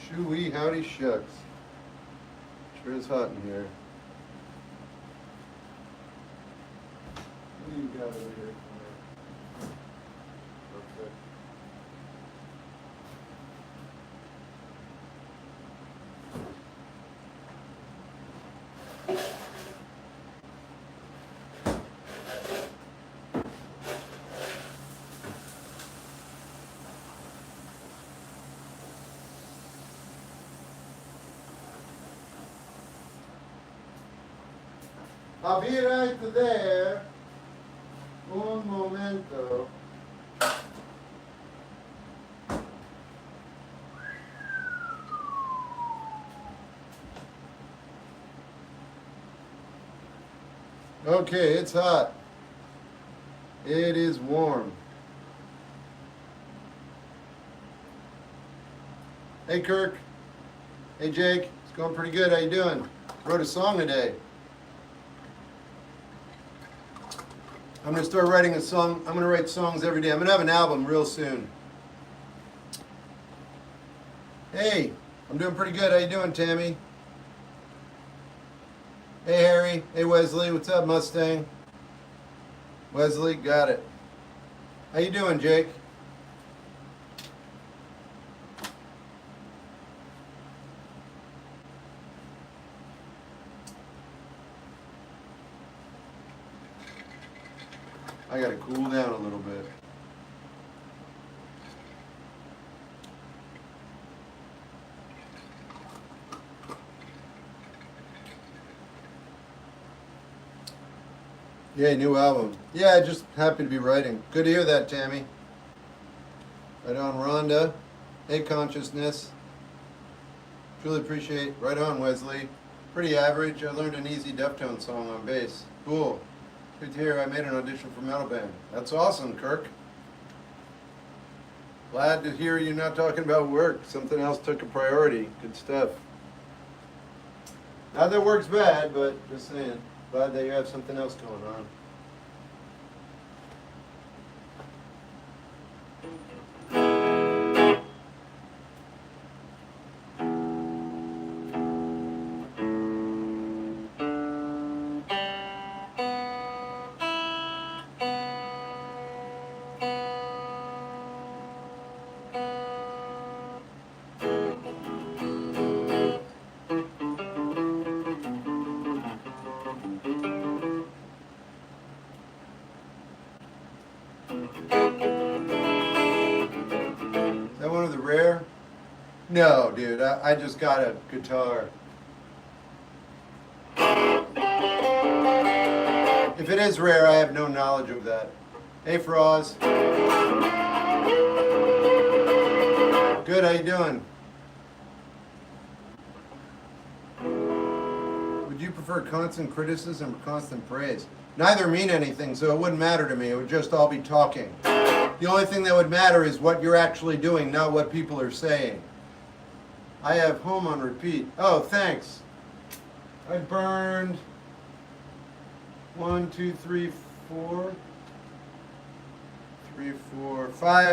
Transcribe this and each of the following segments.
Shoo-wee, howdy shucks. Sure is hot in here. What do you got over here? Perfect. I'll be right there. Un momento. Okay, it's hot. It is warm. Hey Kirk. Hey Jake. It's going pretty good. How you doing? Wrote a song today. I'm going to start writing a song. I'm going to write songs every day. I'm going to have an album real soon. Hey, I'm doing pretty good. How you doing, Tammy? Hey, Harry. Hey, Wesley. What's up, Mustang? Wesley, got it. How you doing, Jake? I gotta cool down a little bit. Yeah, new album. Yeah, just happy to be writing. Good to hear that, Tammy. Right on, Rhonda. Hey, Consciousness. Truly appreciate. Right on, Wesley. Pretty average. I learned an easy Deftone song on bass. Cool. Good to hear. I made an audition for Metal Band. That's awesome, Kirk. Glad to hear you're not talking about work. Something else took a priority. Good stuff. Not that work's bad, but just saying. Glad that you have something else going on. Rare? No, dude, I just got a guitar. If it is rare, I have no knowledge of that. Hey, Froz. Good, how you doing? Would you prefer constant criticism or constant praise? Neither mean anything, so it wouldn't matter to me. It would just all be talking. The only thing that would matter is what you're actually doing, not what people are saying. I have home on repeat. Oh, thanks. I burned 5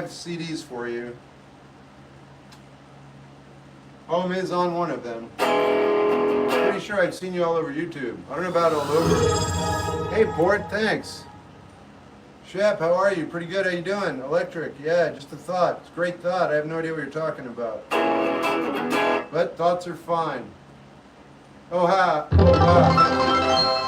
CDs for you. Home is on one of them. Pretty sure I've seen you all over YouTube. I don't know about all over. Hey, Port, thanks. Shep, how are you? Pretty good. How you doing? Electric. Yeah, just a thought. It's a great thought. I have no idea what you're talking about. But thoughts are fine. Oh, ha. Oh, wow.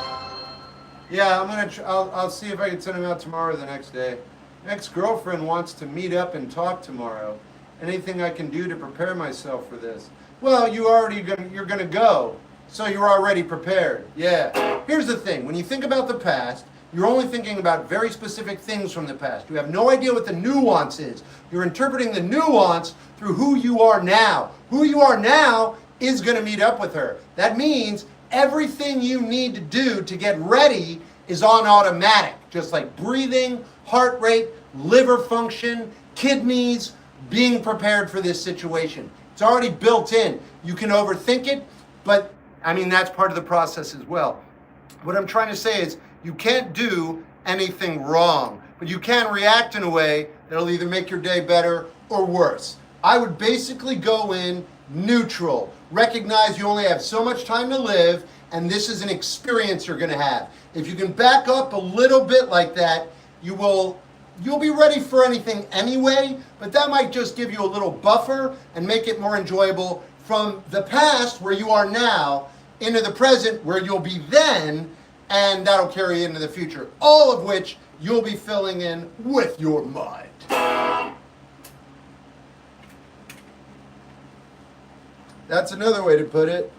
Yeah, I'll see if I can send them out tomorrow or the next day. Ex-girlfriend wants to meet up and talk tomorrow. Anything I can do to prepare myself for this? Well, you're gonna go, so you're already prepared. Yeah. Here's the thing. When you think about the past, you're only thinking about very specific things from the past. You have no idea what the nuance is. You're interpreting the nuance through who you are now. Who you are now is going to meet up with her. That means everything you need to do to get ready is on automatic. Just like breathing, heart rate, liver function, kidneys, being prepared for this situation. It's already built in. You can overthink it, but I mean, that's part of the process as well. What I'm trying to say is, you can't do anything wrong, but you can react in a way that'll either make your day better or worse. I would basically go in neutral. Recognize you only have so much time to live, and this is an experience you're going to have. If you can back up a little bit like that, you'll be ready for anything anyway, but that might just give you a little buffer and make it more enjoyable from the past where you are now into the present where you'll be then, and that'll carry into the future, all of which you'll be filling in with your mind. That's another way to put it.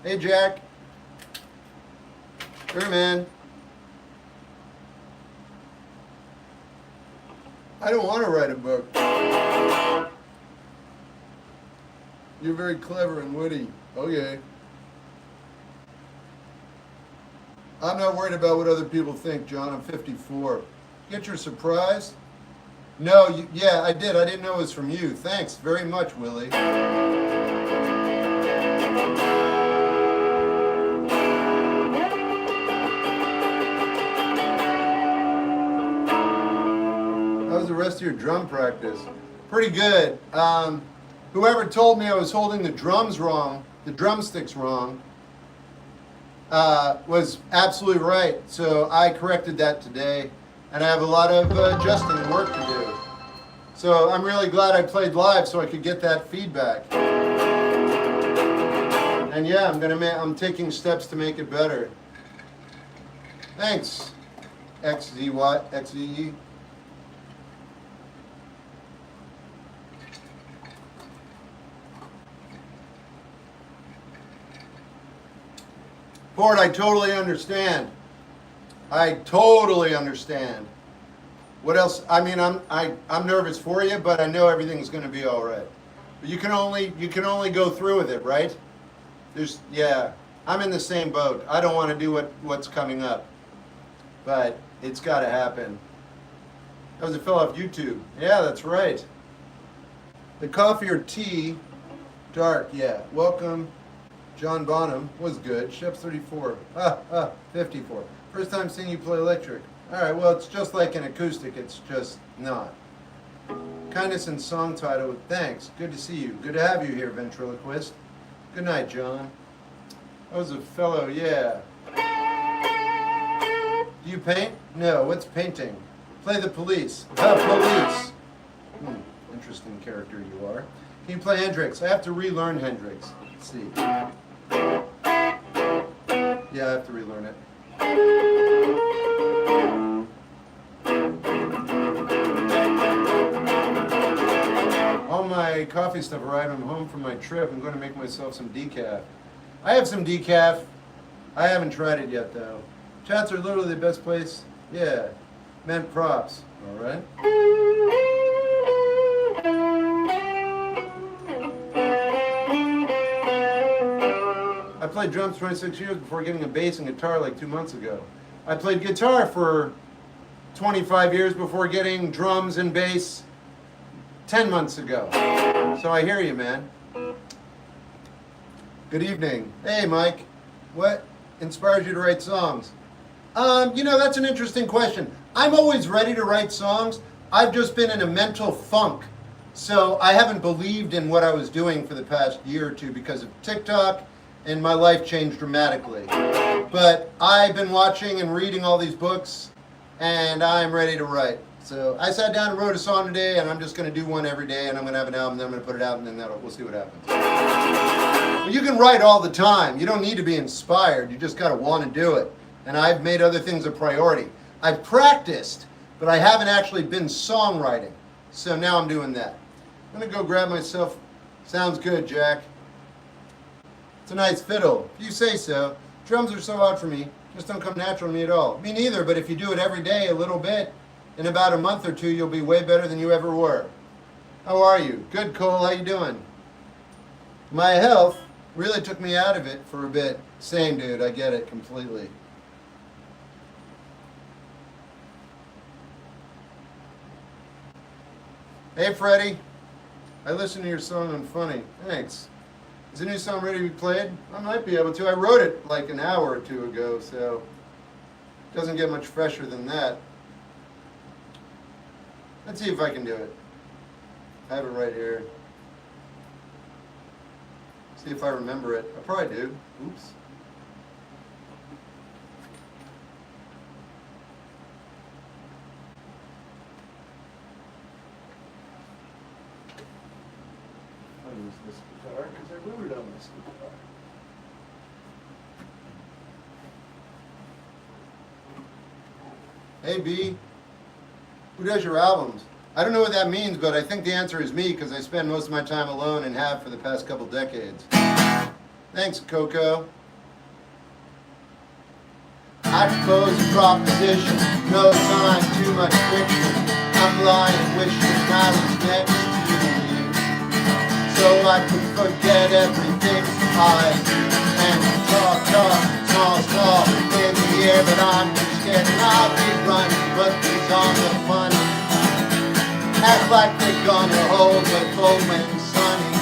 Hey, Jack. Sure, man. I don't want to write a book. You're very clever and witty. Okay. I'm not worried about what other people think, John. I'm 54. Get your surprise? No, yeah, I did. I didn't know it was from you. Thanks very much, Willie. How's the rest of your drum practice? Pretty good. Whoever told me I was holding the drums wrong, the drumsticks wrong, was absolutely right. So I corrected that today, and I have a lot of adjusting and work to do. So I'm really glad I played live so I could get that feedback. And yeah, I'm taking steps to make it better. Thanks, XZE. Port, I totally understand. I totally understand. What else? I mean, I'm nervous for you, but I know everything's going to be all right. But you can only go through with it, right? Yeah. I'm in the same boat. I don't want to do what's coming up, but it's got to happen. That was a fellow off YouTube. Yeah, that's right. The coffee or tea, dark. Yeah. Welcome. John Bonham was good. Shep's 34. 54. First time seeing you play electric. All right, well, it's just like an acoustic. It's just not. Kindness and song title. Thanks. Good to see you. Good to have you here, ventriloquist. Good night, John. That was a fellow, yeah. Do you paint? No, what's painting? Play the police. The police. Interesting character you are. Can you play Hendrix? I have to relearn Hendrix. Let's see. Yeah, I have to relearn it. All my coffee stuff arrived. I'm home from my trip. I'm going to make myself some decaf. I have some decaf. I haven't tried it yet, though. Chats are literally the best place. Yeah. Meant props. All right. I played drums 26 years before getting a bass and guitar like 2 months ago. I played guitar for 25 years before getting drums and bass 10 months ago. So I hear you, man. Good evening. Hey, Mike. What inspires you to write songs? That's an interesting question. I'm always ready to write songs. I've just been in a mental funk. So I haven't believed in what I was doing for the past year or two because of TikTok, and my life changed dramatically. But I've been watching and reading all these books, and I'm ready to write. So I sat down and wrote a song today, and I'm just going to do one every day, and I'm going to have an album, then I'm going to put it out, and then we'll see what happens. But you can write all the time. You don't need to be inspired. You just got to want to do it. And I've made other things a priority. I've practiced, but I haven't actually been songwriting. So now I'm doing that. I'm going to go grab myself. Sounds good, Jack. It's a nice fiddle. If you say so. Drums are so hard for me. Just don't come natural to me at all. Me neither, but if you do it every day a little bit, in about a month or two, you'll be way better than you ever were. How are you? Good, Cole. How you doing? My health really took me out of it for a bit. Same, dude. I get it completely. Hey, Freddie. I listened to your song on Funny. Thanks. Is the new song ready to be played? I might be able to. I wrote it like an hour or two ago, so it doesn't get much fresher than that. Let's see if I can do it. I have it right here. See if I remember it. I probably do. Oops. I'll use this guitar because I wrote it on this guitar. Hey B, who does your albums? I don't know what that means, but I think the answer is me because I spend most of my time alone and have for the past couple decades. Thanks, Coco. I propose a proposition, no time, too much friction. I'm lying, wishing I was next to you, so I could forget everything I do and talk, small, in the air, but I'm just kidding. I'll be running, but these on the funny. Act like they're gonna hold the cold when sunny,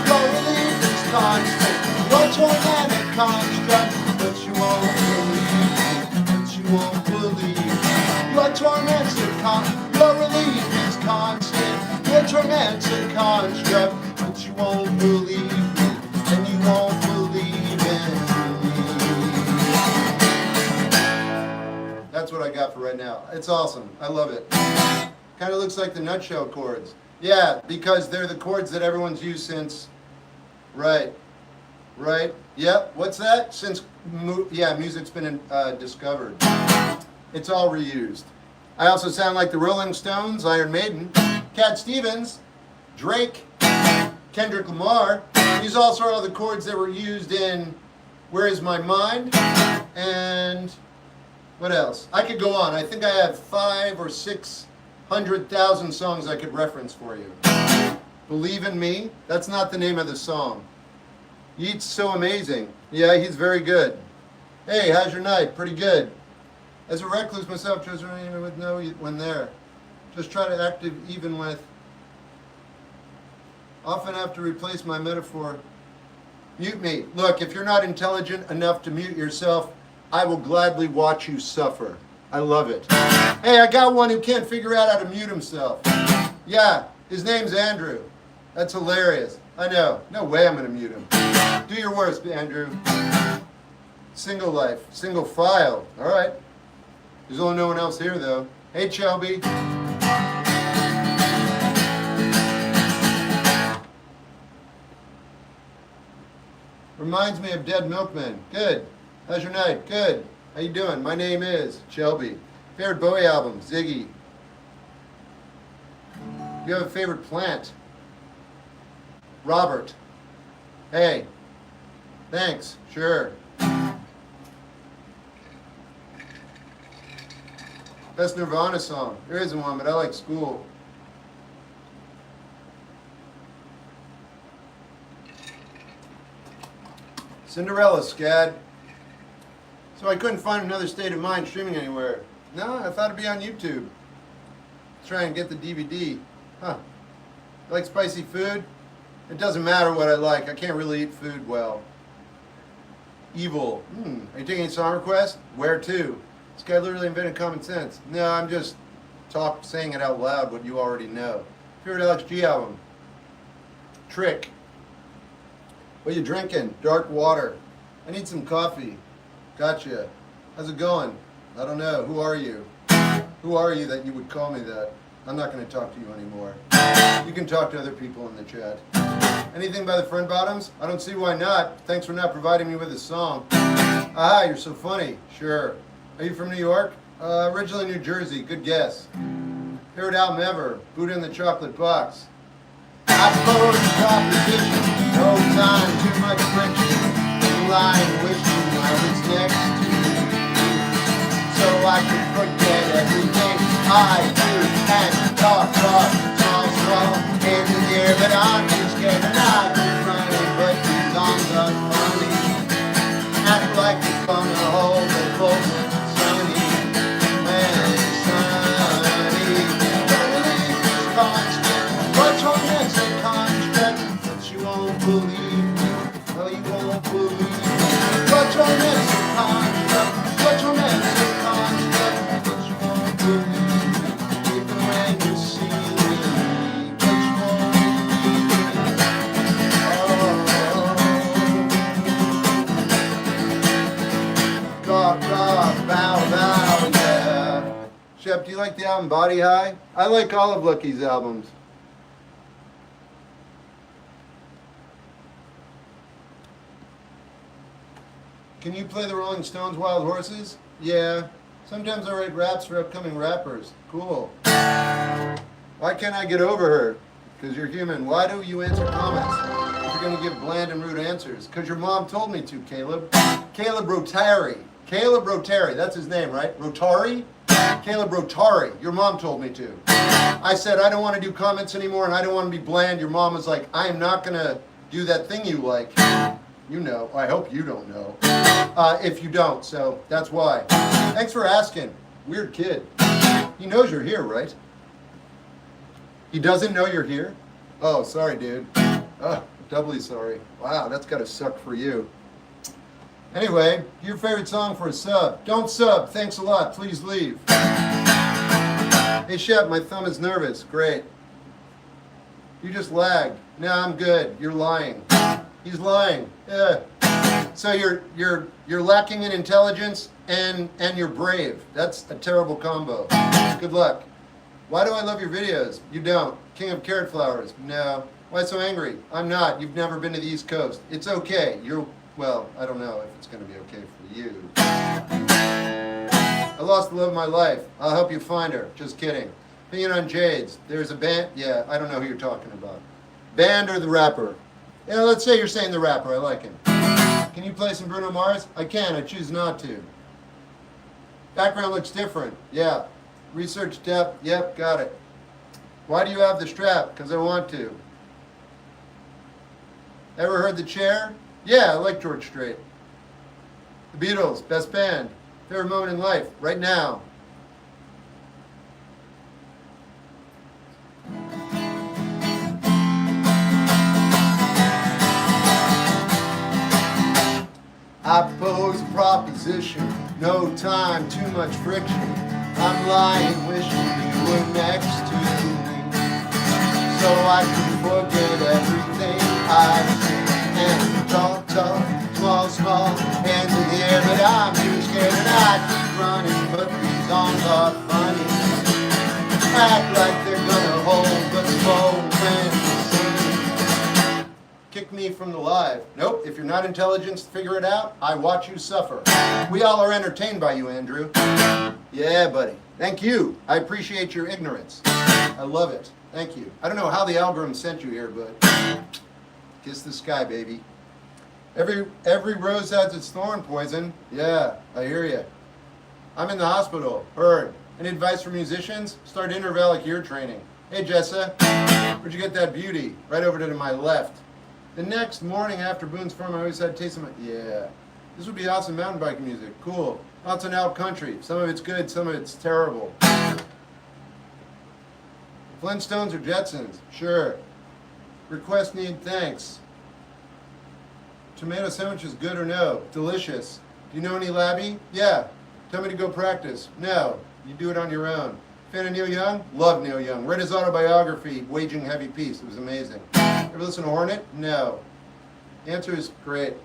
Your relief is constant, your tormented construct, but you won't believe. Your tormented your relief is constant, your tormented construct, but you won't believe me, and you won't believe in me. That's what I got for right now. It's awesome. I love it. Kind of looks like the nutshell chords. Yeah, because they're the chords that everyone's used since. Right. Yep. What's that? Since music's been discovered. It's all reused. I also sound like the Rolling Stones, Iron Maiden, Cat Stevens, Drake, Kendrick Lamar. These also are the chords that were used in Where Is My Mind and what else? I could go on. I think I have 500,000 or 600,000 songs I could reference for you. Believe in Me, that's not the name of the song. Yeat's so amazing. Yeah, he's very good. Hey, how's your night? Pretty good. As a recluse myself, just running with no one there. Just try to act even with. Often have to replace my metaphor. Mute me. Look, if you're not intelligent enough to mute yourself, I will gladly watch you suffer. I love it. Hey, I got one who can't figure out how to mute himself. Yeah, his name's Andrew. That's hilarious. I know. No way I'm going to mute him. Do your worst, Andrew. Single life. Single file. All right. There's only no one else here, though. Hey, Shelby. Reminds me of Dead Milkman. Good. How's your night? Good. How you doing? My name is Shelby. Favorite Bowie album? Ziggy. You have a favorite plant? Robert. Hey. Thanks. Sure. Best Nirvana song? There isn't one, but I like School. Cinderella, Scad. So I couldn't find Another State of Mind streaming anywhere. No, I thought it'd be on YouTube. Try and get the DVD. Huh. You like spicy food? It doesn't matter what I like. I can't really eat food well. Evil. Are you taking any song requests? Where to? This guy literally invented common sense. No, I'm just saying it out loud what you already know. Favorite Alex G album? Trick. What you drinking? Dark water. I need some coffee. Gotcha. How's it going? I don't know. Who are you? Who are you that you would call me that? I'm not going to talk to you anymore. You can talk to other people in the chat. Anything by the Front Bottoms? I don't see why not. Thanks for not providing me with a song. Ah, you're so funny. Sure. Are you from New York? Originally New Jersey. Good guess. Favorite album ever? Buddha in the Chocolate Box. I propose a proposition. No time, too much friction. Lying, wishing I was next to you, so I could forget everything I do and talk, small, in the air, but I'm just kidding. I've been running, but these songs are funny. Act like it's gonna hold the full sunny, when sunny. Believe is constant, but torment's a construct, but you won't believe me. No, you won't believe me. But torment's a construct, but you won't like the album Body High? I like all of Lucky's albums. Can you play the Rolling Stones' Wild Horses? Yeah. Sometimes I write raps for upcoming rappers. Cool. Why can't I get over her? Because you're human. Why do you answer comments if you're going to give bland and rude answers? Because your mom told me to, Caleb. Caleb Rotari. Caleb Rotari. That's his name, right? Rotari? Caleb Rotari. Your mom told me to. I said, I don't want to do comments anymore and I don't want to be bland. Your mom was like, I am not going to do that thing you like. You know. I hope you don't know. If you don't, so that's why. Thanks for asking. Weird kid. He knows you're here, right? He doesn't know you're here? Oh, sorry, dude. Oh, doubly sorry. Wow, that's gotta suck for you. Anyway, your favorite song for a sub. Don't sub. Thanks a lot. Please leave. Hey, Shep, my thumb is nervous. Great. You just lagged. No, I'm good. You're lying. He's lying. Yeah. So you're lacking in intelligence and you're brave. That's a terrible combo. Good luck. Why do I love your videos? You don't. King of Carrot Flowers. No. Why so angry? I'm not. You've never been to the East Coast. It's okay. Well, I don't know if it's going to be okay for you. I lost the love of my life. I'll help you find her. Just kidding. Opinion on Jades. There's a band. Yeah, I don't know who you're talking about. Band or the rapper? Yeah, let's say you're saying the rapper. I like him. Can you play some Bruno Mars? I can. I choose not to. Background looks different. Yeah. Research depth. Yep, got it. Why do you have the strap? Because I want to. Ever heard The Chair? Yeah, I like George Strait. The Beatles, best band. Favorite moment in life, right now. I pose a proposition, no time, too much friction. I'm lying, wishing you were next to me, so I can forget everything I see and talk, small, hands in the air, but I'm too scared and I keep running, but these songs are funny. Act like they're gonna hold, but slow when sing. Kick me from the live. Nope, if you're not intelligent, figure it out. I watch you suffer. We all are entertained by you, Andrew. Yeah, buddy. Thank you. I appreciate your ignorance. I love it. Thank you. I don't know how the algorithm sent you here, but kiss the sky, baby. Every rose has its thorn, Poison. Yeah, I hear you. I'm in the hospital. Heard. Any advice for musicians? Start intervallic ear training. Hey, Jessa. Where'd you get that beauty? Right over to my left. The next morning after Boone's Farm, I always had taste of my... Yeah. This would be awesome mountain biking music. Cool. Lots of out country. Some of it's good, some of it's terrible. Flintstones or Jetsons? Sure. Request need thanks. Tomato sandwich is good or no? Delicious. Do you know any Labby? Yeah. Tell me to go practice. No. You do it on your own. Fan of Neil Young? Love Neil Young. Read his autobiography, Waging Heavy Peace. It was amazing. Ever listen to Hornet? No. The answer is great.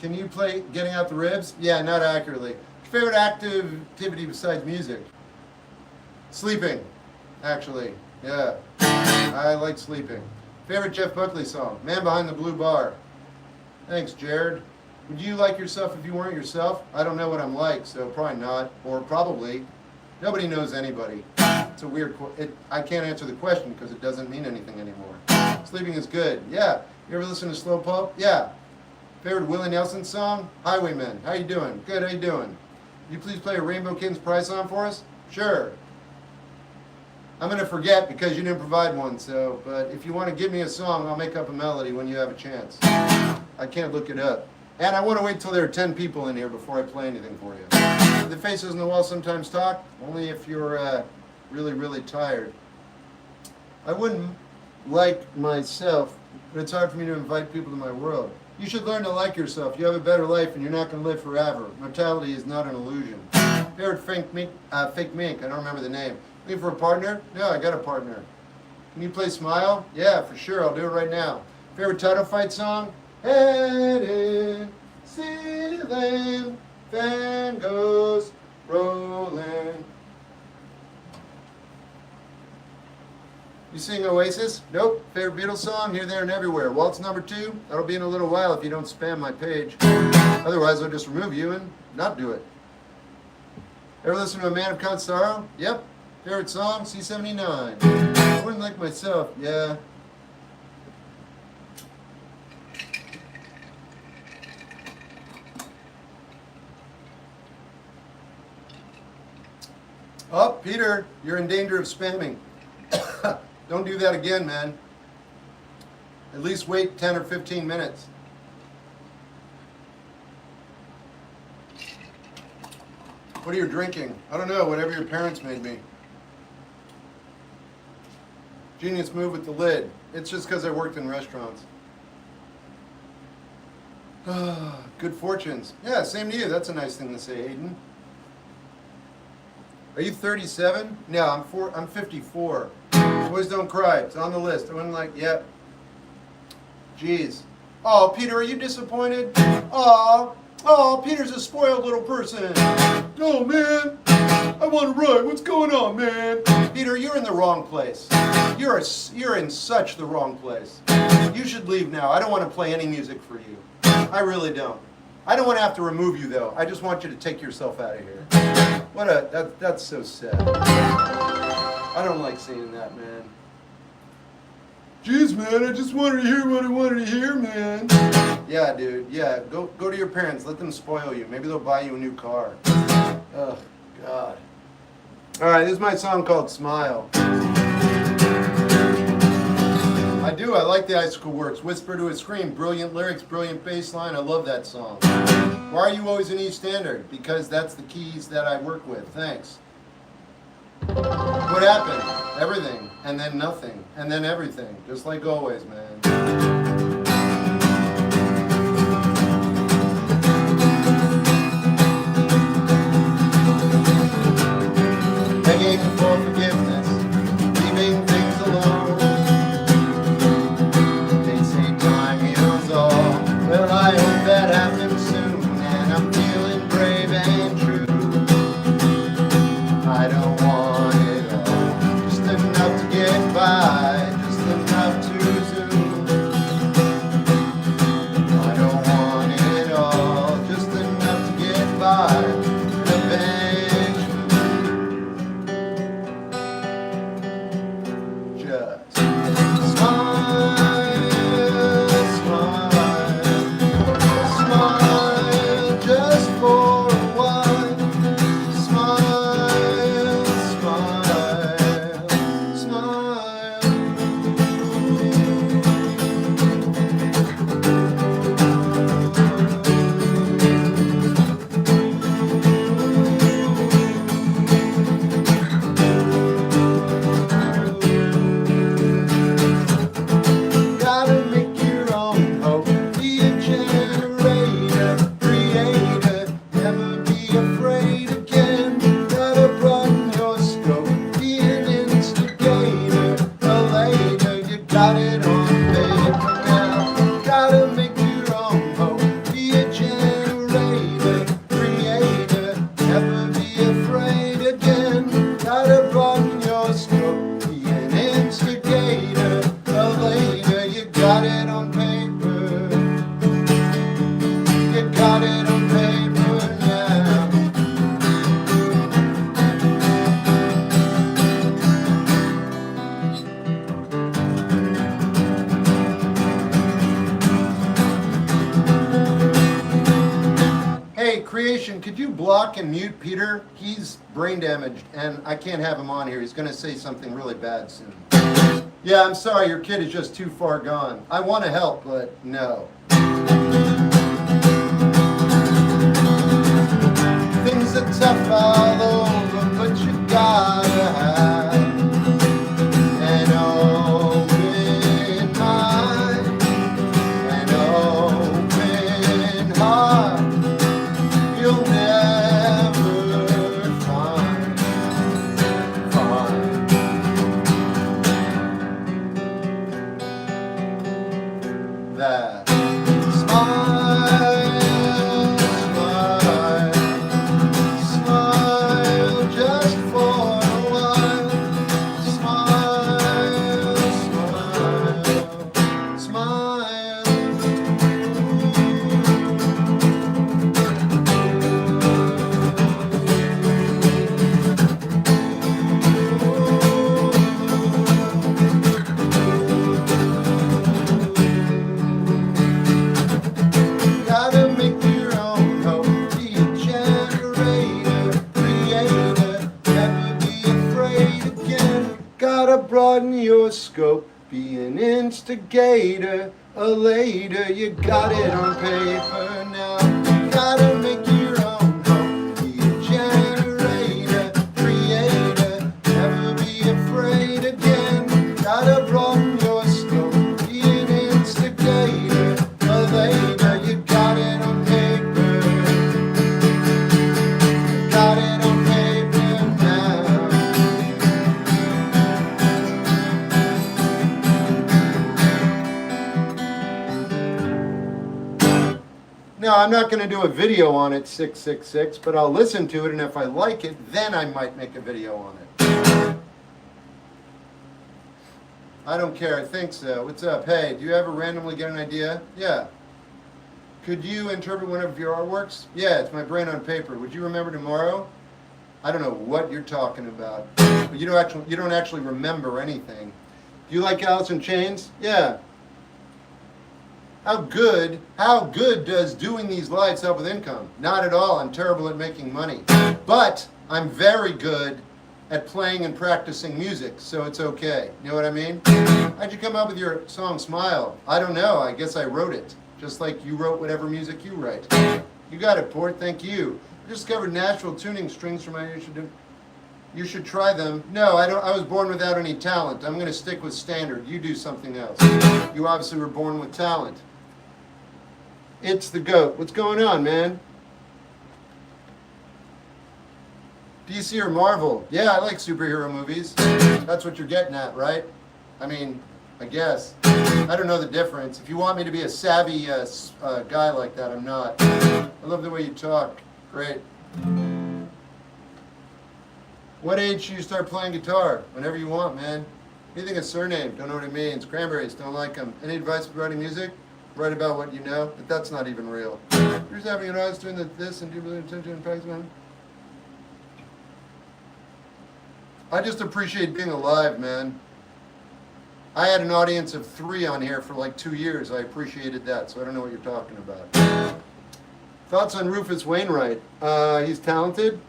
Can you play Getting Out the Ribs? Yeah, not accurately. Favorite activity besides music? Sleeping, actually. Yeah. I like sleeping. Favorite Jeff Buckley song? Man Behind the Blue Bar. Thanks, Jared. Would you like yourself if you weren't yourself? I don't know what I'm like, so probably not. Or probably. Nobody knows anybody. It's a weird I can't answer the question because it doesn't mean anything anymore. Sleeping is good. Yeah. You ever listen to Slow Pope? Yeah. Favorite Willie Nelson song? Highwaymen. How you doing? Good, how you doing? Will you please play a Rainbow Kids Prize song for us? Sure. I'm going to forget because you didn't provide one, so, but if you want to give me a song, I'll make up a melody when you have a chance. I can't look it up. And I want to wait till there are 10 people in here before I play anything for you. The faces on the wall sometimes talk, only if you're really, really tired. I wouldn't like myself, but it's hard for me to invite people to my world. You should learn to like yourself. You have a better life and you're not going to live forever. Mortality is not an illusion. Favorite fake mink, I don't remember the name. Looking for a partner? No, I got a partner. Can you play Smile? Yeah, for sure. I'll do it right now. Favorite title fight song? Headed, ceiling, fan goes rolling. You sing Oasis? Nope. Favorite Beatles song? Here, There, and Everywhere. Waltz number 2? That'll be in a little while if you don't spam my page. Otherwise, I'll just remove you and not do it. Ever listen to A Man of Constant Sorrow? Yep. Favorite song? C79. I wouldn't like myself. Yeah. Oh, Peter, you're in danger of spamming. Don't do that again, man. At least wait 10 or 15 minutes. What are you drinking? I don't know, whatever your parents made me. Genius move with the lid. It's just because I worked in restaurants. Good fortunes. Yeah, same to you. That's a nice thing to say, Hayden. Are you 37? No, I'm 54. Boys Don't Cry. It's on the list. I wasn't like, yep. Jeez. Oh, Peter, are you disappointed? Oh, Peter's a spoiled little person. Oh, man. I want to write. What's going on, man? Peter, you're in the wrong place. You're in such the wrong place. You should leave now. I don't want to play any music for you. I really don't. I don't want to have to remove you, though. I just want you to take yourself out of here. That's so sad. I don't like seeing that, man. Jeez, man, I just wanted to hear what I wanted to hear, man. Yeah, dude, yeah. Go to your parents. Let them spoil you. Maybe they'll buy you a new car. Oh, God. All right, this is my song called Smile. I do. I like the Icicle Works. Whisper to a Scream. Brilliant lyrics, brilliant bass line. I love that song. Why are you always in E standard? Because that's the keys that I work with. Thanks. What happened? Everything. And then nothing. And then everything. Just like always, man. Begging for forgiveness. Leaving things alone. They say time heals all. Well, I hope that happens soon. And I'm feeling brave and true. I don't want it all. Just enough to get by. Just enough to zoom. I don't want it all. Just enough to get by. And eventually just smile, smile, smile just for a while. Smile, smile, smile. Gotta make your own hope. Be a generator, creator. Never be afraid again. Gotta broaden your scope. Be an instigator, a later. You got it on paper now. Gotta make your own hope. Be a generator, creator. Never be afraid again. Gotta broaden your scope. Be an instigator, a later. You got it on paper. You got it on paper now. Hey, Creation, could you block and mute Peter? He's brain damaged, and I can't have him on here. He's going to say something really bad soon. Yeah, I'm sorry, your kid is just too far gone. I want to help, but no. Things are tough all over, but you gotta have an open mind, an open heart. You'll never find that. Smile, smile, smile. Gotta broaden your scope, be an instigator, a later, you got it on paper now. Gotta make your own home, be a generator, creator, never be afraid again. Gotta broaden your scope, be an instigator, a later, you got it on paper. Got it on paper now. No, I'm not going to do a video on it, 666, but I'll listen to it, and if I like it, then I might make a video on it. I don't care, I think so. What's up? Hey, do you ever randomly get an idea? Yeah. Could you interpret one of your artworks? Yeah, it's my brain on paper. Would you remember tomorrow? I don't know what you're talking about, but you don't actually remember anything. Do you like Alice in Chains? Yeah. How good does doing these lives help with income? Not at all. I'm terrible at making money. But I'm very good at playing and practicing music, so it's okay. You know what I mean? How'd you come up with your song Smile? I don't know. I guess I wrote it. Just like you wrote whatever music you write. You got it, Port. Thank you. I discovered natural tuning strings for my... You should try them. No, I don't. I was born without any talent. I'm going to stick with standard. You do something else. You obviously were born with talent. It's the GOAT. What's going on, man? DC or Marvel? Yeah, I like superhero movies. That's what you're getting at, right? I mean, I guess. I don't know the difference. If you want me to be a savvy guy like that, I'm not. I love the way you talk. Great. What age should you start playing guitar? Whenever you want, man. Anything a surname? Don't know what it means. Cranberries, don't like them. Any advice for writing music? Write about what you know, but that's not even real. You're just having an audience doing this and do really attention and practice, man. I just appreciate being alive, man. I had an audience of 3 on here for like 2 years. I appreciated that, so I don't know what you're talking about. Thoughts on Rufus Wainwright? He's talented.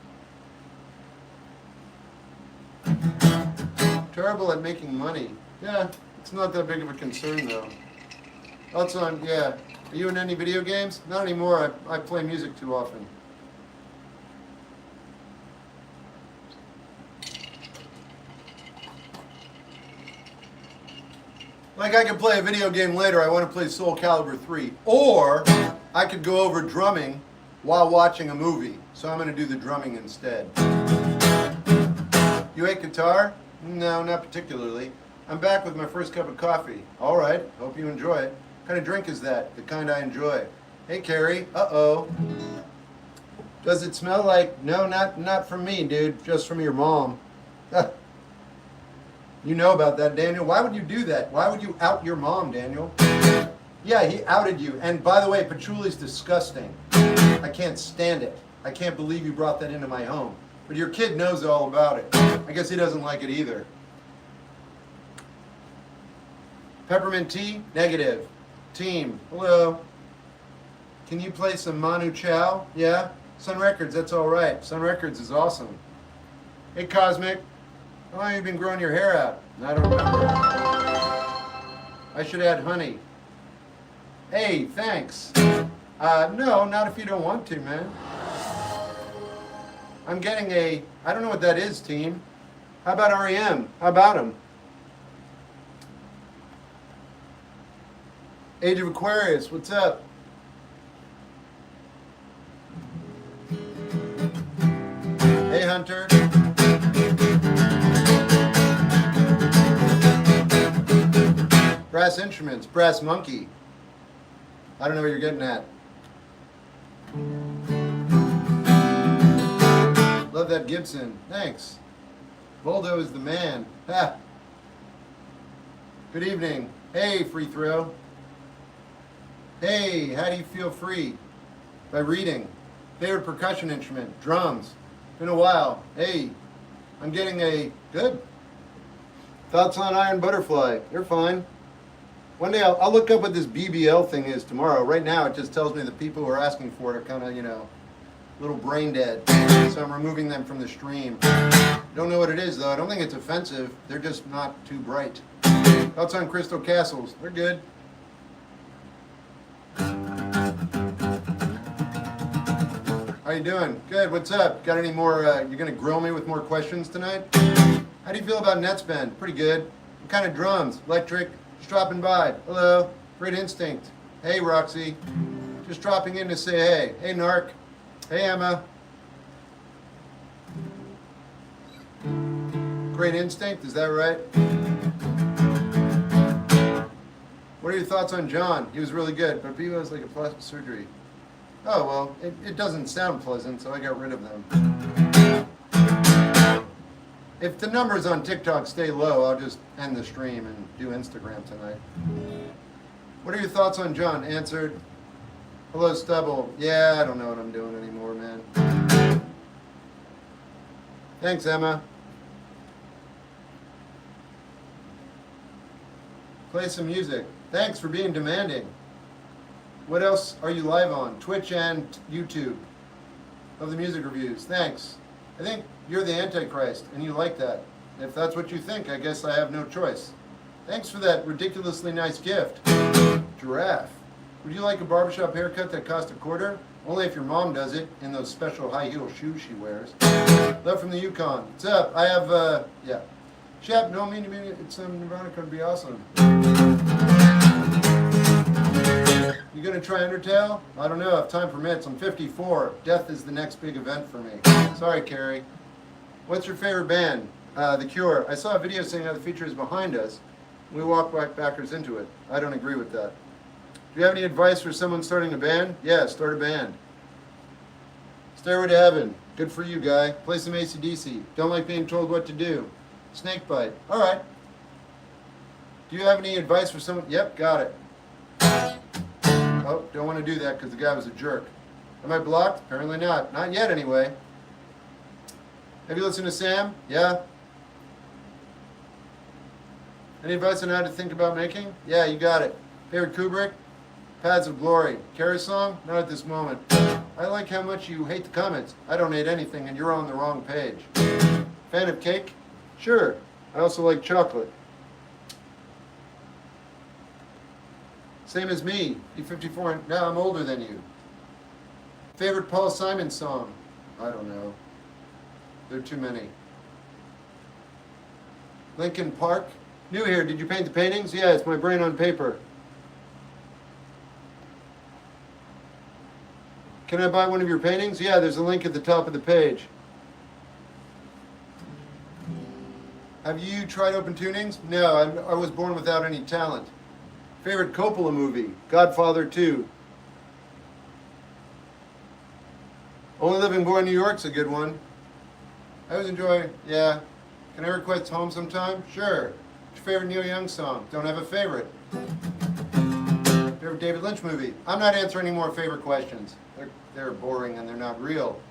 Terrible at making money. Yeah, it's not that big of a concern though. Thoughts on, yeah. Are you in any video games? Not anymore. I play music too often. Like I could play a video game later. I want to play Soul Calibur 3. Or I could go over drumming while watching a movie. So I'm going to do the drumming instead. You hate guitar? No, not particularly. I'm back with my first cup of coffee. All right. Hope you enjoy it. What kind of drink is that? The kind I enjoy. Hey, Carrie. Uh-oh. Does it smell like... No, not from me, dude. Just from your mom. You know about that, Daniel. Why would you do that? Why would you out your mom, Daniel? Yeah, he outed you. And by the way, patchouli's disgusting. I can't stand it. I can't believe you brought that into my home. But your kid knows all about it. I guess he doesn't like it either. Peppermint tea? Negative. Team, hello. Can you play some Manu Chao? Yeah? Sun Records, that's all right. Sun Records is awesome. Hey, Cosmic. How long have you been growing your hair out? I don't remember. I should add honey. Hey, thanks. No, not if you don't want to, man. I'm getting a... I don't know what that is, team. How about REM? How about him? Age of Aquarius, what's up? Hey, Hunter. Brass instruments, brass monkey. I don't know what you're getting at. Love that Gibson, thanks. Voldo is the man. Ha. Good evening. Hey, free throw. Hey, how do you feel free? By reading. Favorite percussion instrument? Drums. Been a while. Hey, I'm getting a... Good. Thoughts on Iron Butterfly? You're fine. One day I'll look up what this BBL thing is tomorrow. Right now it just tells me the people who are asking for it are kind of, you know, a little brain dead. So I'm removing them from the stream. Don't know what it is, though. I don't think it's offensive. They're just not too bright. Thoughts on Crystal Castles? They're good. How you doing? Good. What's up? Got any more? You're gonna grill me with more questions tonight? How do you feel about Netspend? Pretty good. What kind of drums? Electric. Just dropping by. Hello. Great Instinct. Hey, Roxy. Just dropping in to say hey. Hey, Narc. Hey, Emma. Great Instinct. Is that right? What are your thoughts on John? He was really good, but he was like a plastic surgery. Oh, well, it doesn't sound pleasant, so I got rid of them. If the numbers on TikTok stay low, I'll just end the stream and do Instagram tonight. What are your thoughts on John? Answered. Hello, Stubble. Yeah, I don't know what I'm doing anymore, man. Thanks, Emma. Play some music. Thanks for being demanding. What else are you live on? Twitch and YouTube. Love the music reviews. Thanks. I think you're the Antichrist, and you like that. If that's what you think, I guess I have no choice. Thanks for that ridiculously nice gift. Giraffe. Would you like a barbershop haircut that costs $0.25? Only if your mom does it in those special high heel shoes she wears. Love from the Yukon. What's up? I have, yeah. Shep, no, it's Nirvana could be awesome. You gonna try Undertale? I don't know if time permits. I'm 54. Death is the next big event for me. Sorry, Carrie. What's your favorite band? The Cure. I saw a video saying how the feature is behind us. We walk backwards into it. I don't agree with that. Do you have any advice for someone starting a band? Yeah, start a band. Stairway to Heaven. Good for you, guy. Play some AC/DC. Don't like being told what to do. Snakebite. All right. Do you have any advice for someone? Yep, got it. Oh, don't want to do that because the guy was a jerk. Am I blocked? Apparently not. Not yet, anyway. Have you listened to Sam? Yeah. Any advice on how to think about making? Yeah, you got it. Favorite Kubrick? Paths of Glory. Carrie song? Not at this moment. I like how much you hate the comments. I don't hate anything, and you're on the wrong page. Fan of cake? Sure. I also like chocolate. Same as me. You're 54. Now I'm older than you. Favorite Paul Simon song? I don't know. There are too many. Lincoln Park? New here. Did you paint the paintings? Yeah, it's my brain on paper. Can I buy one of your paintings? Yeah, there's a link at the top of the page. Have you tried open tunings? No, I was born without any talent. Favorite Coppola movie? Godfather 2. Only Living Boy in New York's a good one. I always enjoy, yeah. Can I request Home sometime? Sure. What's your favorite Neil Young song? Don't have a favorite. Favorite David Lynch movie? I'm not answering any more favorite questions. They're boring and they're not real.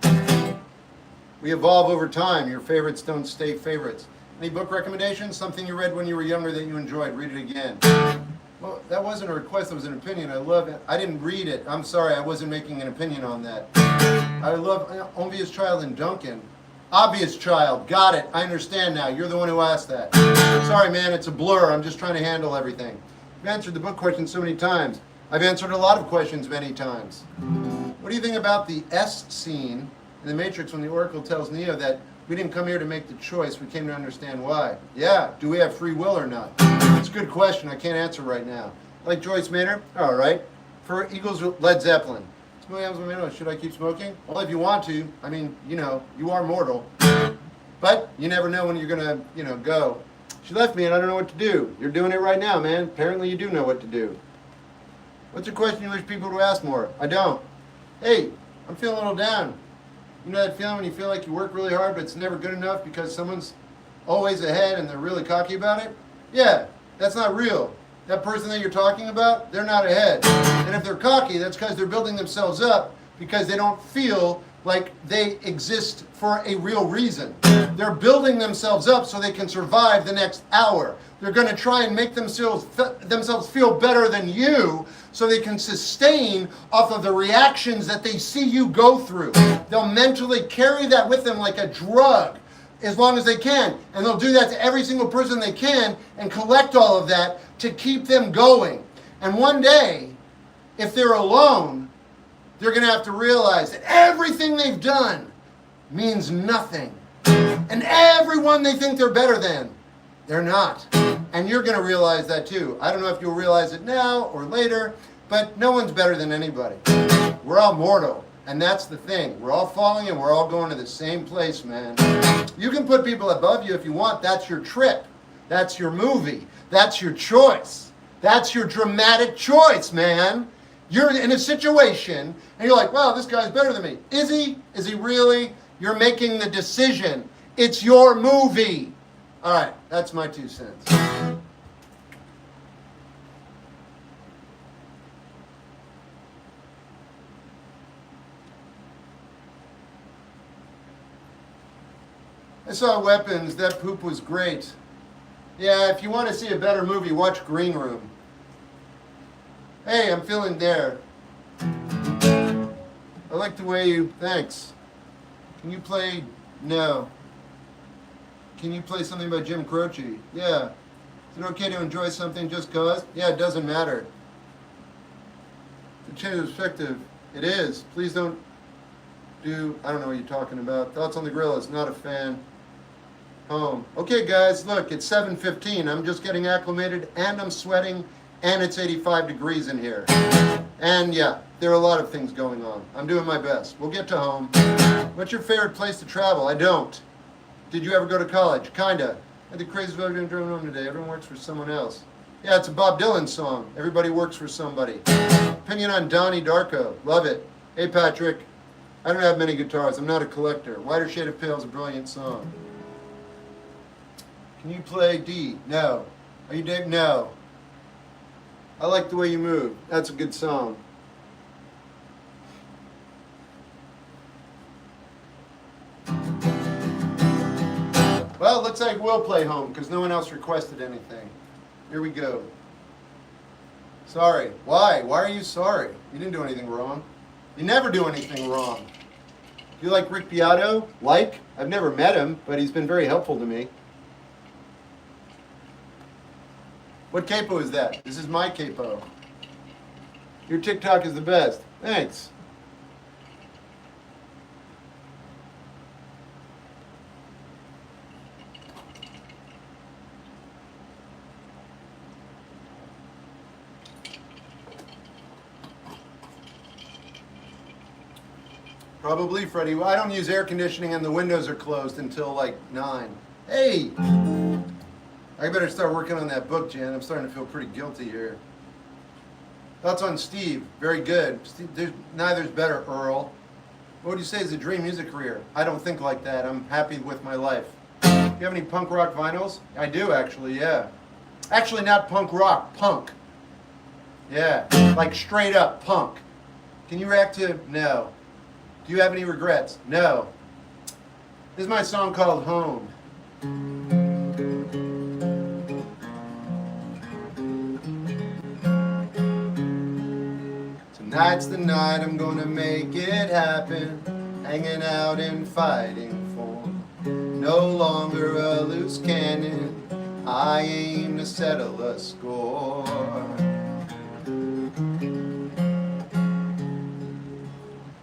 We evolve over time. Your favorites don't stay favorites. Any book recommendations? Something you read when you were younger that you enjoyed? Read it again. Well, that wasn't a request, that was an opinion. I love it. I didn't read it. I'm sorry, I wasn't making an opinion on that. I love Obvious Child and Duncan. Obvious Child, got it. I understand now. You're the one who asked that. Sorry, man, it's a blur. I'm just trying to handle everything. I've answered the book question so many times. I've answered a lot of questions many times. What do you think about the S scene in The Matrix when the Oracle tells Neo that we didn't come here to make the choice, we came to understand why? Yeah, do we have free will or not? It's a good question, I can't answer right now. Like Joyce Manor? All right. For Eagles, Led Zeppelin. Should I keep smoking? Well, if you want to. I mean, you know, you are mortal. But you never know when you're gonna, go. She left me and I don't know what to do. You're doing it right now, man. Apparently you do know what to do. What's a question you wish people would ask more? I don't. Hey, I'm feeling a little down. You know that feeling when you feel like you work really hard but it's never good enough because someone's always ahead and they're really cocky about it? Yeah, that's not real. That person that you're talking about, they're not ahead. And if they're cocky, that's because they're building themselves up because they don't feel like they exist for a real reason. They're building themselves up so they can survive the next hour. They're going to try and make themselves feel better than you so they can sustain off of the reactions that they see you go through. They'll mentally carry that with them like a drug. as long as they can. And they'll do that to every single person they can and collect all of that to keep them going. And one day, if they're alone, they're going to have to realize that everything they've done means nothing. And everyone they think they're better than, they're not. And you're going to realize that too. I don't know if you'll realize it now or later, but no one's better than anybody. We're all mortal. And that's the thing. We're all falling and we're all going to the same place, man. You can put people above you if you want. That's your trip. That's your movie. That's your choice. That's your dramatic choice, man. You're in a situation and you're like, wow, this guy's better than me. Is he? Is he really? You're making the decision. It's your movie. All right, that's my 2 cents. I saw Weapons. That poop was great. Yeah, if you want to see a better movie, watch Green Room. Hey, I'm feeling there. I like the way you... Thanks. Can you play... No. Can you play something by Jim Croce? Yeah. Is it okay to enjoy something just cause? Yeah, it doesn't matter. To change perspective, it is. Please don't do... I don't know what you're talking about. Thoughts on the Gorillaz? Not a fan. Home. Okay, guys, look, it's 7:15. I'm just getting acclimated, and I'm sweating, and it's 85 degrees in here. And yeah, there are a lot of things going on. I'm doing my best. We'll get to home. What's your favorite place to travel? I don't. Did you ever go to college? Kinda. I had the crazy about doing home today. Everyone works for someone else. Yeah, it's a Bob Dylan song. Everybody works for somebody. Opinion on Donnie Darko. Love it. Hey, Patrick. I don't have many guitars. I'm not a collector. Whiter Shade of Pale is a brilliant song. Can you play D? No. Are you Dave? No. I like the way you move. That's a good song. Well, it looks like we'll play home because no one else requested anything. Here we go. Sorry. Why? Why are you sorry? You didn't do anything wrong. You never do anything wrong. Do you like Rick Beato? Like? I've never met him, but he's been very helpful to me. What capo is that? This is my capo. Your TikTok is the best. Thanks. Probably, Freddie. Well, I don't use air conditioning and the windows are closed until like 9. Hey! I better start working on that book, Jan. I'm starting to feel pretty guilty here. Thoughts on Steve? Very good. Steve, neither's better, Earl. What would you say is a dream music career? I don't think like that. I'm happy with my life. Do you have any punk rock vinyls? I do, actually, yeah. Actually, not punk rock, punk. Yeah, like straight up punk. Can you react to? No. Do you have any regrets? No. This is my song called Home. Tonight's the night I'm gonna make it happen. Hanging out and fighting for no longer a loose cannon. I aim to settle a score.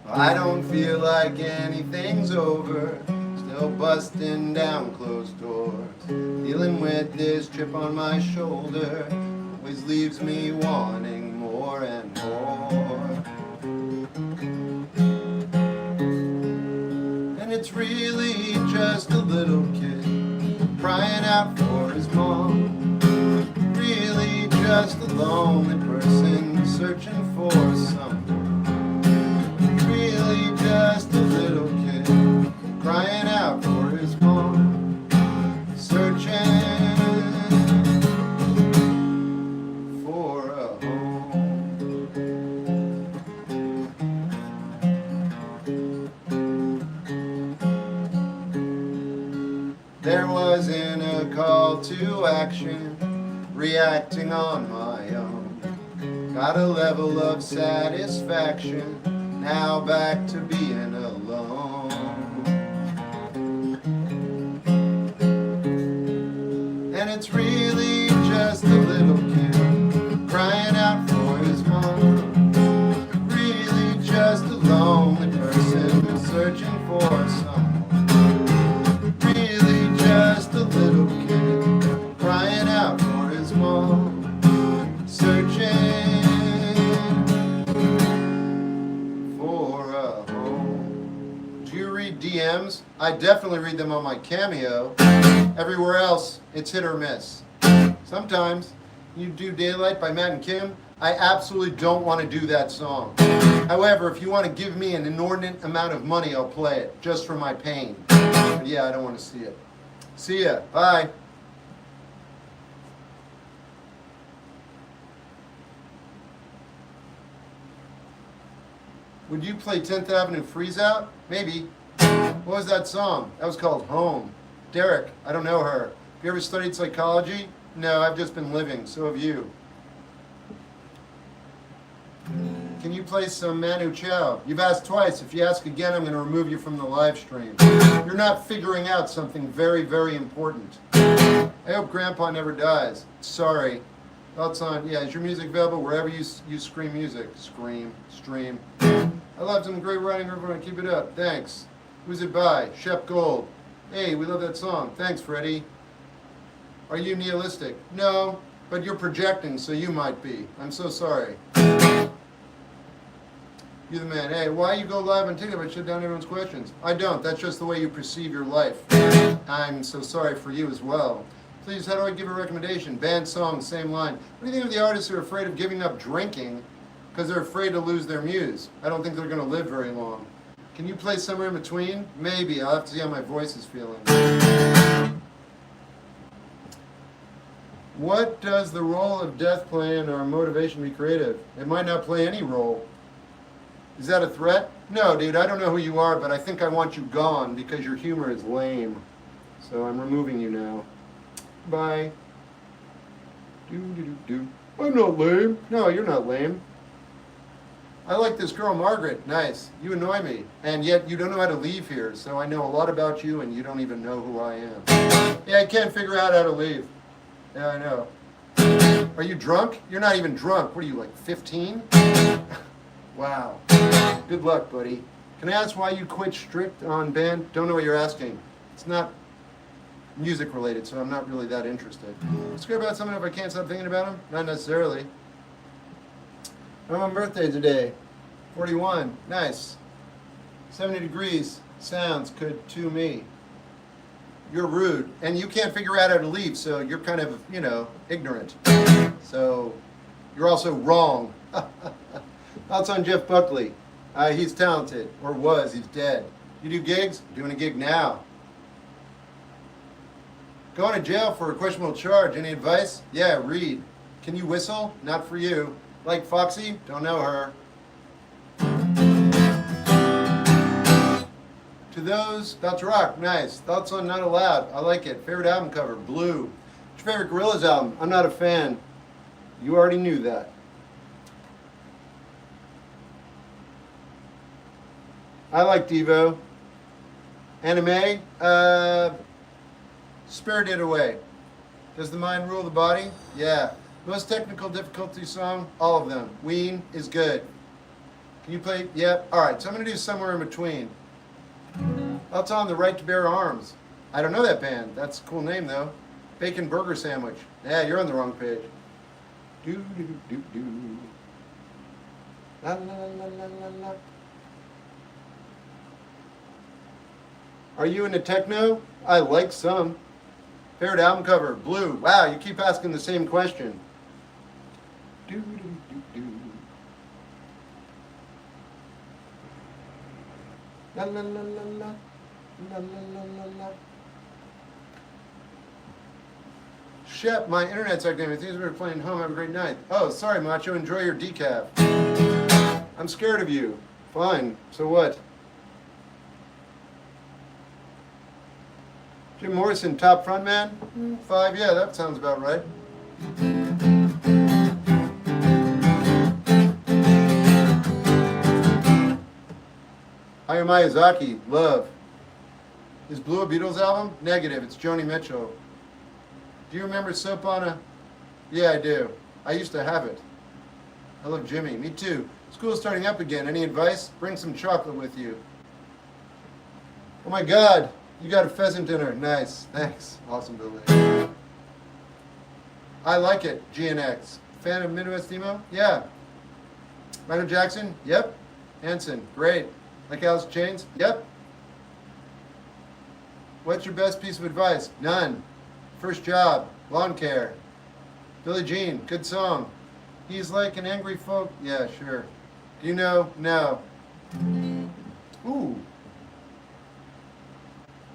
I don't feel like anything's over. Still busting down closed doors. Dealing with this chip on my shoulder always leaves me wanting more and more. And it's really just a little kid crying out for his mom. Really just a lonely person searching for someone. Really just a little kid crying out for his mom. Searching for a home. There wasn't a call to action, reacting on my own. Got a level of satisfaction, now back to being alone. it's really just a little kid crying out for his mom. Really just a lonely person searching for someone. Really just a little kid crying out for his mom. Searching for a home. Do you read DMs? I definitely read them on my Cameo. Everywhere else, it's hit or miss. Sometimes you do Daylight by Matt and Kim. I absolutely don't want to do that song. However, if you want to give me an inordinate amount of money, I'll play it, just for my pain. But yeah, I don't want to see it. See ya. Bye. Would you play 10th Avenue Freeze Out? Maybe. What was that song? That was called Home. Derek, I don't know her. Have you ever studied psychology? No, I've just been living. So have you. Can you play some Manu Chao? You've asked twice. If you ask again, I'm going to remove you from the live stream. You're not figuring out something very, very important. I hope Grandpa never dies. Sorry. Thoughts on, yeah, is your music available wherever you scream music? Scream, stream. I love some great writing, everyone. Keep it up. Thanks. Who's it by? Shep Gold. Hey, we love that song. Thanks, Freddie. Are you nihilistic? No, but you're projecting, so you might be. I'm so sorry. You're the man. Hey, why you go live on TikTok but shut down everyone's questions? I don't. That's just the way you perceive your life. I'm so sorry for you as well. Please, how do I give a recommendation? Band song, same line. What do you think of the artists who are afraid of giving up drinking because they're afraid to lose their muse? I don't think they're going to live very long. Can you play somewhere in between? Maybe. I'll have to see how my voice is feeling. What does the role of death play in our motivation to be creative? It might not play any role. Is that a threat? No, dude, I don't know who you are, but I think I want you gone because your humor is lame. So I'm removing you now. Bye. I'm not lame. No, you're not lame. I like this girl, Margaret. Nice. You annoy me. And yet you don't know how to leave here, so I know a lot about you and you don't even know who I am. Yeah, I can't figure out how to leave. Yeah, I know. Are you drunk? You're not even drunk. What are you, like 15? Wow. Good luck, buddy. Can I ask why you quit strict on band? Don't know what you're asking. It's not music related, so I'm not really that interested. Let's go about something if I can't stop thinking about him? Not necessarily. I'm on birthday today. 41. Nice. 70 degrees. Sounds good to me. You're rude. And you can't figure out how to leave, so you're kind of, ignorant. So you're also wrong. Thoughts on Jeff Buckley? He's talented. Or was. He's dead. You do gigs? Doing a gig now. Going to jail for a questionable charge. Any advice? Yeah, read. Can you whistle? Not for you. Like Foxy? Don't know her. To those, Thoughts Rock. Nice. Thoughts on Not Allowed. I like it. Favorite album cover? Blue. What's your favorite Gorillaz album? I'm not a fan. You already knew that. I like Devo. Anime? Spirited Away. Does the mind rule the body? Yeah. Most technical difficulty song? All of them. Ween is good. Can you play? Yep. Yeah. Alright, so I'm going to do Somewhere in Between. Thoughts on The Right to Bear Arms? I don't know that band. That's a cool name though. Bacon Burger Sandwich. Yeah, you're on the wrong page. Do do do do. La la la la la la. Are you into techno? I like some. Favorite album cover? Blue. Wow, you keep asking the same question. Do, do, do, do. La la la la la. La la la la la. Shep, my internet's acting. I think we're playing home. Have a great night. Oh, sorry, Macho. Enjoy your decaf. I'm scared of you. Fine. So what? Jim Morrison, top frontman? 5, yeah, that sounds about right. Hayao Miyazaki, Love. Is Blue a Beatles album? Negative, it's Joni Mitchell. Do you remember Soap on a... Yeah, I do. I used to have it. I love Jimmy. Me too. School's starting up again. Any advice? Bring some chocolate with you. Oh my God. You got a pheasant dinner. Nice. Thanks. Awesome, Billy. I like it. GNX. Fan of Midwest Emo? Yeah. Michael Jackson? Yep. Hanson? Great. Like Alice Chains? Yep. What's your best piece of advice? None. First job. Lawn care. Billie Jean. Good song. He's like an angry folk. Yeah, sure. Do you know? No. Ooh.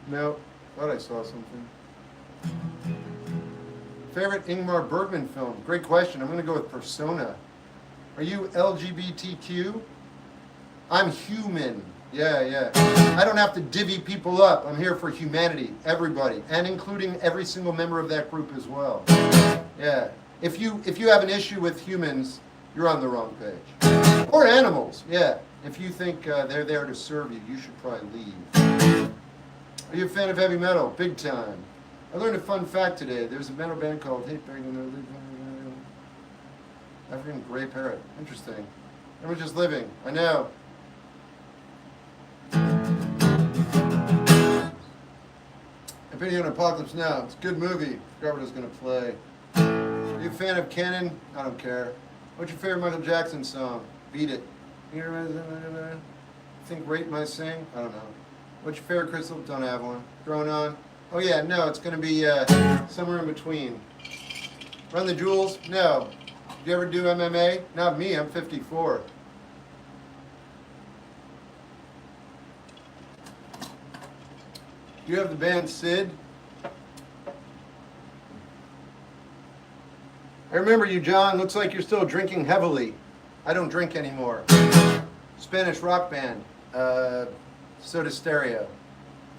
No. Thought I saw something. Favorite Ingmar Bergman film? Great question. I'm going to go with Persona. Are you LGBTQ? I'm human. Yeah. I don't have to divvy people up. I'm here for humanity, everybody, and including every single member of that group as well. Yeah. If you have an issue with humans, you're on the wrong page. Or animals. Yeah. If you think they're there to serve you, you should probably leave. Are you a fan of heavy metal? Big time. I learned a fun fact today. There's a metal band called African Grey Parrot. Interesting. Everyone's just living. I know. Opinion on Apocalypse Now. It's a good movie. Forgot what I was going to play. Are you a fan of Canon? I don't care. What's your favorite Michael Jackson song? Beat It. Think Rate My Sing? I don't know. What's your favorite crystal? Don't have one. Thrown on? Oh yeah, no, it's going to be somewhere in between. Run the Jewels? No. Did you ever do MMA? Not me, I'm 54. Do you have the band Sid? I remember you, John. Looks like you're still drinking heavily. I don't drink anymore. Spanish rock band. Soda Stereo.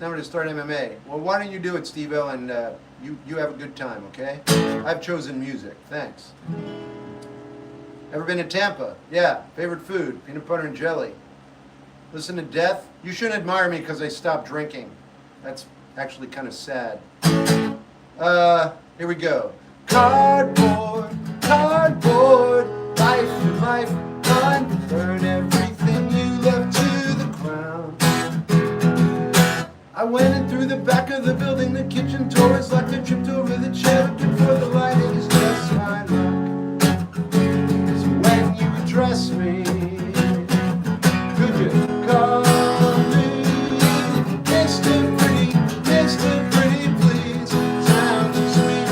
Now we're to start MMA. Well, why don't you do it, Steve-O, and you have a good time, okay? I've chosen music. Thanks. Ever been to Tampa? Yeah. Favorite food? Peanut butter and jelly. Listen to Death? You shouldn't admire me because I stopped drinking. That's actually kind of sad. Here we go. Cardboard, cardboard, life to life, run, burn everything you love to the ground. I went in through the back of the building, the kitchen door is locked, I tripped over the chair, looking for the light, it is just my luck. So when you address me, could you call me Mr. Pretty, Mr. Pretty, please? Sounds so sweet,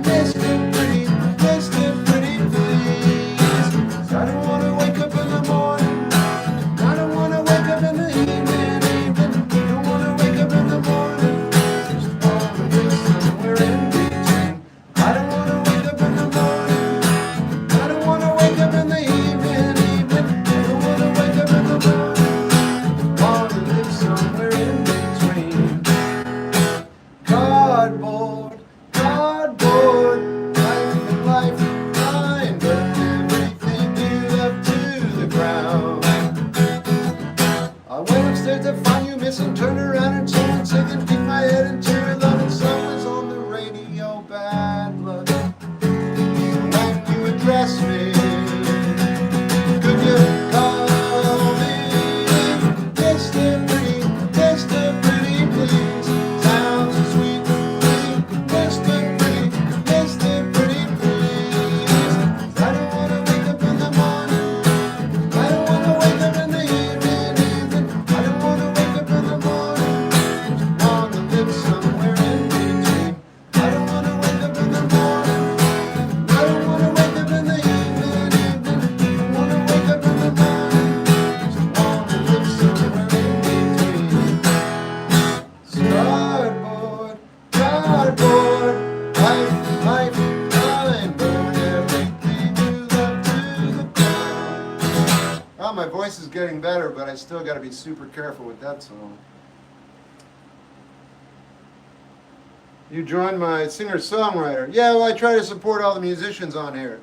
Mr. Pretty, Mr. Pretty, please. 'Cause I don't want to wake up in the morning, I don't want to wake up in the evening. And turn around and someone said then keep my head and tear it up and someone's on the radio, bad luck. When you address me, could you call me Mr. Pretty, Mr. Pretty, please? Sounds so sweet, Mr. Pretty, Mr. Pretty, please. I don't want to wake up in the morning, I don't want to wake up in the evening, I don't want to wake up in the morning, want to live somewhere in between. I don't want to wake up in the morning, I don't want to wake up in the evening, I want to wake up in the morning, just want to live somewhere in between. Cardboard, cardboard, life, time, burn everything you love to the ground. Oh, my voice is getting better, but I still got to be super careful with that song. You joined my singer-songwriter. Yeah, well, I try to support all the musicians on here.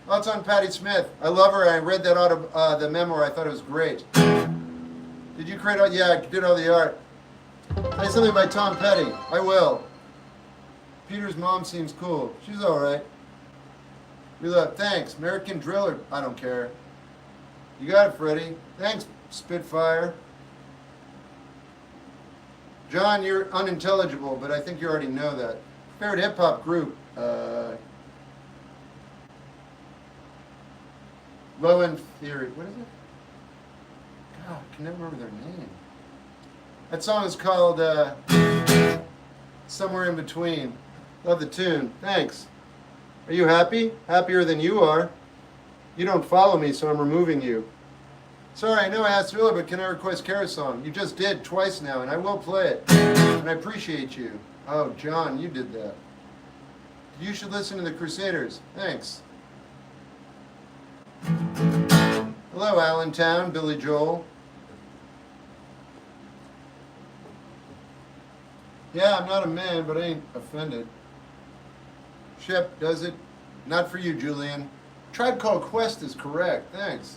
Thoughts on Patti Smith? I love her. I read that the memoir. I thought it was great. Did you create all? Yeah, I did all the art. Play something by Tom Petty. I will. Peter's mom seems cool. She's all right. We love. Thanks. American Driller. I don't care. You got it, Freddie. Thanks, Spitfire. John, you're unintelligible, but I think you already know that. Favorite hip-hop group? Low End Theory. What is it? God, I can never remember their name. That song is called Somewhere in Between. Love the tune. Thanks. Are you happy? Happier than you are. You don't follow me, so I'm removing you. Sorry, I know I asked earlier, but can I request Kara's song? You just did twice now, and I will play it. And I appreciate you. Oh, John, you did that. You should listen to the Crusaders. Thanks. Hello, Allentown, Billy Joel. Yeah, I'm not a man, but I ain't offended. Shep does it. Not for you, Julian. Tribe Called Quest is correct. Thanks.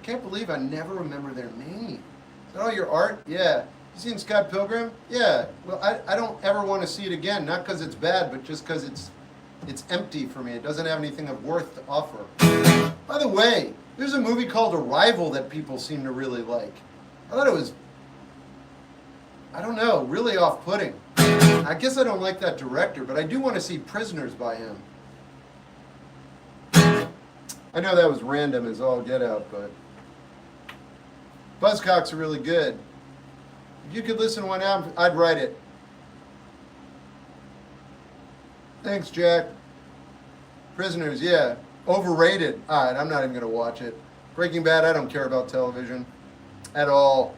Can't believe I never remember their name. Is that all your art? Yeah. You seen Scott Pilgrim? Yeah. Well, I don't ever want to see it again. Not because it's bad, but just because it's empty for me. It doesn't have anything of worth to offer. By the way, there's a movie called Arrival that people seem to really like. I thought it was, I don't know, really off-putting. I guess I don't like that director, but I do want to see Prisoners by him. I know that was random as all get out, but Buzzcocks are really good. If you could listen to one album, I'd write it. Thanks, Jack. Prisoners, yeah. Overrated. All right, I'm not even going to watch it. Breaking Bad, I don't care about television at all.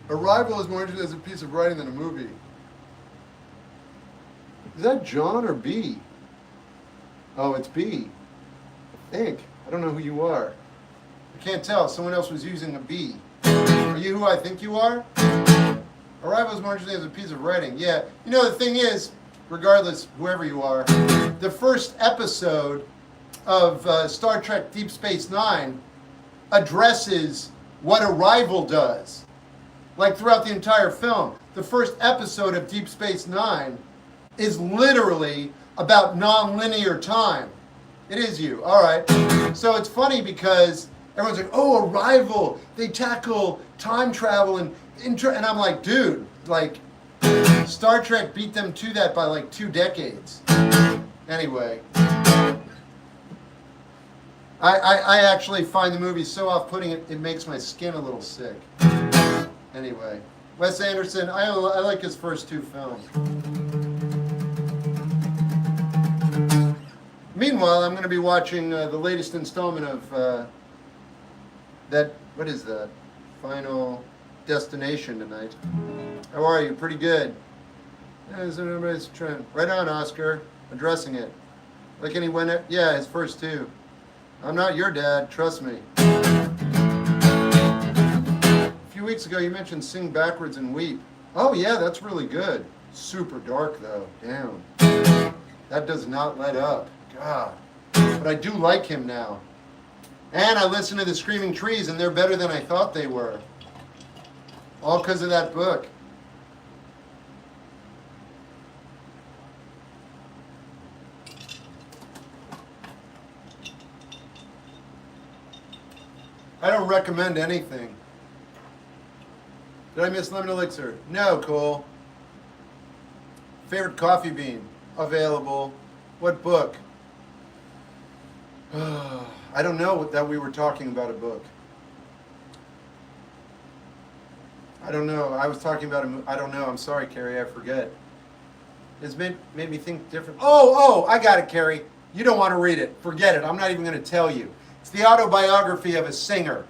Arrival is more interesting as a piece of writing than a movie. Is that John or B? Oh, it's B. I think. I don't know who you are. I can't tell. Someone else was using a B. Are you who I think you are? Arrival is more interesting as a piece of writing. Yeah. You know, the thing is, regardless, whoever you are, the first episode of Star Trek Deep Space Nine addresses what Arrival does. Like throughout the entire film. The first episode of Deep Space Nine is literally about non-linear time. It is you. All right. So it's funny because everyone's like, oh, Arrival. They tackle time travel and I'm like, dude, like Star Trek beat them to that by like 2 decades. Anyway. I actually find the movie so off-putting it makes my skin a little sick. Anyway. Wes Anderson, I like his first 2 films. Meanwhile, I'm going to be watching the latest installment of that, what is that? Final Destination tonight. How are you? Pretty good. Everybody's trying. Right on, Oscar. Addressing it. Like any winner? Yeah, his first 2. I'm not your dad, trust me. A few weeks ago you mentioned Sing Backwards and Weep. Oh yeah, that's really good. Super dark though. Damn. That does not let up. God. But I do like him now. And I listen to the Screaming Trees and they're better than I thought they were. All because of that book. I don't recommend anything. Did I miss Lemon Elixir? No, Cole. Favorite coffee bean? Available. What book? I don't know that we were talking about a book. I don't know. I was talking about I don't know. I'm sorry, Carrie. I forget. It's made me think different. Oh, I got it, Carrie. You don't want to read it. Forget it. I'm not even going to tell you. It's the autobiography of a singer.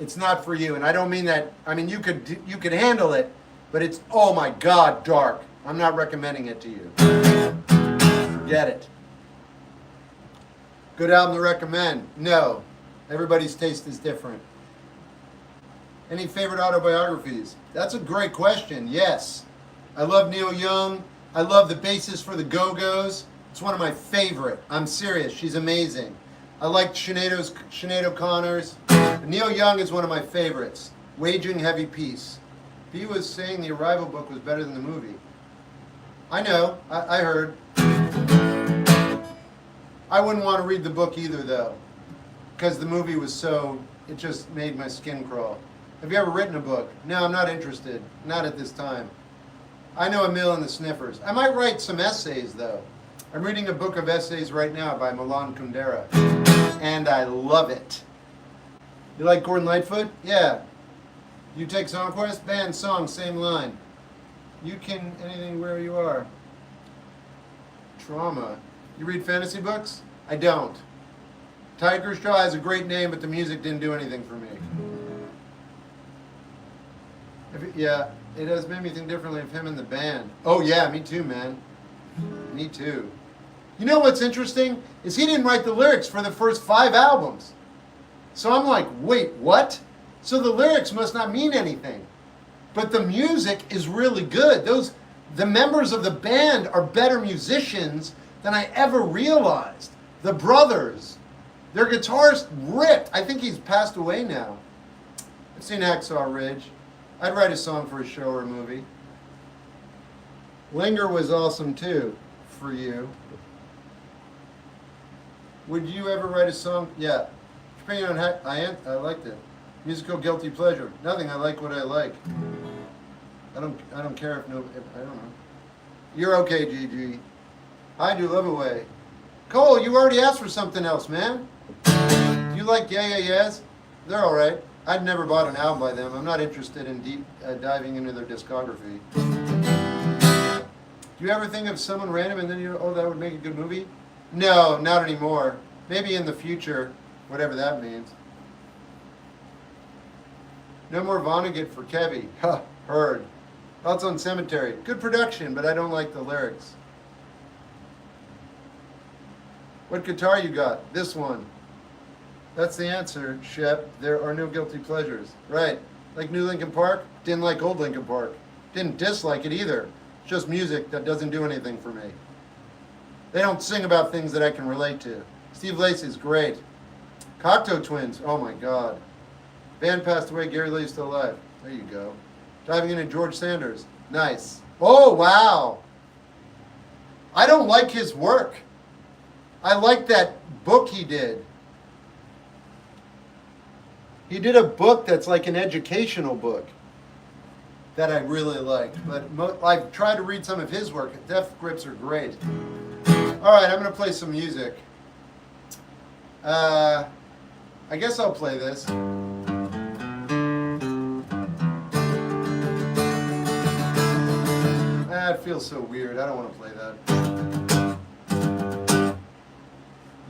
It's not for you. And I don't mean that. I mean, you could handle it, but it's, oh my God, dark. I'm not recommending it to you. Forget it. Good album to recommend? No. Everybody's taste is different. Any favorite autobiographies? That's a great question. Yes. I love Neil Young. I love The Basis for the Go-Go's. It's one of my favorite. I'm serious. She's amazing. I like Sinead O'Connor's. Neil Young is one of my favorites. Waging Heavy Peace. He was saying the Arrival book was better than the movie. I know. I heard. I wouldn't want to read the book either, though, because the movie was so, it just made my skin crawl. Have you ever written a book? No, I'm not interested. Not at this time. I know Emil and the Sniffers. I might write some essays, though. I'm reading a book of essays right now by Milan Kundera, and I love it. You like Gordon Lightfoot? Yeah. You take SongQuest? Band, song, same line. You can anything where you are. Trauma. You read fantasy books? I don't. Tiger's Jaw has a great name, but the music didn't do anything for me. Yeah, it has made me think differently of him and the band. Oh yeah, me too, man. Me too. You know what's interesting? Is he didn't write the lyrics for the first 5 albums. So I'm like, wait, what? So the lyrics must not mean anything. But the music is really good. The members of the band are better musicians than I ever realized. The brothers, their guitarist ripped. I think he's passed away now. I've seen Hacksaw Ridge. I'd write a song for a show or a movie. Linger was awesome too, for you. Would you ever write a song? Yeah. Depending on I liked it. Musical guilty pleasure. Nothing. I like what I like. I don't care if I don't know. You're okay, GG. I do love away. Cole, you already asked for something else, man. Do you like Yeah Yeah Yeahs? They're all right. I'd never bought an album by them. I'm not interested in deep diving into their discography. Do you ever think of someone random and then that would make a good movie? No, not anymore. Maybe in the future, whatever that means. No more Vonnegut for Kevy. Huh, heard. Thoughts on Cemetery. Good production, but I don't like the lyrics. What guitar you got? This one. That's the answer, Shep. There are no guilty pleasures. Right. Like new Linkin Park? Didn't like old Linkin Park. Didn't dislike it either. It's just music that doesn't do anything for me. They don't sing about things that I can relate to. Steve Lacy's great. Cocteau Twins. Oh my God. Band passed away. Gary Lee's still alive. There you go. Diving into George Sanders. Nice. Oh, wow. I don't like his work. I like that book he did. He did a book that's like an educational book that I really liked. But I've tried to read some of his work. Death Grips are great. All right, I'm going to play some music. I guess I'll play this. It feels so weird. I don't want to play that.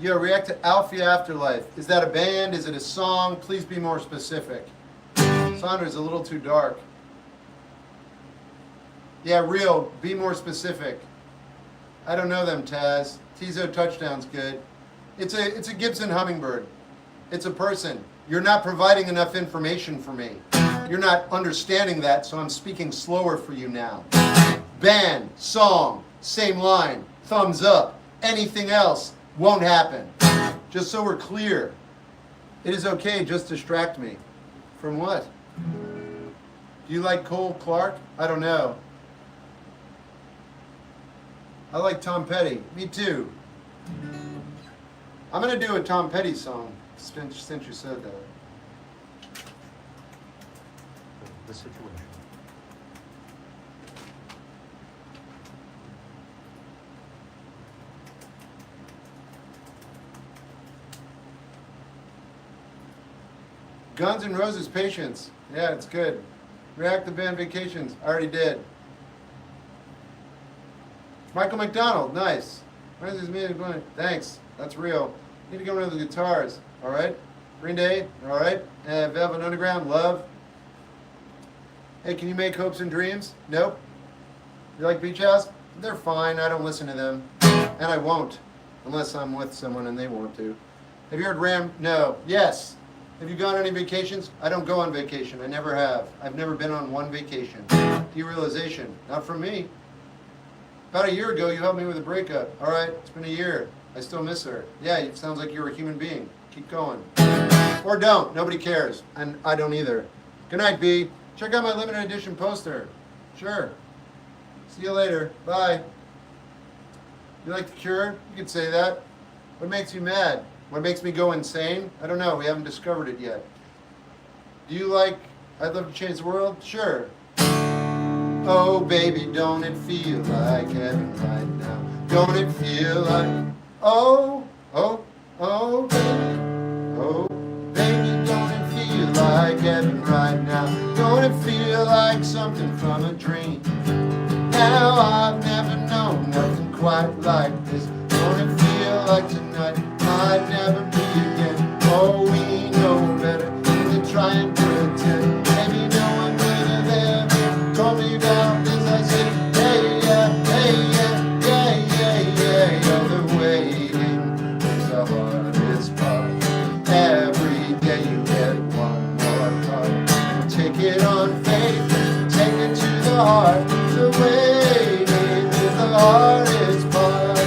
Yeah, react to Alfie Afterlife. Is that a band? Is it a song? Please be more specific. Sandra's a little too dark. Yeah, real. Be more specific. I don't know them, Taz. Tizo Touchdown's good. It's a Gibson Hummingbird. It's a person. You're not providing enough information for me. You're not understanding that, so I'm speaking slower for you now. Band, song, same line, thumbs up. Anything else won't happen. Just so we're clear. It is okay, just distract me. From what? Do you like Cole Clark? I don't know. I like Tom Petty. Me too. I'm going to do a Tom Petty song since you said that. The situation. Guns N' Roses, Patience. Yeah, it's good. React to Band Vacations. I already did. Michael McDonald, nice. Thanks. That's real. Need to go into the guitars. All right. Green Day. All right. Velvet Underground. Love. Hey, can you make Hopes and Dreams? Nope. You like Beach House? They're fine. I don't listen to them, and I won't, unless I'm with someone and they want to. Have you heard Ram? No. Yes. Have you gone on any vacations? I don't go on vacation. I never have. I've never been on one vacation. Derealization. Not from me. About a year ago, you helped me with a breakup. All right, it's been a year. I still miss her. Yeah, it sounds like you're a human being. Keep going. Or don't. Nobody cares. And I don't either. Good night, B. Check out my limited edition poster. Sure. See you later. Bye. You like The Cure? You could say that. What makes you mad? What makes me go insane? I don't know. We haven't discovered it yet. Do you like I'd Love to Change the World? Sure. Oh, baby, don't it feel like heaven right now? Don't it feel like, oh, baby. Oh, baby, don't it feel like heaven right now? Don't it feel like something from a dream? Now I've never known nothing quite like this. Don't it feel like tonight might never be again? Oh, we know better than to try and pretend. Maybe no one would have ever told me about this. I said, hey, yeah, hey, yeah, yeah, yeah, yeah. You're the waiting is the hardest part. Every day you get one more card. Take it on faith, take it to the heart. The waiting is the hardest part.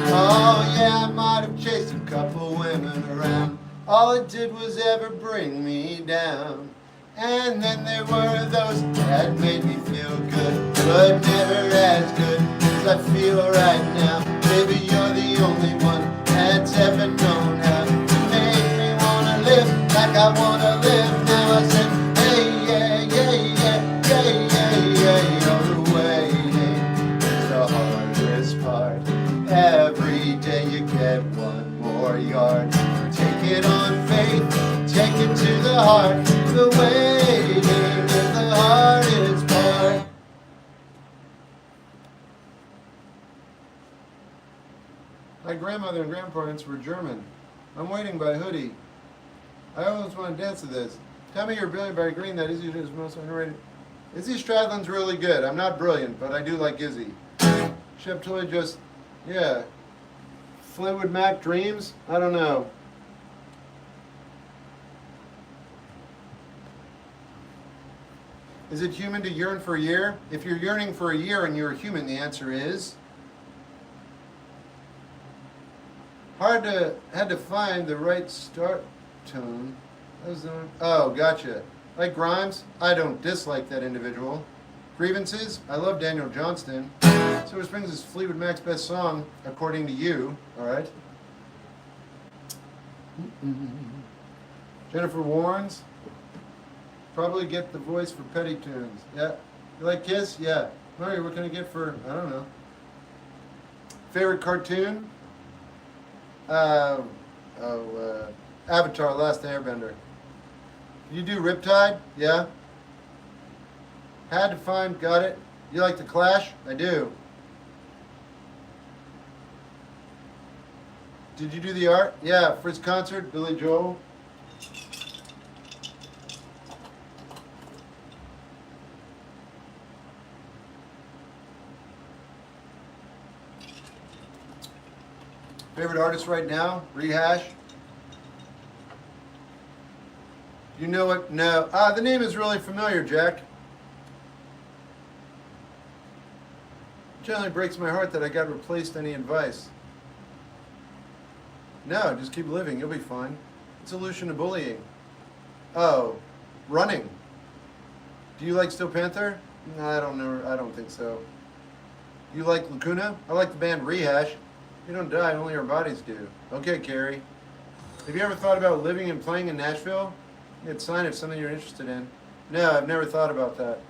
Oh yeah, I might have chased a couple women around. All it did was ever bring me down. And then there were those that made me feel good, but never as good as I feel right now. Baby, you're the only one that's ever known how to make me wanna live like I wanna live now. I said, hey, yeah, yeah, yeah, yeah, yeah, yeah. You're waiting is the hardest part. Every day you get one more yard. Take it on faith, take it to the heart. The waiting is the hardest part. My grandmother and grandparents were German. I'm Waiting by Hoodie. I always want to dance to this. Tell me you're brilliant by Green. That Izzy is most underrated. Izzy Stradlin's really good. I'm not brilliant, but I do like Izzy. Shep Toy just, yeah. Fleetwood Mac Dreams? I don't know. Is it human to yearn for a year? If you're yearning for a year and you're a human, the answer is had to find the right start tone. Oh, gotcha. Like Grimes, I don't dislike that individual. Grievances, I love Daniel Johnston. Silver Springs is Fleetwood Mac's best song, according to you. All right. Jennifer Warnes, probably get the voice for Petty Tunes. Yeah. You like Kiss? Yeah. Mario, what can I get for, I don't know. Favorite cartoon? Avatar, Last Airbender. You do Riptide? Yeah. Had to find, got it. You like The Clash? I do. Did you do the art? Yeah, for his concert, Billy Joel. Favorite artist right now? Rehash. You know it? No. The name is really familiar, Jack. Generally breaks my heart that I got replaced. Any advice? No, just keep living. You'll be fine. Solution to bullying. Oh, running. Do you like Steel Panther? No, I don't know. I don't think so. You like Lacuna? I like the band Rehash. We don't die, only our bodies do. Okay, Carrie. Have you ever thought about living and playing in Nashville? It's a sign of something you're interested in. No, I've never thought about that.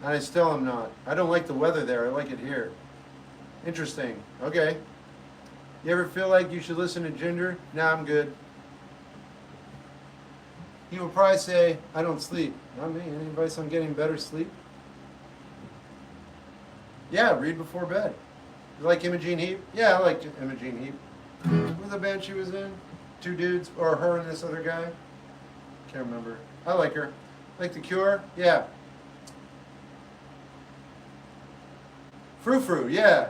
And I still am not. I don't like the weather there. I like it here. Interesting. Okay. You ever feel like you should listen to Ginger? Nah, I'm good. He will probably say, I don't sleep. Not me. Any advice on getting better sleep? Yeah, read before bed. You like Imogene Heap? Yeah, I like Imogene Heap. What was the band she was in? Two dudes, or her and this other guy? Can't remember. I like her. Like The Cure? Yeah. Frou Frou, yeah.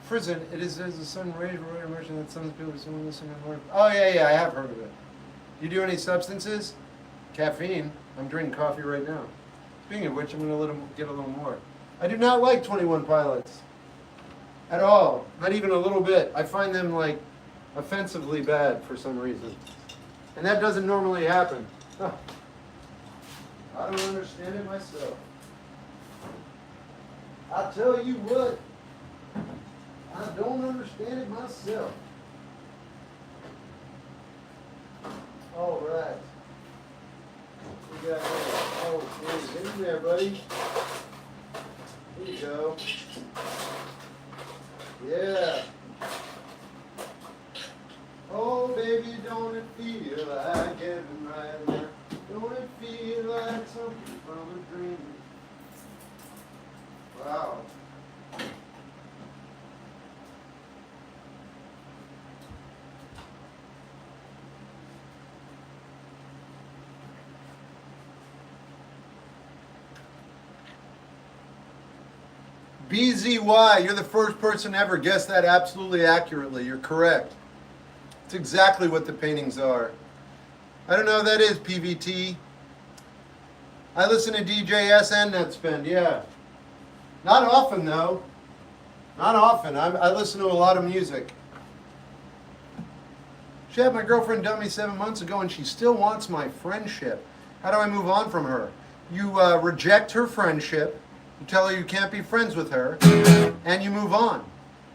Prison, it is as the sun rays were immersion that some people are still listening to more. Oh yeah, I have heard of it. Do you do any substances? Caffeine. I'm drinking coffee right now. Speaking of which, I'm going to get a little more. I do not like 21 Pilots. At all. Not even a little bit. I find them like offensively bad for some reason. And that doesn't normally happen. Oh. I don't understand it myself. I tell you what, I don't understand it myself. All right. We got oh, please, get in there, buddy. Here you go. Yeah. Oh, baby, don't it feel like heaven right there? Don't it feel like something from a dream? Wow. BZY, you're the first person to ever guess that absolutely accurately. You're correct. It's exactly what the paintings are. I don't know what that is, PVT. I listen to DJS and Netspend, yeah. Not often, though. Not often. I listen to a lot of music. She had my girlfriend dump me 7 months ago, and she still wants my friendship. How do I move on from her? You reject her friendship. You tell her you can't be friends with her, and you move on.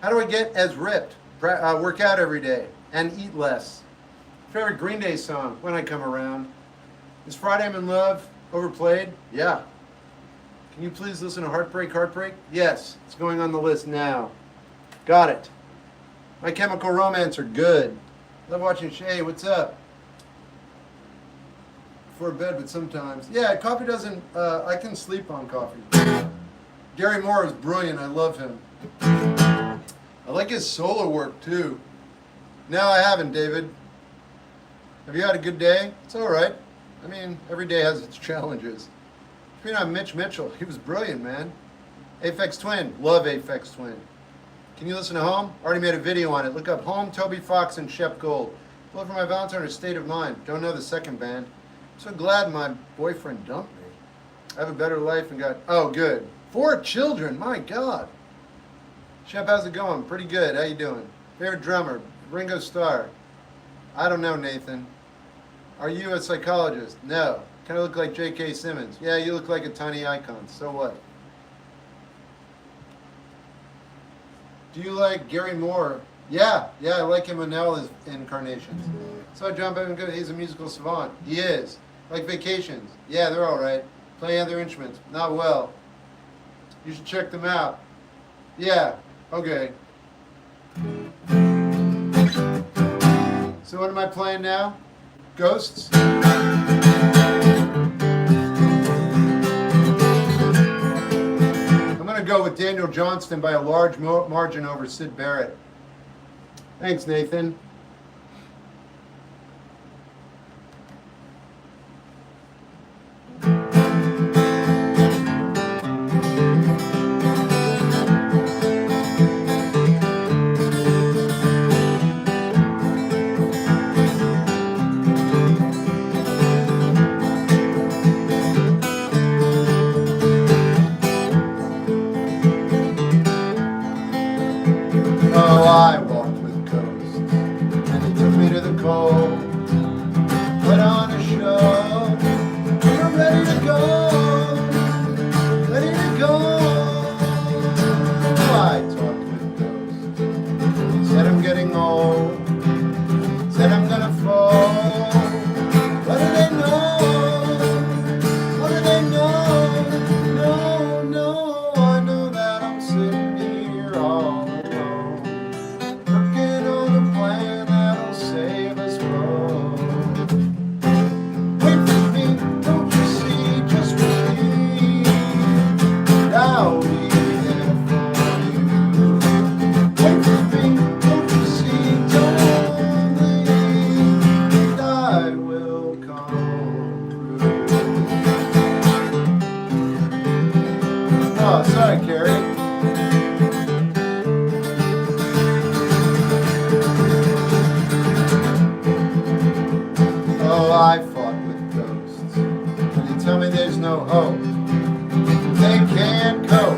How do I get as ripped? Work out every day and eat less. Favorite Green Day song, When I Come Around. Is Friday I'm in Love overplayed? Yeah. Can you please listen to Heartbreak, Heartbreak? Yes, it's going on the list now. Got it. My Chemical Romance are good. Love watching Shay, what's up? Before bed, but sometimes. Yeah, coffee doesn't, I can sleep on coffee. Gary Moore is brilliant, I love him. I like his solo work too. No, I haven't, David. Have you had a good day? It's all right. I mean, every day has its challenges. You know, Mitch Mitchell, he was brilliant, man. Aphex Twin, love Aphex Twin. Can you listen to Home? Already made a video on it. Look up Home, Toby Fox, and Shep Gold. Love for my Valentine or State of Mind. Don't know the second band. I'm so glad my boyfriend dumped me. I have a better life and got, oh, good. 4 children, my God. Shep, how's it going? Pretty good, how you doing? Favorite drummer, Ringo Starr. I don't know, Nathan. Are you a psychologist? No. Kind of look like J.K. Simmons. Yeah, you look like a tiny icon. So what? Do you like Gary Moore? Yeah, I like him in all his incarnations. So John Bevan, he's a musical savant. He is. Like Vacations. Yeah, they're all right. Play other instruments. Not well. You should check them out. Yeah, okay. So what am I playing now? Ghosts? I'm going to go with Daniel Johnston by a large margin over Syd Barrett. Thanks, Nathan. Oh, I walked with ghosts, and they took me to the cold. Put on a show, we're ready to go, ready to go. I talked with ghosts, said I'm getting old, said I'm gonna fall. What do they know? What do they know? No, I know that I'm sitting here all alone, working on a plan that'll save us both. Wait for me, don't you see, just believe, and I'll be there for you. Wait for me, don't you see, don't leave, and I will come through. Oh, sorry, Carrie. Oh, I fought with ghosts, and they tell me there's no hope. They can't cope. I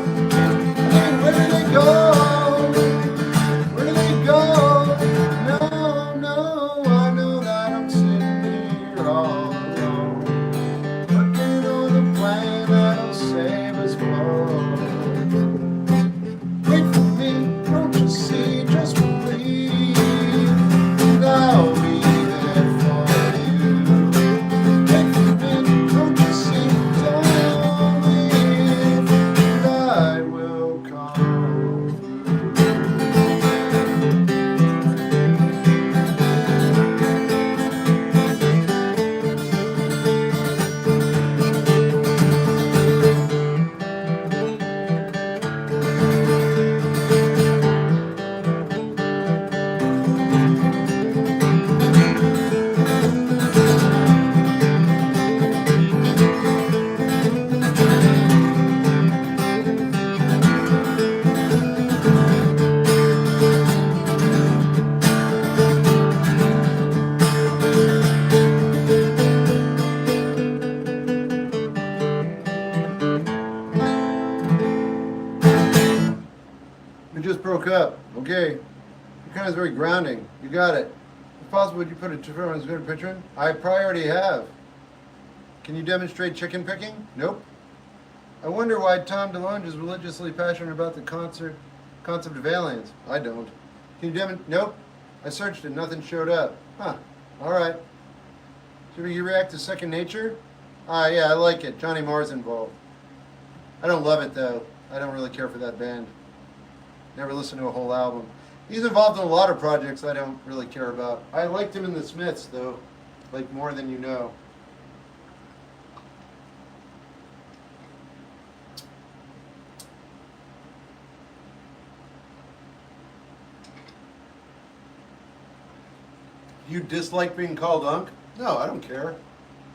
mean, where do they go? Where do they go? No, I know that I'm sitting here all alone, working on the just broke up. Okay. Your kind is very grounding. You got it. If possible, would you put a picture in? I probably already have. Can you demonstrate chicken picking? Nope. I wonder why Tom DeLonge is religiously passionate about the concept of aliens. I don't. Can you demonstrate? Nope. I searched it. Nothing showed up. Huh. All right. Should we react to Second Nature? Yeah, I like it. Johnny Marr's involved. I don't love it, though. I don't really care for that band. Never listened to a whole album. He's involved in a lot of projects I don't really care about. I liked him in the Smiths, though. Like more than you know. You dislike being called Unc? No, I don't care.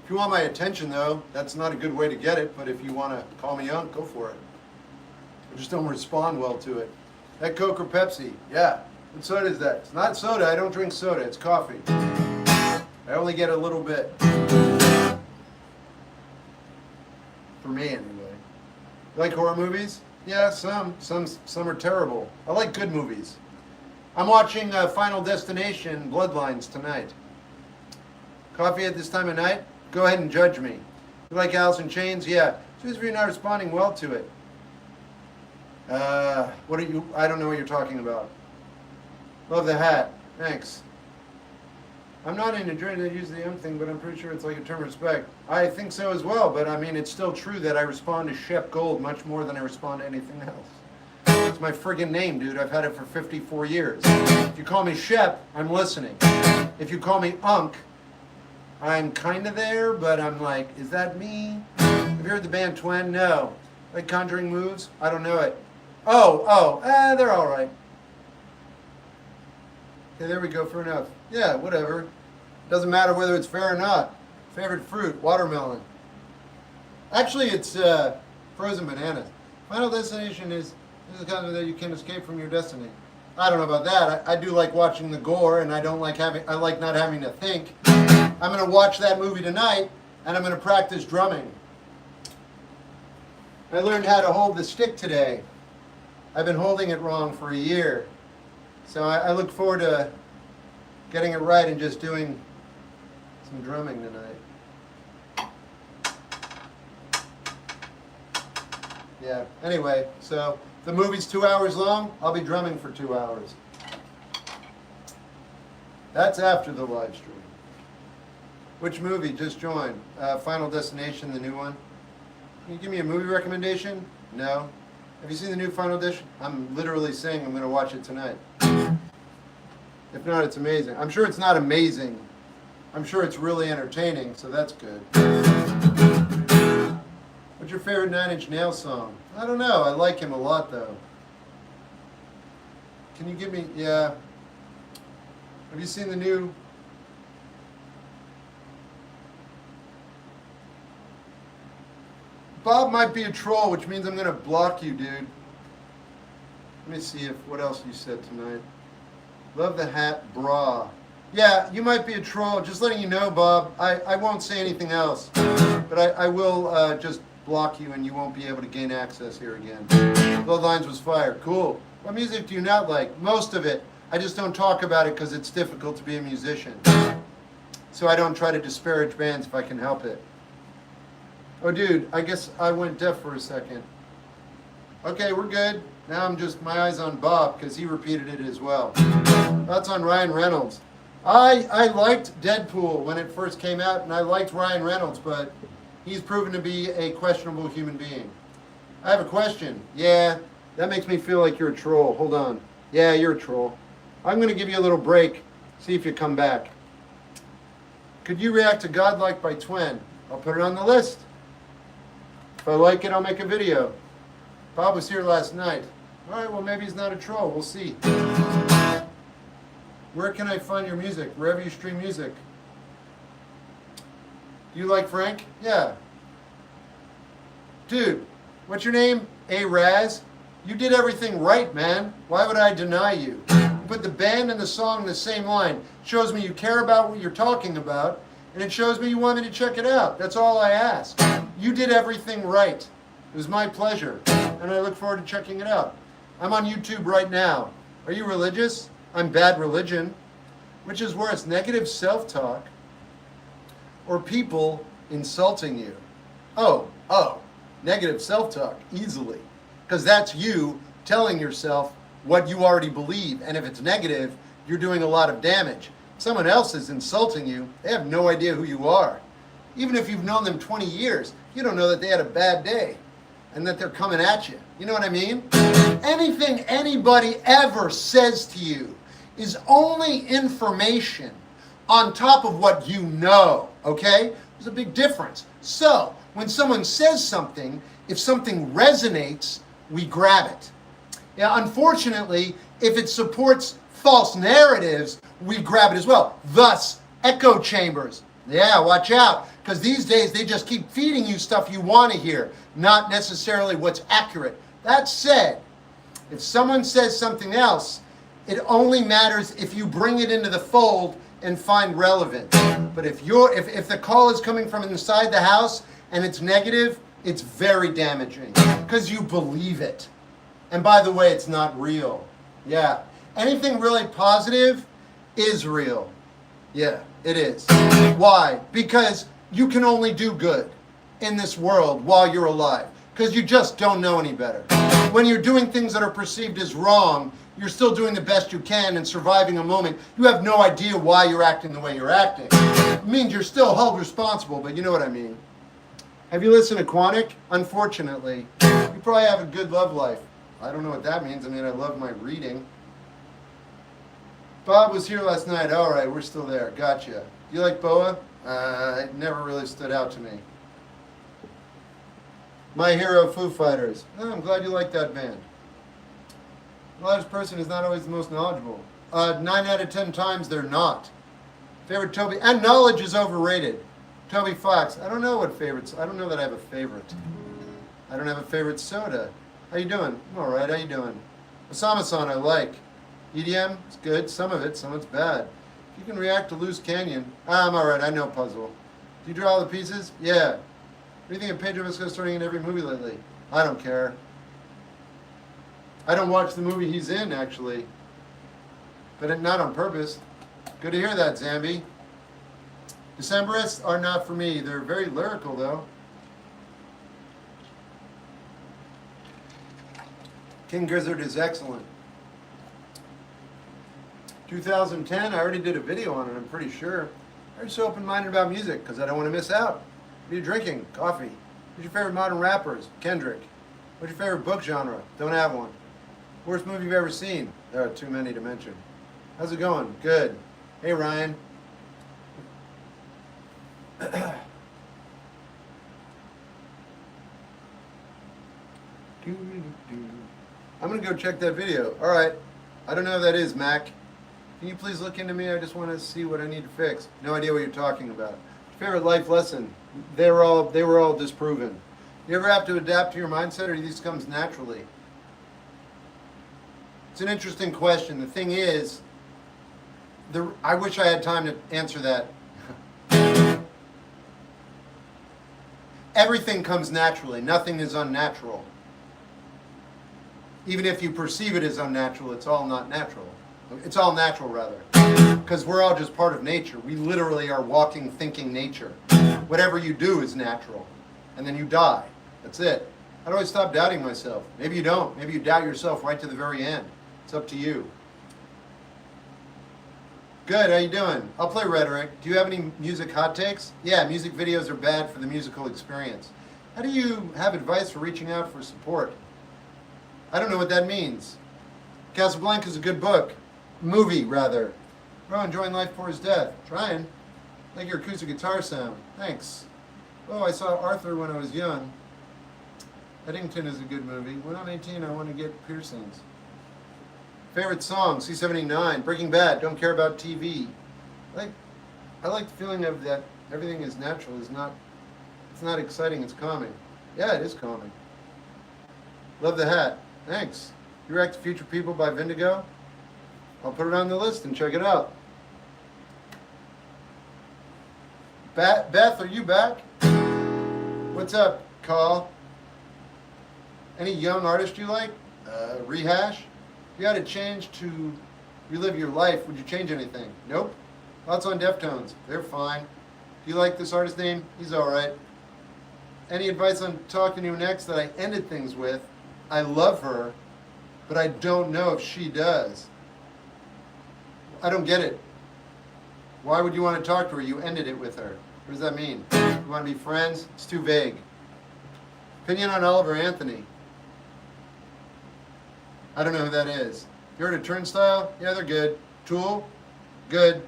If you want my attention, though, that's not a good way to get it, but if you want to call me Unc, go for it. I just don't respond well to it. That Coke or Pepsi? Yeah. What soda is that? It's not soda. I don't drink soda. It's coffee. I only get a little bit. For me, anyway. You like horror movies? Yeah, some. Some are terrible. I like good movies. I'm watching Final Destination Bloodlines tonight. Coffee at this time of night? Go ahead and judge me. You like Alice in Chains? Yeah. Just if you're not responding well to it. What are you? I don't know what you're talking about. Love the hat. Thanks. I'm not into joining to use the M thing, but I'm pretty sure it's like a term of respect. I think so as well, but I mean, it's still true that I respond to Shep Gold much more than I respond to anything else. It's my friggin' name, dude. I've had it for 54 years. If you call me Shep, I'm listening. If you call me Unc, I'm kind of there, but I'm like, is that me? Have you heard the band Twen? No. Like Conjuring Moves? I don't know it. They're all right. Okay, there we go, fair enough. Yeah, whatever. Doesn't matter whether it's fair or not. Favorite fruit, watermelon. Actually, it's frozen bananas. Final Destination is the kind of that you can escape from your destiny. I don't know about that. I do like watching the gore, and I like not having to think. I'm going to watch that movie tonight, and I'm going to practice drumming. I learned how to hold the stick today. I've been holding it wrong for a year. So I look forward to getting it right and just doing some drumming tonight. Yeah, anyway, so the movie's 2 hours long. I'll be drumming for 2 hours. That's after the live stream. Which movie just joined? Final Destination, the new one. Can you give me a movie recommendation? No. Have you seen the new Final Destination? I'm literally saying I'm going to watch it tonight. If not, it's amazing. I'm sure it's not amazing. I'm sure it's really entertaining, so that's good. What's your favorite Nine Inch Nails song? I don't know. I like him a lot, though. Can you give me... Yeah. Have you seen the new... Bob might be a troll, which means I'm going to block you, dude. Let me see what else you said tonight. Love the hat, bra. Yeah, you might be a troll. Just letting you know, Bob. I won't say anything else. But I will just block you and you won't be able to gain access here again. Bloodlines was fire. Cool. What music do you not like? Most of it. I just don't talk about it because it's difficult to be a musician. So I don't try to disparage bands if I can help it. Oh, dude, I guess I went deaf for a second. Okay, we're good. Now I'm just, my eyes on Bob because he repeated it as well. Thoughts on Ryan Reynolds. I liked Deadpool when it first came out, and I liked Ryan Reynolds, but he's proven to be a questionable human being. I have a question. Yeah, that makes me feel like you're a troll. Hold on. Yeah, you're a troll. I'm going to give you a little break. See if you come back. Could you react to Godlike by Twen? I'll put it on the list. If I like it, I'll make a video. Bob was here last night. All right, well, maybe he's not a troll. We'll see. Where can I find your music? Wherever you stream music. Do you like Frank? Yeah. Dude, what's your name? A-Raz? You did everything right, man. Why would I deny you? You put the band and the song in the same line. Shows me you care about what you're talking about, and it shows me you want me to check it out. That's all I ask. You did everything right. It was my pleasure, and I look forward to checking it out. I'm on YouTube right now. Are you religious? I'm bad religion. Which is worse, negative self-talk or people insulting you? Oh, negative self-talk, easily. Because that's you telling yourself what you already believe. And if it's negative, you're doing a lot of damage. Someone else is insulting you, they have no idea who you are. Even if you've known them 20 years, you don't know that they had a bad day and that they're coming at you. You know what I mean? Anything anybody ever says to you is only information on top of what you know, okay? There's a big difference. So, when someone says something, if something resonates, we grab it. Now, unfortunately, if it supports false narratives, we grab it as well. Thus, echo chambers. Yeah, watch out, because these days they just keep feeding you stuff you want to hear, not necessarily what's accurate. That said, if someone says something else, it only matters if you bring it into the fold and find relevance. But if the call is coming from inside the house and it's negative, it's very damaging because you believe it. And by the way, it's not real. Yeah. Anything really positive is real. Yeah, it is. Why? Because you can only do good in this world while you're alive. Because you just don't know any better. When you're doing things that are perceived as wrong, you're still doing the best you can and surviving a moment. You have no idea why you're acting the way you're acting. It means you're still held responsible, but you know what I mean. Have you listened to Quantic? Unfortunately, you probably have a good love life. I don't know what that means. I mean, I love my reading. Bob was here last night. All right, we're still there. Gotcha. You like Boa? It never really stood out to me. My hero, Foo Fighters. Oh, I'm glad you like that band. The largest person is not always the most knowledgeable. 9 out of 10 times they're not. Favorite Toby, and knowledge is overrated. Toby Fox. I don't know what favorites. I don't know that I have a favorite. I don't have a favorite soda. How you doing? I'm all right. How you doing? Osama-san, I like. EDM, it's good. Some of it's bad. If you can react to Loose Canyon, I'm all right. I know puzzle. Do you draw all the pieces? Yeah. What do you think of Pedro Pascal starring in every movie lately? I don't care. I don't watch the movie he's in, actually. But not on purpose. Good to hear that, Zambi. Decemberists are not for me. They're very lyrical, though. King Gizzard is excellent. 2010, I already did a video on it, I'm pretty sure. I'm so open-minded about music because I don't want to miss out. What are you drinking? Coffee. Who's your favorite modern rappers? Kendrick. What's your favorite book genre? Don't have one. Worst movie you've ever seen? There are too many to mention. How's it going? Good. Hey, Ryan. I'm going to go check that video. All right. I don't know who that is, Mac. Can you please look into me? I just want to see what I need to fix. No idea what you're talking about. Favorite life lesson? They were all disproven. You ever have to adapt to your mindset, or these comes naturally? It's an interesting question. The thing is, I wish I had time to answer that. Everything comes naturally. Nothing is unnatural. Even if you perceive it as unnatural, it's all not natural. It's all natural, rather. Because we're all just part of nature. We literally are walking, thinking nature. Whatever you do is natural. And then you die. That's it. How do I stop doubting myself? Maybe you don't. Maybe you doubt yourself right to the very end. It's up to you. Good, how you doing? I'll play Rhetoric. Do you have any music hot takes? Yeah, music videos are bad for the musical experience. How do you have advice for reaching out for support? I don't know what that means. Casablanca is a good book. Movie, rather. Bro, enjoying life for his death. Trying. Like your acoustic guitar sound. Thanks. Oh, I saw Arthur when I was young. Eddington is a good movie. When I'm 18, I want to get piercings. Favorite song, C79, Breaking Bad, Don't Care About TV. I like the feeling of that everything is natural. It's not exciting, it's calming. Yeah, it is calming. Love the hat. Thanks. You react to Future People by Vindigo? I'll put it on the list and check it out. Beth, are you back? What's up, Carl? Any young artist you like? Rehash? If you had to change to relive your life, would you change anything? Nope. Thoughts on Deftones? They're fine. Do you like this artist name? He's alright. Any advice on talking to next that I ended things with? I love her, but I don't know if she does. I don't get it. Why would you want to talk to her? You ended it with her. What does that mean? You want to be friends? It's too vague. Opinion on Oliver Anthony? I don't know who that is. You heard of Turnstile? Yeah, they're good. Tool? Good.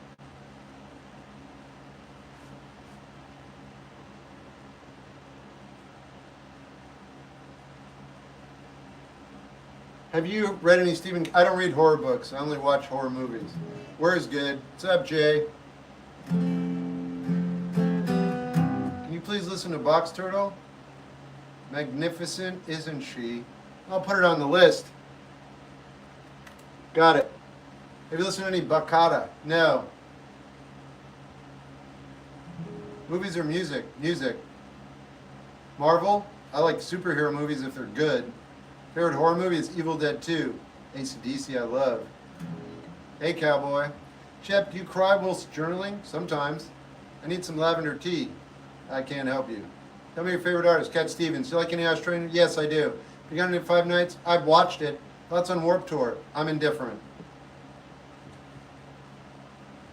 Have you read any Stephen... I don't read horror books. I only watch horror movies. Where's good? What's up, Jay? Can you please listen to Box Turtle? Magnificent, isn't she? I'll put it on the list. Got it. Have you listened to any Bacata? No. Movies or music? Music. Marvel? I like superhero movies if they're good. Favorite horror movie is Evil Dead 2. AC/DC I love. Hey cowboy. Shep, do you cry whilst journaling? Sometimes. I need some lavender tea. I can't help you. Tell me your favorite artist. Cat Stevens. Do you like any Australian? Yes, I do. You got into 5 Nights? I've watched it. Thoughts on Warped Tour? I'm indifferent.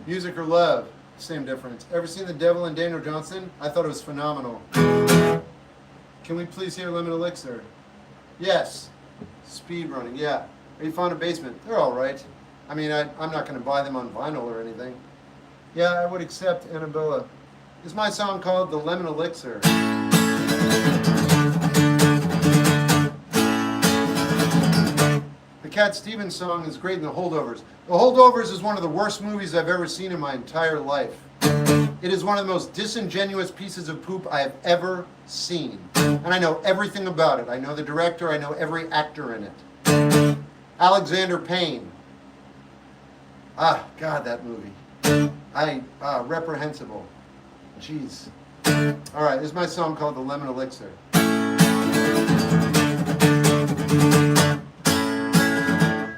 Music or love? Same difference. Ever seen The Devil and Daniel Johnston? I thought it was phenomenal. Can we please hear Lemon Elixir? Yes. Speed running, yeah. Are you fond of Basement? They're all right. I mean, I'm not going to buy them on vinyl or anything. Yeah, I would accept Annabella. Is my song called The Lemon Elixir? The Cat Stevens song is great in The Holdovers. The Holdovers is one of the worst movies I've ever seen in my entire life. It is one of the most disingenuous pieces of poop I have ever seen. And I know everything about it. I know the director, I know every actor in it. Alexander Payne. Ah, God, that movie. Reprehensible. Jeez. All right, this is my song called The Lemon Elixir.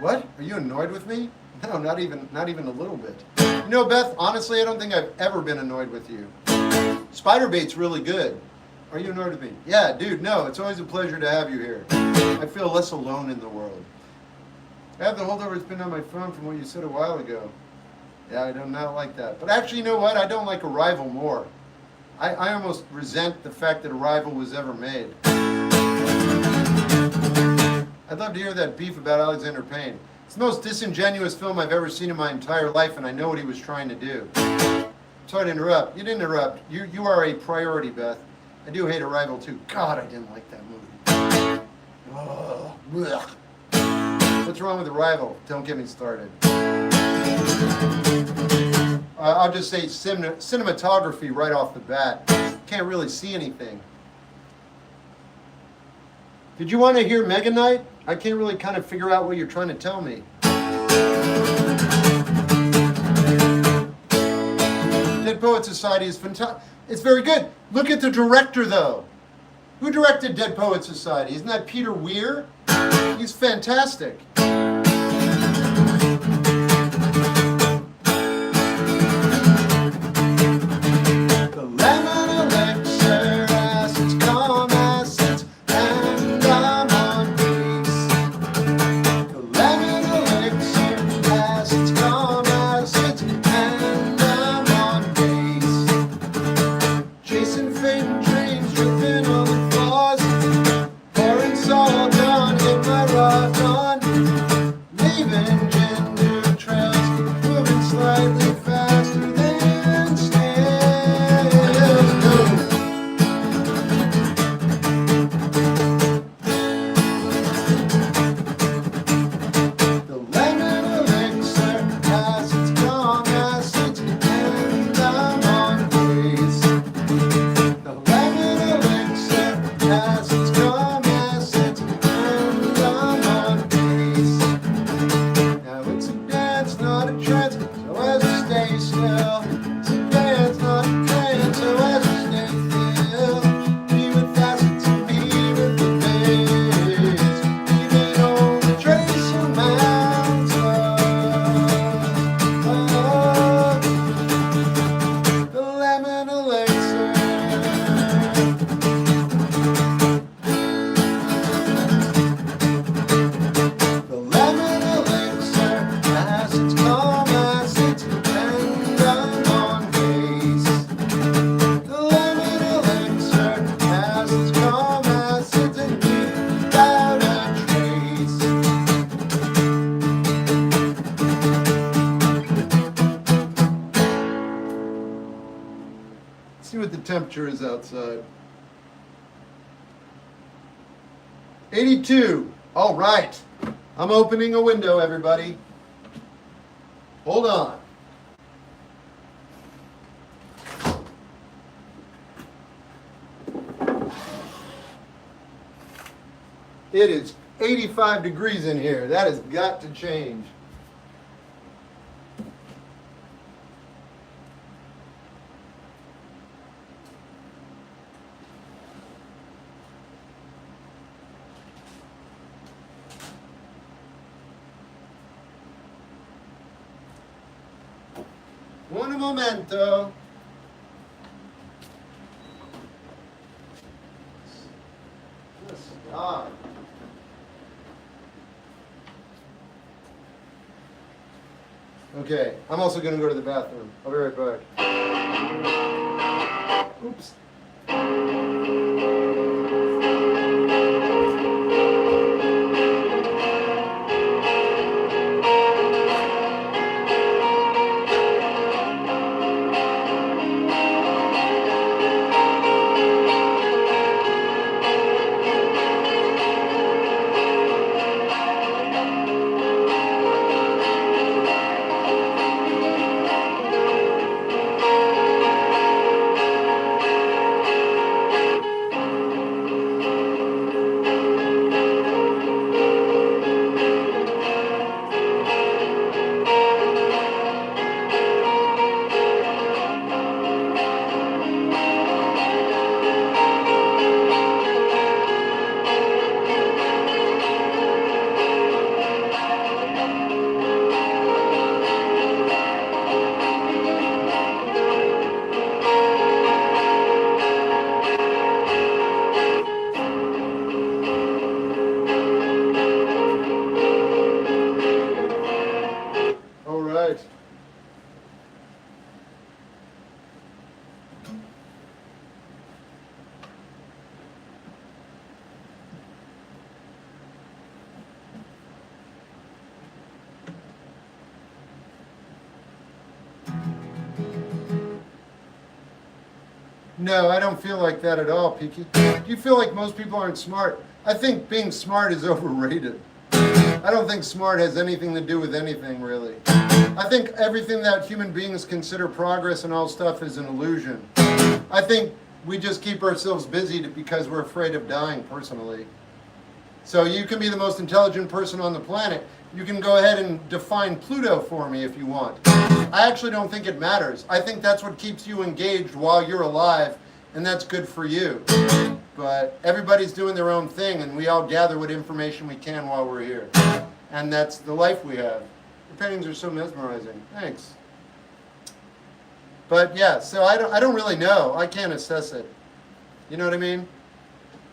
What? Are you annoyed with me? No, not even a little bit. You know, Beth, honestly, I don't think I've ever been annoyed with you. Spiderbait's really good. Are you annoyed with me? Yeah, dude, no, it's always a pleasure to have you here. I feel less alone in the world. I have the holdover, it's been on my phone from what you said a while ago. Yeah, I do not like that. But actually, you know what? I don't like Arrival more. I almost resent the fact that Arrival was ever made. I'd love to hear that beef about Alexander Payne. It's the most disingenuous film I've ever seen in my entire life, and I know what he was trying to do. Sorry to interrupt. You didn't interrupt. You are a priority, Beth. I do hate Arrival, too. God, I didn't like that movie. Oh, blech. What's wrong with Arrival? Don't get me started. I'll just say cinematography right off the bat. Can't really see anything. Did you want to hear Mega Knight? I can't really kind of figure out what you're trying to tell me. Dead Poets Society is fantastic. It's very good. Look at the director, though. Who directed Dead Poets Society? Isn't that Peter Weir? He's fantastic. temperature is outside? 82. All right. I'm opening a window, everybody. Hold on. It is 85 degrees in here. That has got to change. Un momento. Stop. Okay, I'm also going to go to the bathroom. I'll be right back. Oops. No, I don't feel like that at all, Peaky. Do you feel like most people aren't smart? I think being smart is overrated. I don't think smart has anything to do with anything, really. I think everything that human beings consider progress and all stuff is an illusion. I think we just keep ourselves busy because we're afraid of dying, personally. So you can be the most intelligent person on the planet. You can go ahead and define Pluto for me if you want. I actually don't think it matters. I think that's what keeps you engaged while you're alive, and that's good for you. But everybody's doing their own thing, and we all gather what information we can while we're here. And that's the life we have. The paintings are so mesmerizing. Thanks. But yeah, so I don't really know. I can't assess it. You know what I mean?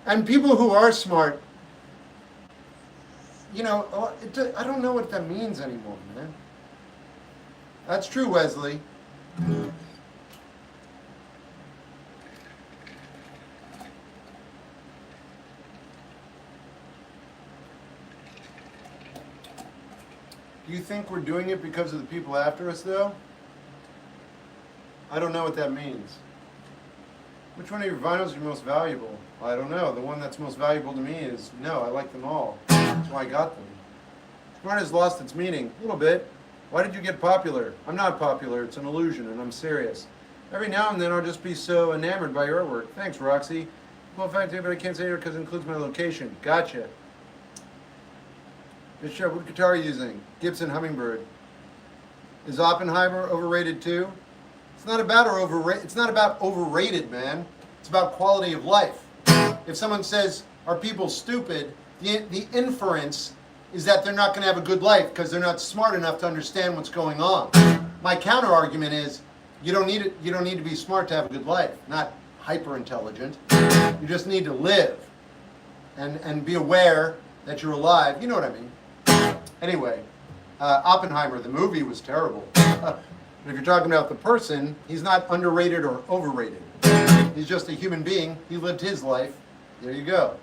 And people who are smart, you know, I don't know what that means anymore, man. That's true, Wesley. Do you think we're doing it because of the people after us, though? I don't know what that means. Which one of your vinyls are most valuable? I don't know. The one that's most valuable to me is, no, I like them all. That's why I got them. Smart has lost its meaning. A little bit. Why did you get popular? I'm not popular. It's an illusion, and I'm serious. Every now and then I'll just be so enamored by your work. Thanks, Roxy. Well, in fact, but I can't say it because it includes my location. Gotcha. Bishop, what guitar are you using? Gibson Hummingbird. Is Oppenheimer overrated too? It's not about overrated, man. It's about quality of life. If someone says, are people stupid, the inference is that they're not going to have a good life because they're not smart enough to understand what's going on. My counter argument is, you don't need to be smart to have a good life, not hyper intelligent. You just need to live and be aware that you're alive. You know what I mean? Anyway, Oppenheimer, the movie, was terrible. But if you're talking about the person, he's not underrated or overrated. He's just a human being. He lived his life. There you go.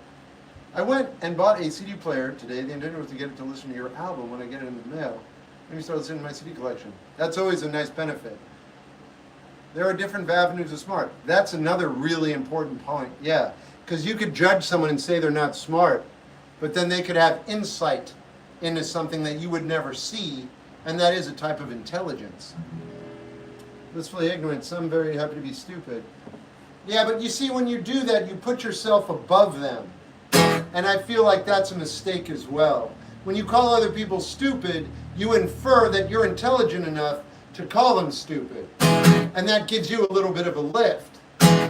I went and bought a CD player today. The intention was to get it to listen to your album when I get it in the mail. Let me start listening to my CD collection. That's always a nice benefit. There are different avenues of smart. That's another really important point, yeah. Because you could judge someone and say they're not smart, but then they could have insight into something that you would never see, and that is a type of intelligence. Blissfully ignorant, some very happy to be stupid. Yeah, but you see, when you do that, you put yourself above them. And I feel like that's a mistake as well. When you call other people stupid, you infer that you're intelligent enough to call them stupid. And that gives you a little bit of a lift.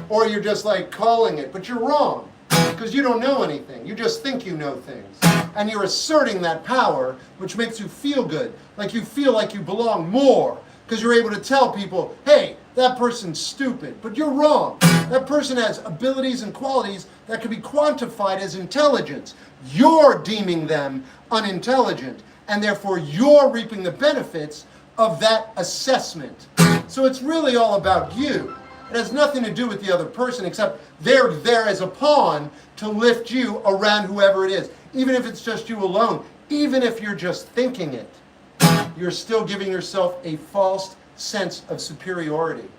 Or you're just like calling it, but you're wrong. Because you don't know anything. You just think you know things. And you're asserting that power, which makes you feel good. Like you feel like you belong more. Because you're able to tell people, hey, that person's stupid. But you're wrong. That person has abilities and qualities that can be quantified as intelligence. You're deeming them unintelligent. And therefore, you're reaping the benefits of that assessment. So it's really all about you. It has nothing to do with the other person, except they're there as a pawn to lift you around whoever it is. Even if it's just you alone, even if you're just thinking it, you're still giving yourself a false sense of superiority.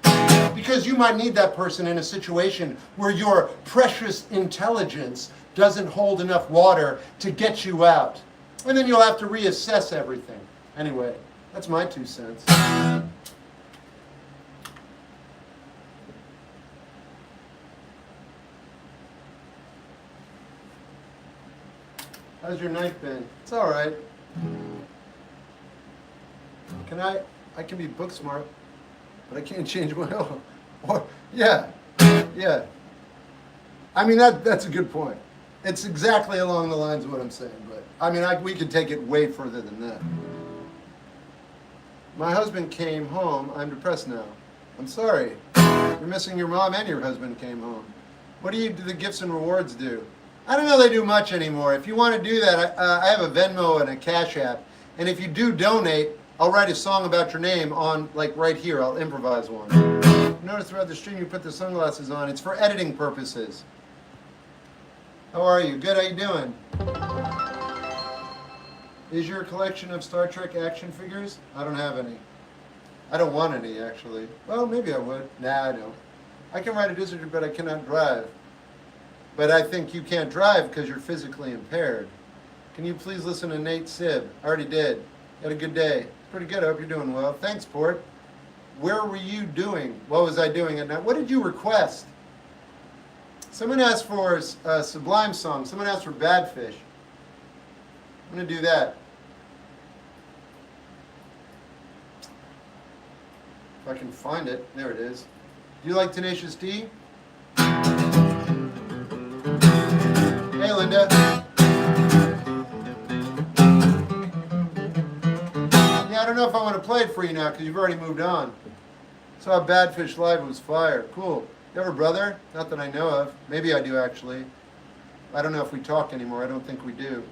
Because you might need that person in a situation where your precious intelligence doesn't hold enough water to get you out. And then you'll have to reassess everything. Anyway, that's my 2 cents. How's your night been? It's all right. I can be book smart, but I can't change my own. Yeah. I mean, that's a good point. It's exactly along the lines of what I'm saying, but I mean, we could take it way further than that. My husband came home. I'm depressed now. I'm sorry. You're missing your mom and your husband came home. What do the gifts and rewards do? I don't know they do much anymore. If you want to do that, I have a Venmo and a Cash App. And if you do donate, I'll write a song about your name on, like right here. I'll improvise one. Notice throughout the stream you put the sunglasses on. It's for editing purposes. How are you? Good, how you doing? Is your collection of Star Trek action figures? I don't have any. I don't want any, actually. Well, maybe I would. Nah, I don't. I can ride a district, but I cannot drive. But I think you can't drive because you're physically impaired. Can you please listen to Nate Sib? I already did. Had a good day. Pretty good. I hope you're doing well. Thanks, Port. Where were you doing? What was I doing at night? What did you request? Someone asked for a Sublime song. Someone asked for Bad Fish. I'm going to do that. If I can find it. There it is. Do you like Tenacious D? Hey, Linda. Yeah, I don't know if I want to play it for you now because you've already moved on. Saw Bad Fish live. It was fire. Cool. You have a brother? Not that I know of. Maybe I do, actually. I don't know if we talk anymore. I don't think we do.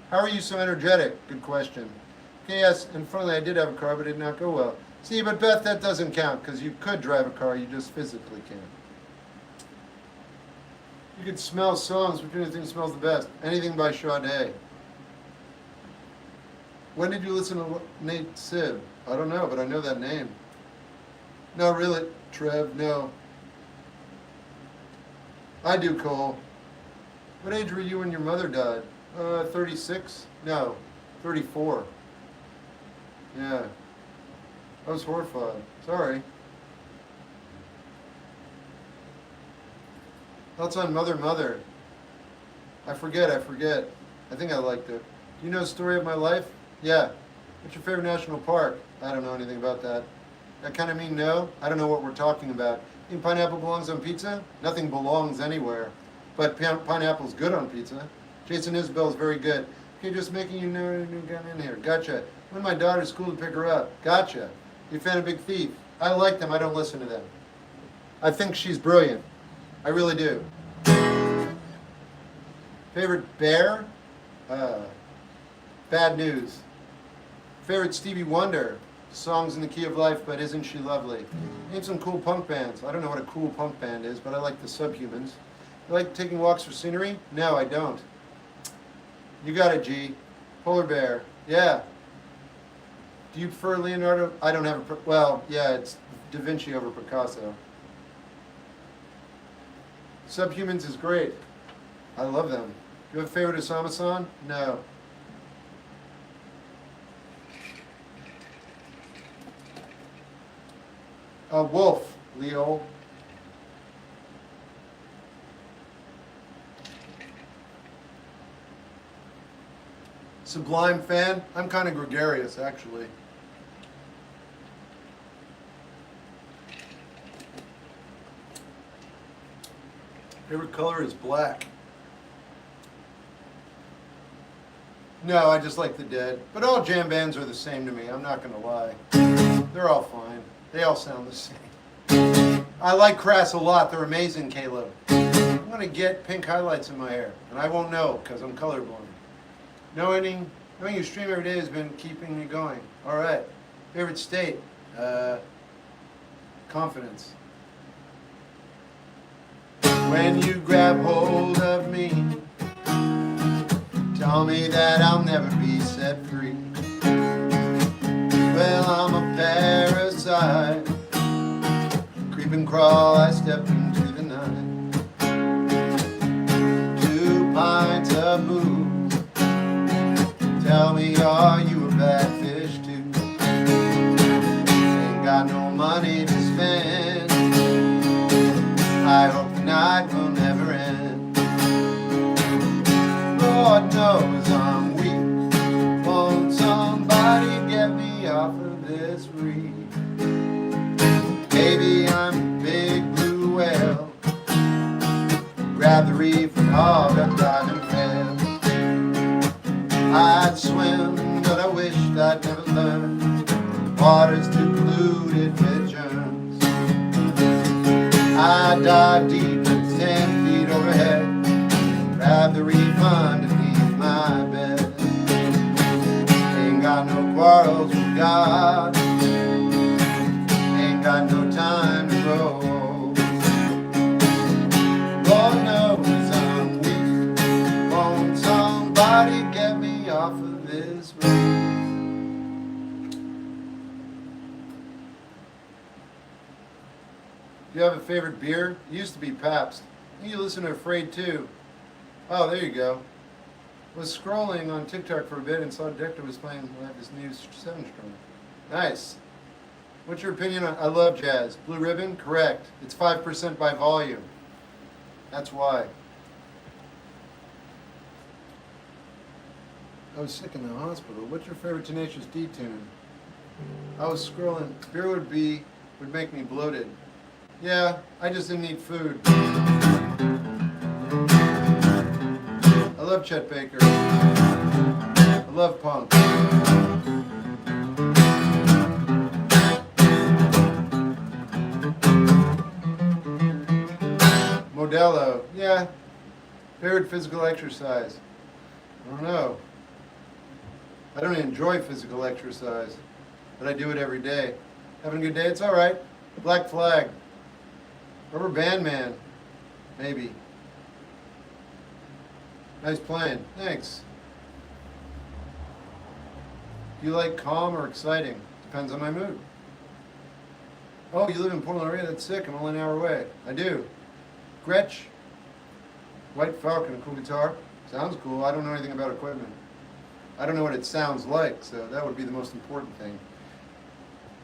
How are you so energetic? Good question. Okay, yes, and finally I did have a car, but it did not go well. See, but Beth, that doesn't count because you could drive a car. You just physically can't. You could smell songs. Which anything smells the best? Anything by Sade. When did you listen to Nate Sib? I don't know, but I know that name. No, really, Trev, no. I do, Cole. What age were you when your mother died? 36? No, 34. Yeah. I was horrified. Sorry. Thoughts on Mother? I forget. I think I liked it. Do you know the story of my life? Yeah. What's your favorite national park? I don't know anything about that. That kind of mean no? I don't know what we're talking about. You think pineapple belongs on pizza? Nothing belongs anywhere. But pineapple's good on pizza. Jason Isbell's very good. Okay, just making you know you got in here. Gotcha. When my daughter's school to pick her up. Gotcha. You fan of Big Thief? I like them. I don't listen to them. I think she's brilliant. I really do. Favorite bear? Bad News. Favorite Stevie Wonder? Songs in the Key of Life, but Isn't She Lovely? Name some cool punk bands. I don't know what a cool punk band is, but I like the Subhumans. You like taking walks for scenery? No, I don't. You got it, G. Polar bear. Yeah. Do you prefer Leonardo? I don't have a... Well, yeah, it's Da Vinci over Picasso. Subhumans is great. I love them. You have a favorite Osama-san? No. Wolf, Leo. Sublime fan? I'm kind of gregarious, actually. Favorite color is black. No, I just like the Dead. But all jam bands are the same to me, I'm not going to lie. They're all fine. They all sound the same. I like Crass a lot. They're amazing, Caleb. I'm going to get pink highlights in my hair. And I won't know because I'm colorblind. Knowing you stream every day has been keeping me going. All right. Favorite state? Confidence. When you grab hold of me, tell me that I'll never be set free. Well, I'm a parasite. Creep and crawl, I step into the night. 2 pints of booze. Tell me, are you a bad fish too? Ain't got no money to spend. I hope the night will never end. Lord knows I'm weak. Won't somebody get me off of this reef? Baby, I'm a big blue whale. Grab the reef and hog a diving fail. I'd swim, but I wished I'd never learned. Water's too polluted with germs. I dive deep at 10 feet overhead. Grab the reef underneath my bed. Ain't got no quarrels with God. Ain't got no time to grow. Lord knows I'm weak. Won't somebody get me off of this reef? Do you have a favorite beer? It used to be Pabst. You listen to Afraid too. Oh, there you go. Was scrolling on TikTok for a bit and saw Dector was playing his new 7-string. Nice. What's your opinion on? I love jazz. Blue Ribbon? Correct. It's 5% by volume. That's why. I was sick in the hospital. What's your favorite Tenacious D tune? I was scrolling. Beer would make me bloated. Yeah, I just didn't eat food. I love Chet Baker. I love punk. Modelo. Yeah. Favorite physical exercise? I don't know. I don't enjoy physical exercise, but I do it every day. Having a good day? It's all right. Black Flag. Rubber Band Man. Maybe. Nice playing. Thanks. Do you like calm or exciting? Depends on my mood. Oh, you live in Portland area? That's sick. I'm only an hour away. I do. Gretsch. White Falcon, cool guitar. Sounds cool. I don't know anything about equipment. I don't know what it sounds like, so that would be the most important thing.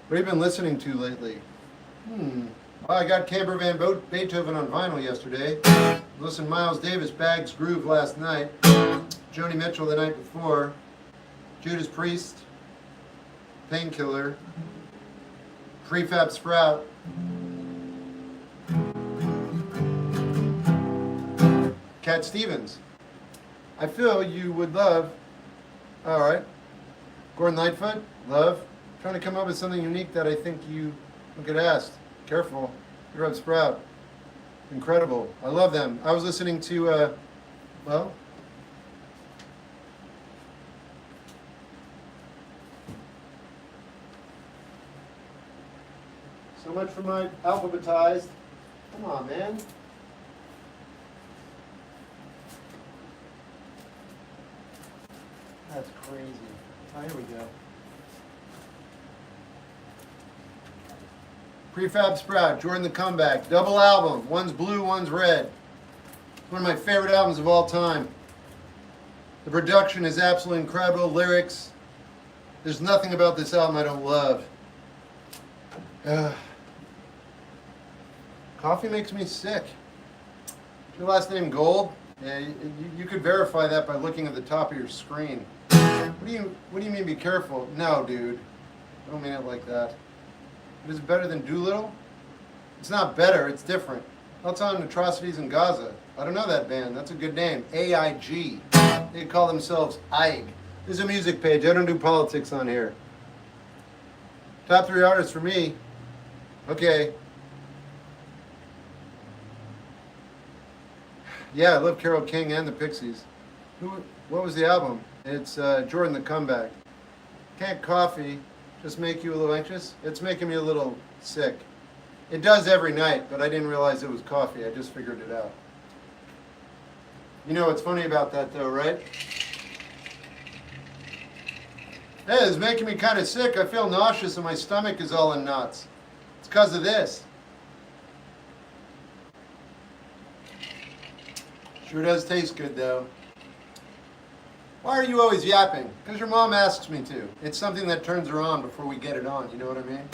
What have you been listening to lately? Well, I got Camper Van Beethoven on vinyl yesterday. Listened to Miles Davis, Bags Groove last night. Joni Mitchell the night before. Judas Priest. Painkiller. Prefab Sprout. Cat Stevens. I feel you would love. All right. Gordon Lightfoot. Love. Trying to come up with something unique that I think you would get asked. Careful. Prefab Sprout. Incredible. I love them. I was listening to, well, so much for my alphabetized. Come on, man. That's crazy. Oh, here we go. Prefab Sprout, Jordan the Comeback, double album. One's blue, one's red. One of my favorite albums of all time. The production is absolutely incredible. Lyrics. There's nothing about this album I don't love. Coffee makes me sick. Is your last name Gold? Yeah, you could verify that by looking at the top of your screen. What do you mean be careful? No, dude. I don't mean it like that. It is better than Doolittle? It's not better, it's different. I'll tell them Atrocities in Gaza. I don't know that band. That's a good name. AIG. They call themselves AIG. This is a music page. I don't do politics on here. Top 3 artists for me. Okay. Yeah, I love Carole King and the Pixies. What was the album? It's Jordan the Comeback. Can't coffee just make you a little anxious? It's making me a little sick. It does every night, but I didn't realize it was coffee. I just figured it out. You know what's funny about that though, right? Hey, it's making me kind of sick. I feel nauseous and my stomach is all in knots. It's because of this. Sure does taste good though. Why are you always yapping? Because your mom asks me to. It's something that turns her on before we get it on, you know what I mean?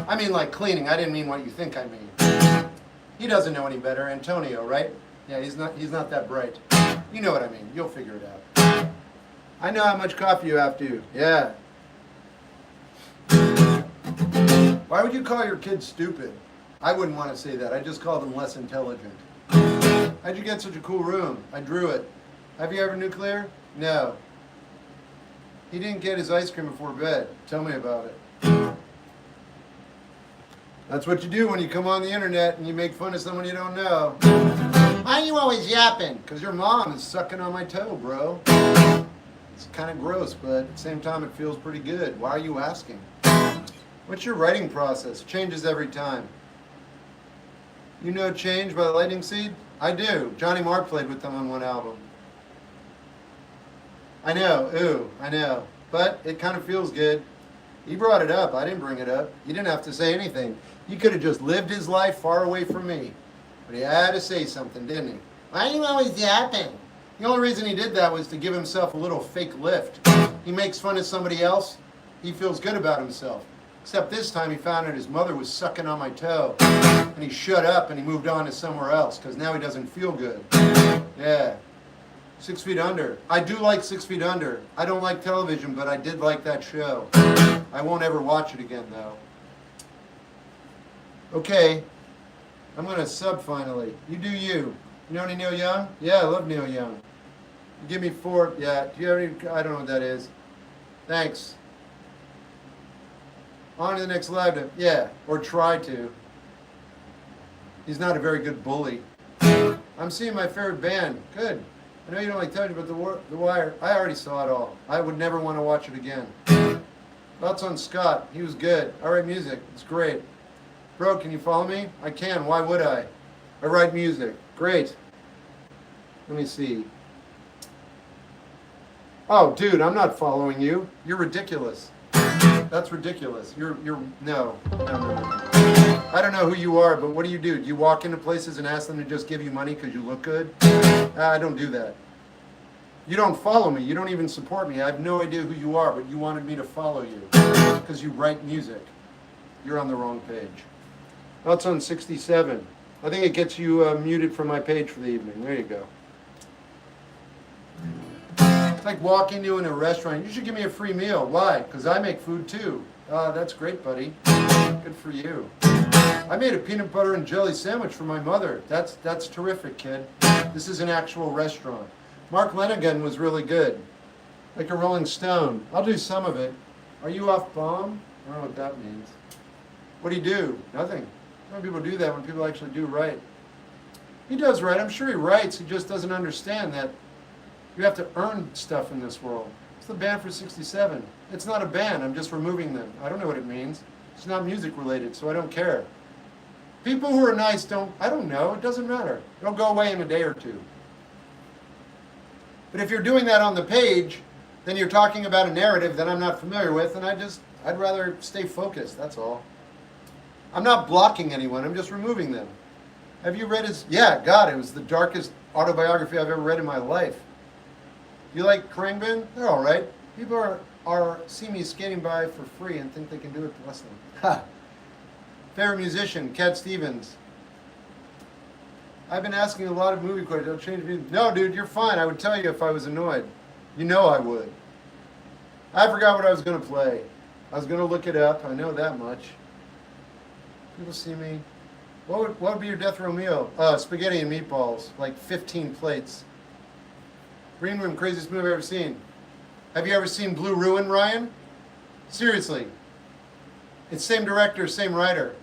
I mean like cleaning, I didn't mean what you think I mean. He doesn't know any better, Antonio, right? Yeah, he's not that bright. You know what I mean, you'll figure it out. I know how much coffee you have to, yeah. Why would you call your kids stupid? I wouldn't want to say that, I just call them less intelligent. How'd you get such a cool room? I drew it. Have you ever nuclear? No. He didn't get his ice cream before bed. Tell me about it. That's what you do when you come on the internet and you make fun of someone you don't know. Why are you always yapping? Because your mom is sucking on my toe, bro. It's kind of gross, but at the same time it feels pretty good. Why are you asking? What's your writing process? Changes every time. You know Change by the Lightning Seed? I do. Johnny Marr played with them on one album. I know, ooh, I know. But it kind of feels good. He brought it up. I didn't bring it up. He didn't have to say anything. He could have just lived his life far away from me. But he had to say something, didn't he? Why are you always yapping? The only reason he did that was to give himself a little fake lift. He makes fun of somebody else. He feels good about himself. Except this time he found out his mother was sucking on my toe. And he shut up and he moved on to somewhere else because now he doesn't feel good. Yeah. 6 Feet Under. I do like 6 Feet Under. I don't like television, but I did like that show. I won't ever watch it again, though. Okay. I'm going to sub finally. You do you. You know any Neil Young? Yeah, I love Neil Young. You give me 4. Yeah. Do you have any? I don't know what that is. Thanks. On to the next live. Yeah. Or try to. He's not a very good bully. I'm seeing my favorite band. Good. I know you don't like television, but The Wire, I already saw it all. I would never want to watch it again. Thoughts on Scott? He was good. I write music. It's great. Bro, can you follow me? I can. Why would I? I write music. Great. Let me see. Oh, dude, I'm not following you. You're ridiculous. That's ridiculous. No. I don't know who you are, but what do? Do you walk into places and ask them to just give you money because you look good? I don't do that. You don't follow me. You don't even support me. I have no idea who you are, but you wanted me to follow you because you write music. You're on the wrong page. That's on 67. I think it gets you muted from my page for the evening. There you go. It's like walking into a restaurant. You should give me a free meal. Why? Because I make food too. That's great, buddy. Good for you. I made a peanut butter and jelly sandwich for my mother. That's terrific, kid. This is an actual restaurant. Mark Lanigan was really good. Like a Rolling Stone. I'll do some of it. Are you off bomb? I don't know what that means. What do you do? Nothing. Some people do that when people actually do write. He does write. I'm sure he writes. He just doesn't understand that you have to earn stuff in this world. It's the band for 67. It's not a band. I'm just removing them. I don't know what it means. It's not music related, so I don't care. People who are nice I don't know. It doesn't matter. It'll go away in a day or two. But if you're doing that on the page, then you're talking about a narrative that I'm not familiar with, and I'd rather stay focused, that's all. I'm not blocking anyone. I'm just removing them. Have you read his? Yeah, God, it was the darkest autobiography I've ever read in my life. You like Krangbin? They're all right. People are see me skating by for free and think they can do it. Bless them. Ha. Favorite musician, Cat Stevens. I've been asking a lot of movie questions. Don't change me. No, dude, you're fine. I would tell you if I was annoyed. You know I would. I forgot what I was going to play. I was going to look it up. I know that much. People see me. What would be your death row meal? Spaghetti and meatballs. Like 15 plates. Green Room, craziest movie I've ever seen. Have you ever seen Blue Ruin, Ryan? Seriously. It's same director, same writer.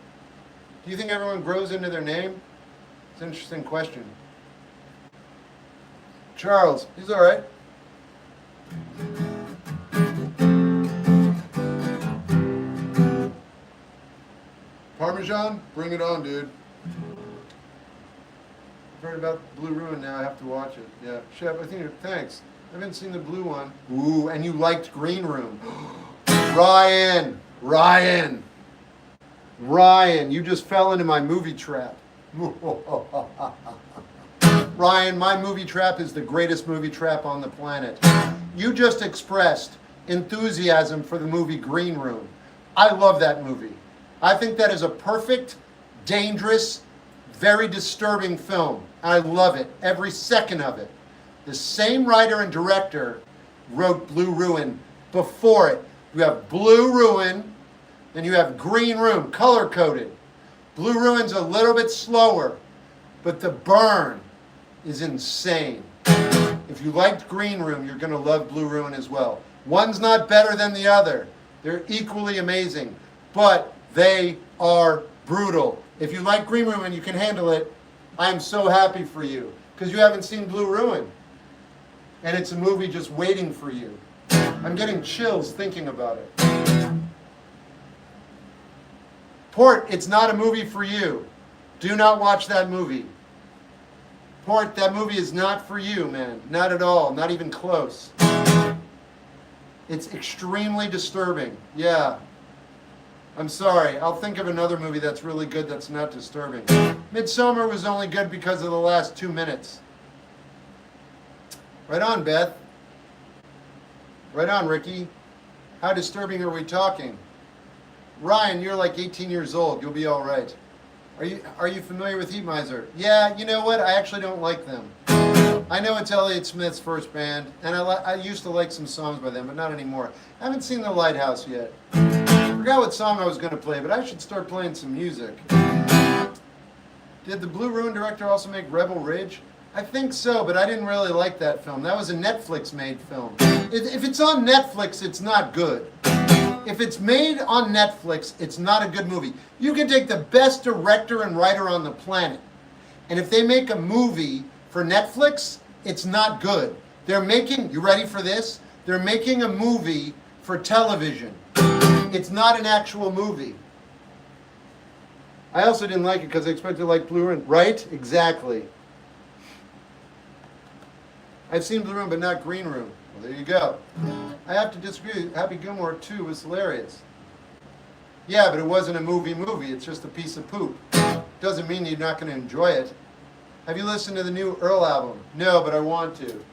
Do you think everyone grows into their name? It's an interesting question. Charles, he's all right. Parmesan? Bring it on, dude. I've heard about Blue Ruin now. I have to watch it. Yeah. Chef, I think thanks. I haven't seen the blue one. Ooh, and you liked Green Room. Ryan, you just fell into my movie trap. Ryan, my movie trap is the greatest movie trap on the planet. You just expressed enthusiasm for the movie Green Room. I love that movie. I think that is a perfect, dangerous, very disturbing film. I love it, every second of it. The same writer and director wrote Blue Ruin before it. You have Blue Ruin, then you have Green Room, color-coded. Blue Ruin's a little bit slower, but the burn is insane. If you liked Green Room, you're going to love Blue Ruin as well. One's not better than the other. They're equally amazing, but they are brutal. If you like Green Room and you can handle it, I'm so happy for you, because you haven't seen Blue Ruin. And it's a movie just waiting for you. I'm getting chills thinking about it. Port, it's not a movie for you. Do not watch that movie. Port, that movie is not for you, man. Not at all. Not even close. It's extremely disturbing. Yeah. I'm sorry. I'll think of another movie that's really good that's not disturbing. Midsommar was only good because of the last 2 minutes. Right on, Beth. Right on, Ricky. How disturbing are we talking? Ryan, you're like 18 years old. You'll be all right. Are you familiar with Heat Miser? Yeah, you know what? I actually don't like them. I know it's Elliott Smith's first band, and I used to like some songs by them, but not anymore. I haven't seen The Lighthouse yet. I forgot what song I was going to play, but I should start playing some music. Did the Blue Ruin director also make Rebel Ridge? I think so, but I didn't really like that film. That was a Netflix-made film. If it's on Netflix, it's not good. If it's made on Netflix, it's not a good movie. You can take the best director and writer on the planet, and if they make a movie for Netflix, it's not good. They're making, you ready for this? They're making a movie for television. It's not an actual movie. I also didn't like it because I expected to like Blue Ruin. Right? Exactly. I've seen Blue Room, but not Green Room. Well, there you go. I have to disagree. Happy Gilmore 2 was hilarious. Yeah, but it wasn't a movie. It's just a piece of poop. Doesn't mean you're not going to enjoy it. Have you listened to the new Earl album? No, but I want to.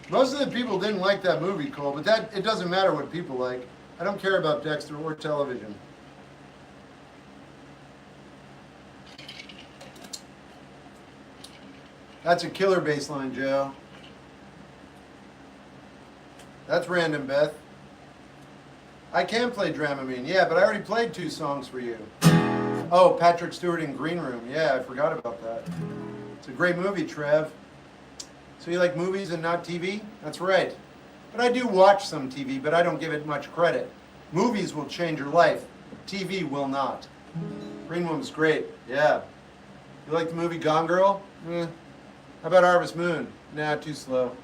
Most of the people didn't like that movie, Cole, but it doesn't matter what people like. I don't care about Dexter or television. That's a killer bass line, Joe. That's random, Beth. I can play Dramamine, yeah, but I already played 2 songs for you. Oh, Patrick Stewart in Green Room. Yeah, I forgot about that. It's a great movie, Trev. So you like movies and not TV? That's right. But I do watch some TV, but I don't give it much credit. Movies will change your life. TV will not. Green Room's great. Yeah. You like the movie Gone Girl? How about Harvest Moon? Nah, too slow.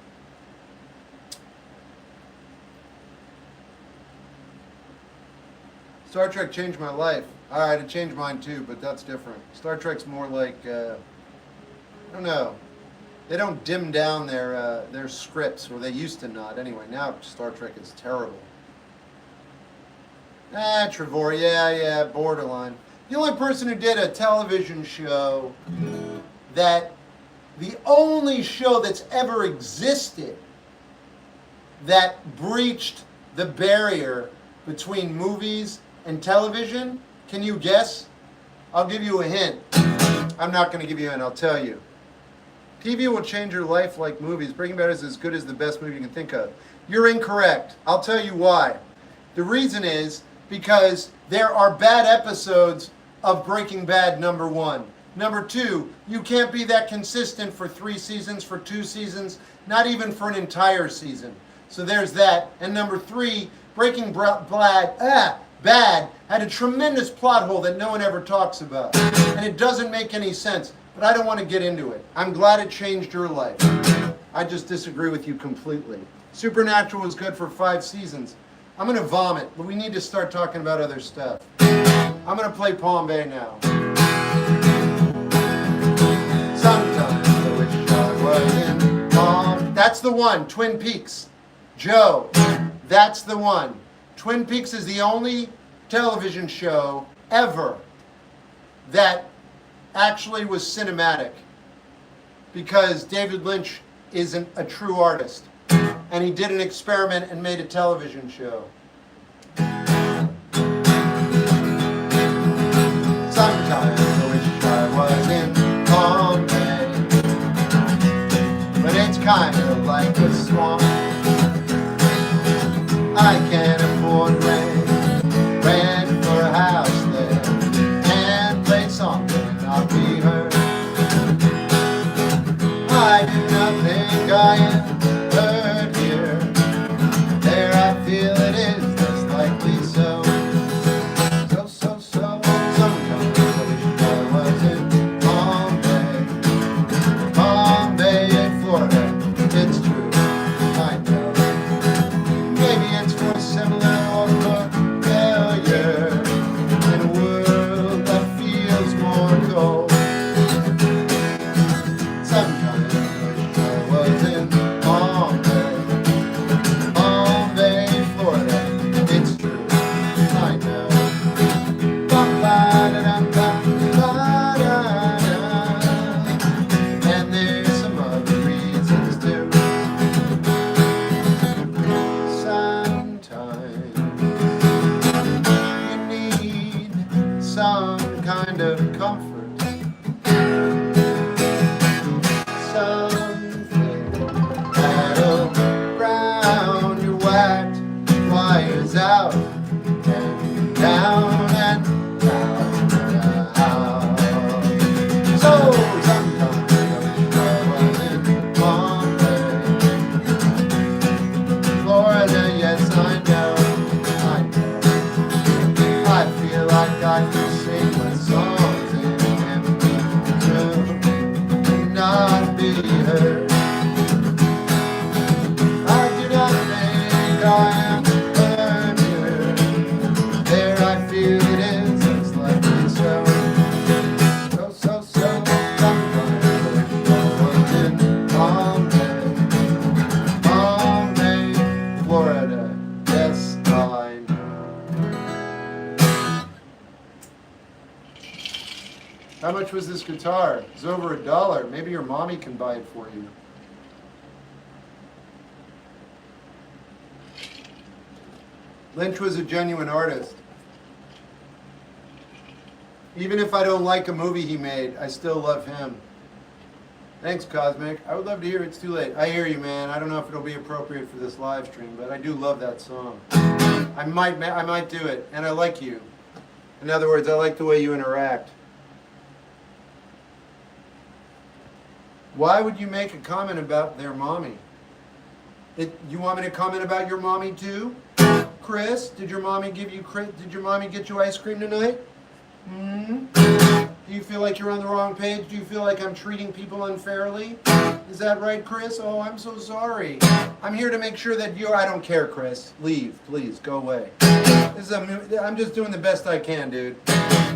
Star Trek changed my life. Alright, it changed mine too, but that's different. Star Trek's more like, I don't know. They don't dim down their scripts, or they used to not. Anyway, now Star Trek is terrible. Trevor, yeah, borderline. The only person who did a television show that, the only show that's ever existed that breached the barrier between movies and television, can you guess? I'll give you a hint. I'm not going to give you a hint, I'll tell you. TV will change your life like movies. Breaking Bad is as good as the best movie you can think of. You're incorrect. I'll tell you why. The reason is because there are bad episodes of Breaking Bad, number one. Number two, you can't be that consistent for 3 seasons, for 2 seasons, not even for an entire season. So there's that. And number three, Breaking Bad had a tremendous plot hole that no one ever talks about. And it doesn't make any sense. But I don't want to get into it. I'm glad it changed your life. I just disagree with you completely. Supernatural was good for 5 seasons. I'm going to vomit, but we need to start talking about other stuff. I'm going to play Palm Bay now. Sometimes I wish I was in Palm. That's the one, Twin Peaks. Joe, that's the one. Twin Peaks is the only television show ever that actually was cinematic, because David Lynch isn't a true artist, and he did an experiment and made a television show. Sometimes I wish I was in Palm Bay, but it's kind of like a swamp. I can't afford rent for a house there, and play songs not be heard. I do not think I am heard here. There I feel it is less likely so. Sometimes I wish I was in Palm Bay, Florida. It's true, I know. Maybe it's for similar or for failure in a world that feels more cold. Sometimes I wish I was in Palm Bay, Florida. It's true, I know. And there's some other reasons too. Sometimes you need some kind of comfort, something that'll round your whacked wires out and down and down and out. So sometimes I wish I was in Palm Bay, Florida. Yes, I know. I feel like I can sing my songs in empty room and not be heard. I do not think I am heard here. There I feel it is, it's likely so. Sometimes I wish I was in Palm Bay, Florida. Yes, I know. How much was this guitar? It's over $1. Maybe your mommy can buy it for you. Lynch was a genuine artist. Even if I don't like a movie he made, I still love him. Thanks, Cosmic. I would love to hear It's Too Late. I hear you, man. I don't know if it'll be appropriate for this live stream, but I do love that song. I might do it, and I like you. In other words, I like the way you interact. Why would you make a comment about their mommy? You want me to comment about your mommy too? Chris, did your mommy get you ice cream tonight? Do you feel like you're on the wrong page? Do you feel like I'm treating people unfairly? Is that right, Chris? Oh, I'm so sorry. I'm here to make sure that I don't care, Chris. Leave, please, go away. I'm just doing the best I can, dude.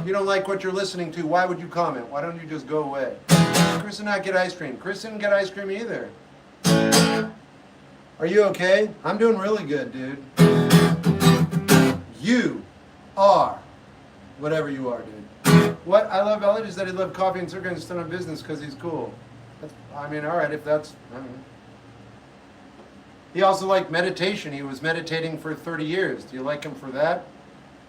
You don't like what you're listening to, why would you comment? Why don't you just go away? Chris did not get ice cream. Chris didn't get ice cream either. Are you okay? I'm doing really good, dude. You are. Whatever you are, dude. What I love Elliot is that he loved coffee and cigarettes instead of business because he's cool. I mean, all right, if that's... I mean. He also liked meditation. He was meditating for 30 years. Do you like him for that?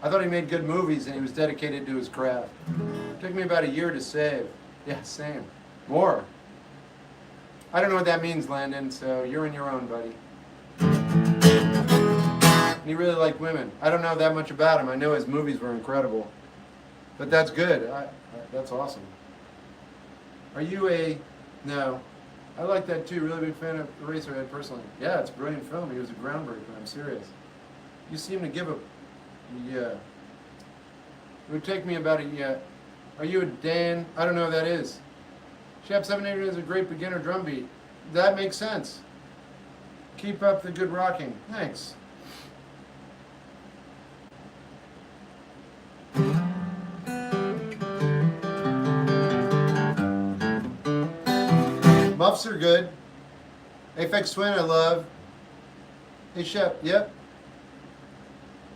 I thought he made good movies and he was dedicated to his craft. It took me about a year to save. Yeah, same. More. I don't know what that means, Landon, so you're in your own, buddy. And he really liked women. I don't know that much about him. I know his movies were incredible. But that's good. That's awesome. Are you a... No. I like that too. Really big fan of Eraserhead personally. Yeah, it's a brilliant film. He was a groundbreaker. I'm serious. You seem to give a... Yeah. It would take me about a... Yeah. Are you a Dan? I don't know who that is. Shep 780 is a great beginner drum beat. That makes sense. Keep up the good rocking. Thanks. Muffs are good. Aphex Twin I love. Hey Shep, yep.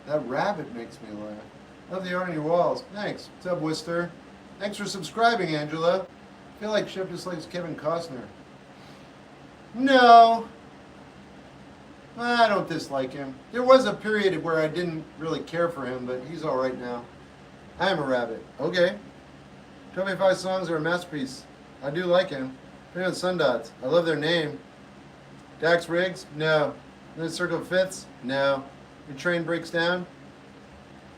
That rabbit makes me laugh. Love the art on your walls. Thanks. What's up, Worcester? Thanks for subscribing, Angela. I feel like Shep just likes Kevin Costner. No. I don't dislike him. There was a period where I didn't really care for him, but he's all right now. I am a rabbit. Okay. 25 songs are a masterpiece. I do like him. They're on Sundots. I love their name. Dax Riggs? No. The Circle of Fifths? No. Your Train Breaks Down?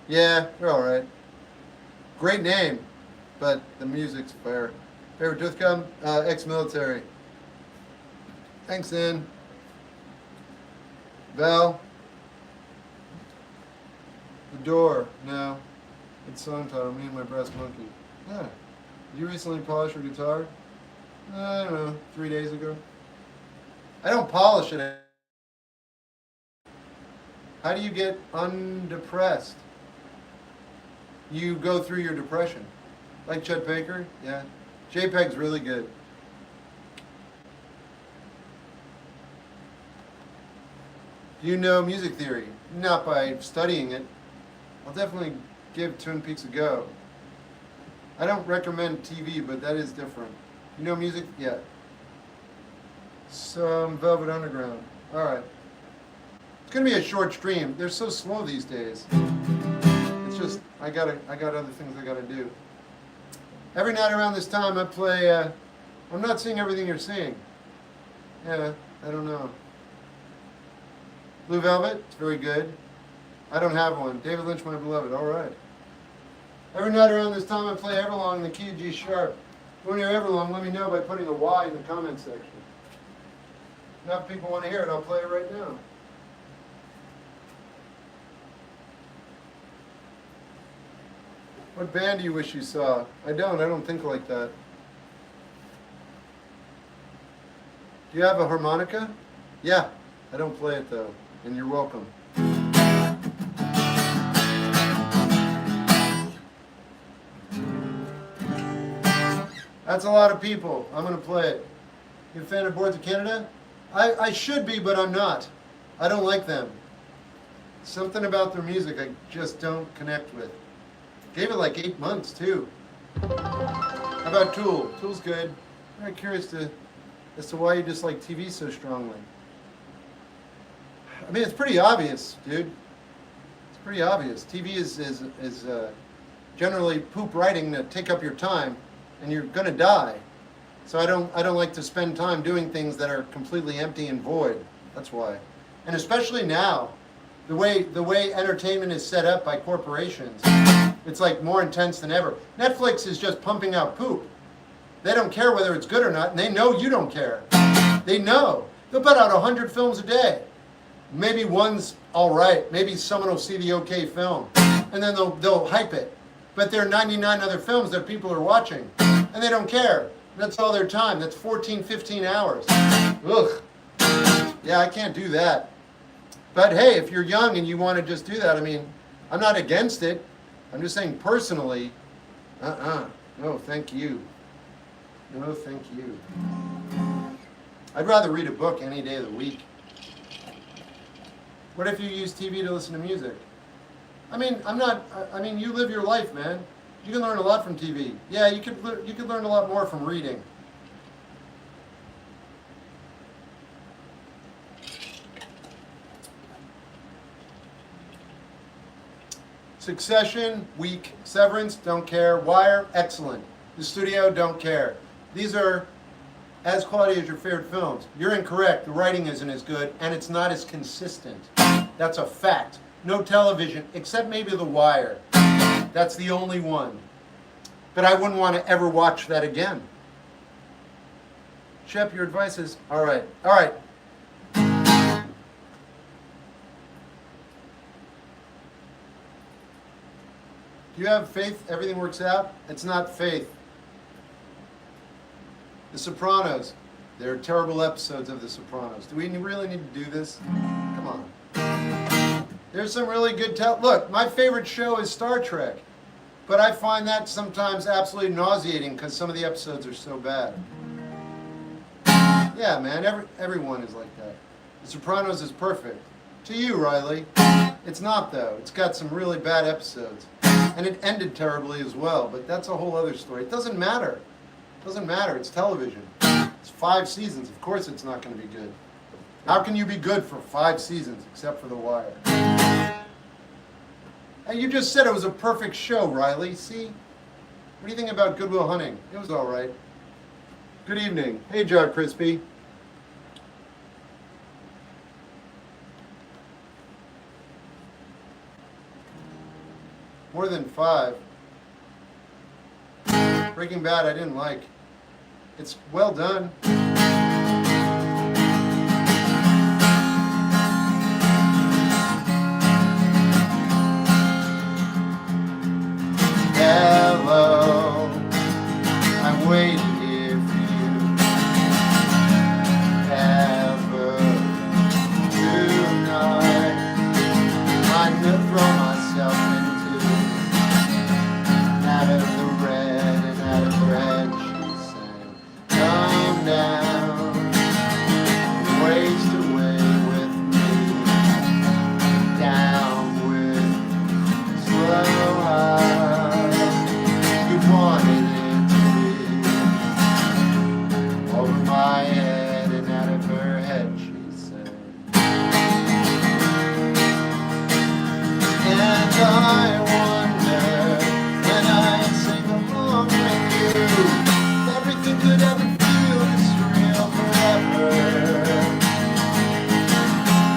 Yeah, they're all right. Great name, but the music's fair. Favorite Toothgum? Ex-military. Thanks, In. Val? The Door? No. It's song title, Me and My Brass Monkey. Yeah. Did you recently polish your guitar? I don't know, 3 days ago. I don't polish it. How do you get undepressed? You go through your depression. Like Chet Baker? Yeah. JPEG's really good. Do you know music theory? Not by studying it. I'll definitely give Twin Peaks a go. I don't recommend TV, but that is different. You know music? Yeah. Some Velvet Underground. All right. It's gonna be a short stream. They're so slow these days. It's just I got other things I gotta do. Every night around this time I play. I'm not seeing everything you're seeing. Yeah, I don't know. Blue Velvet. It's very good. I don't have one. David Lynch, My Beloved. All right. Every night around this time I play Everlong in the key of G sharp. When you're Everlong, let me know by putting a Y in the comment section. Enough people want to hear it, I'll play it right now. What band do you wish you saw? I don't think like that. Do you have a harmonica? Yeah, I don't play it though, and you're welcome. That's a lot of people. I'm going to play it. You a fan of Boards of Canada? I should be, but I'm not. I don't like them. Something about their music I just don't connect with. Gave it like 8 months, too. How about Tool? Tool's good. I'm very curious as to why you dislike TV so strongly. I mean, it's pretty obvious, dude. It's pretty obvious. TV is generally poop writing to take up your time, and you're gonna die. So I don't like to spend time doing things that are completely empty and void. That's why. And especially now, the way entertainment is set up by corporations, it's like more intense than ever. Netflix is just pumping out poop. They don't care whether it's good or not, and they know you don't care. They know. They'll put out 100 films a day. Maybe one's all right. Maybe someone will see the okay film, and then they'll hype it. But there are 99 other films that people are watching, and they don't care. That's all their time. That's 14, 15 hours. Ugh. Yeah, I can't do that. But hey, if you're young and you want to just do that, I mean, I'm not against it. I'm just saying personally, no, thank you. No, thank you. I'd rather read a book any day of the week. What if you use TV to listen to music? I mean, you live your life, man. You can learn a lot from TV. Yeah, you could learn a lot more from reading. Succession, weak. Severance, don't care. Wire, excellent. The Studio, don't care. These are as quality as your favorite films. You're incorrect. The writing isn't as good, and it's not as consistent. That's a fact. No television, except maybe The Wire. That's the only one. But I wouldn't want to ever watch that again. Shep, your advice is, all right. Do you have faith everything works out? It's not faith. The Sopranos. There are terrible episodes of The Sopranos. Do we really need to do this? Come on. There's some really good look, my favorite show is Star Trek. But I find that sometimes absolutely nauseating because some of the episodes are so bad. Yeah, man, everyone is like that. The Sopranos is perfect. To you, Riley. It's not, though. It's got some really bad episodes. And it ended terribly as well, but that's a whole other story. It doesn't matter. It doesn't matter. It's television. It's 5 seasons. Of course it's not going to be good. How can you be good for 5 seasons except for The Wire? And you just said it was a perfect show, Riley. See? What do you think about Good Will Hunting? It was all right. Good evening. Hey, John Crispy. More than 5. Breaking Bad I didn't like. It's well done. Hello, I'm waiting here for you. Ever tonight, I'm gonna throw myself into out of the red and out of red. She sang, come down, waste away with me, down with slow high. Wanted it to be over my head and out of her head, she said. And I wonder when I sing along with you, if everything could ever feel this real forever.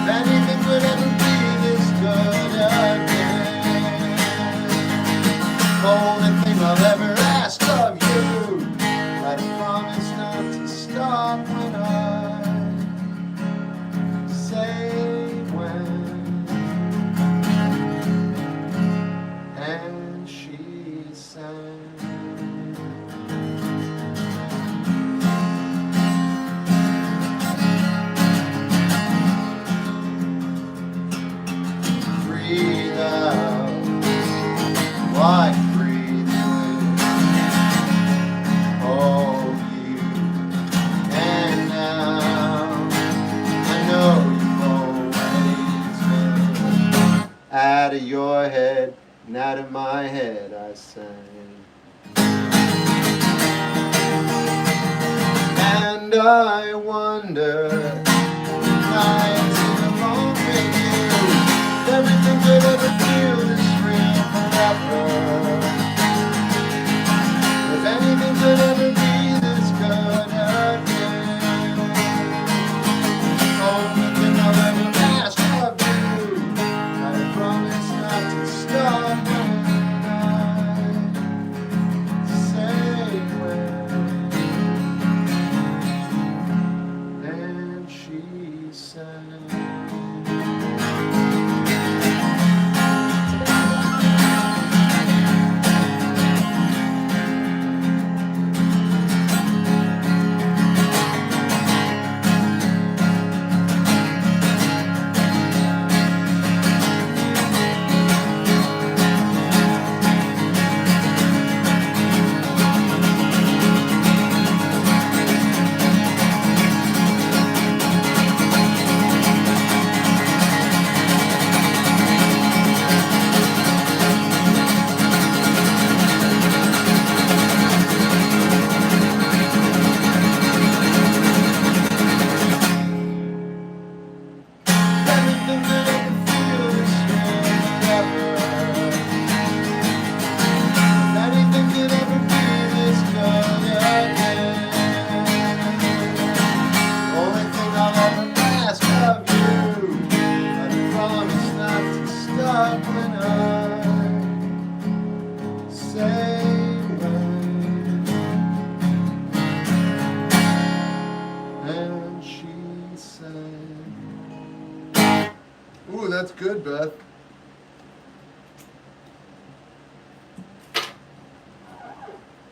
If anything could ever be this good again. Only thing I'll ever ask of you, I promise not to stop when I say when. And she sang. Breathe out, why? Out of your head and out of my head I sang. And I wonder, I sing along with you, if everything could ever feel this real forever. If anything could ever be this good again. Only thing I'll ever ask of you, I promise not to stop when I say when. And she sang. stop when I say when. And she said, ooh, that's good, Beth.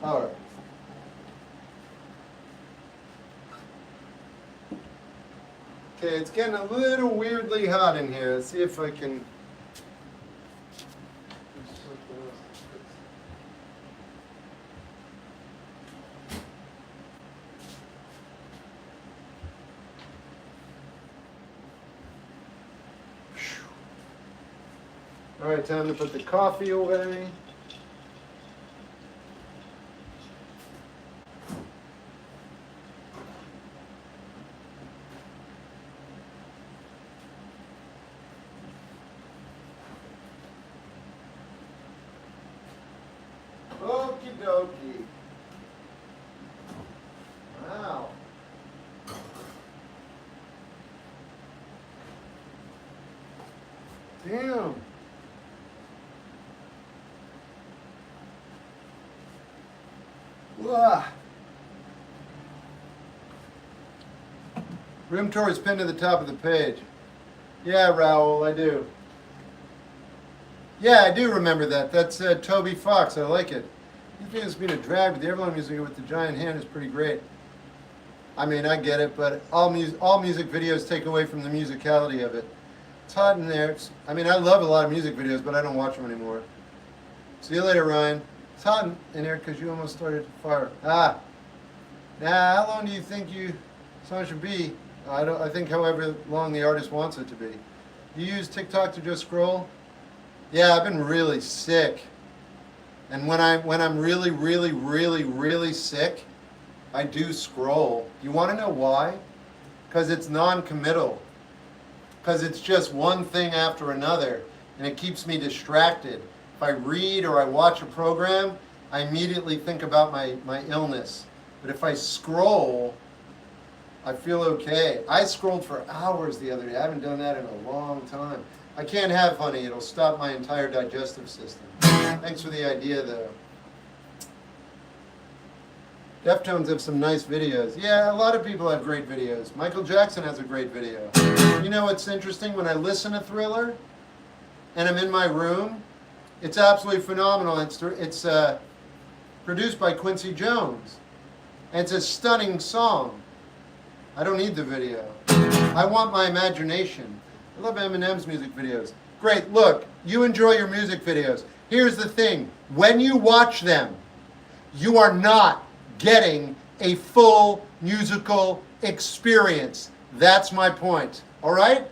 All right. Okay, it's getting a little weirdly hot in here. Let's see if I can. All right, time to put the coffee away. Okie dokie. Wow. Damn. Wah. Room tour is pinned to the top of the page. Yeah, Raoul, I do. Yeah, I do remember that. That's Toby Fox. I like it. You think it's been a drag, but the Everlong music with the giant hand is pretty great. I mean, I get it, but all music videos take away from the musicality of it. It's hot in there. I mean, I love a lot of music videos, but I don't watch them anymore. See you later, Ryan. It's hot in there because you almost started fire. Ah. Now, how long do you think song should be? I think however long the artist wants it to be. You use TikTok to just scroll? Yeah, I've been really sick. And when I'm really, really, really, really sick, I do scroll. You want to know why? Because it's non-committal. Because it's just one thing after another, and it keeps me distracted. If I read or I watch a program, I immediately think about my illness. But if I scroll, I feel okay. I scrolled for hours the other day. I haven't done that in a long time. I can't have honey. It'll stop my entire digestive system. Thanks for the idea, though. Deftones have some nice videos. Yeah, a lot of people have great videos. Michael Jackson has a great video. You know what's interesting? When I listen to Thriller and I'm in my room, it's absolutely phenomenal. It's produced by Quincy Jones. And it's a stunning song. I don't need the video. I want my imagination. I love Eminem's music videos. Great, look, you enjoy your music videos. Here's the thing. When you watch them, you are not getting a full musical experience. That's my point. All right?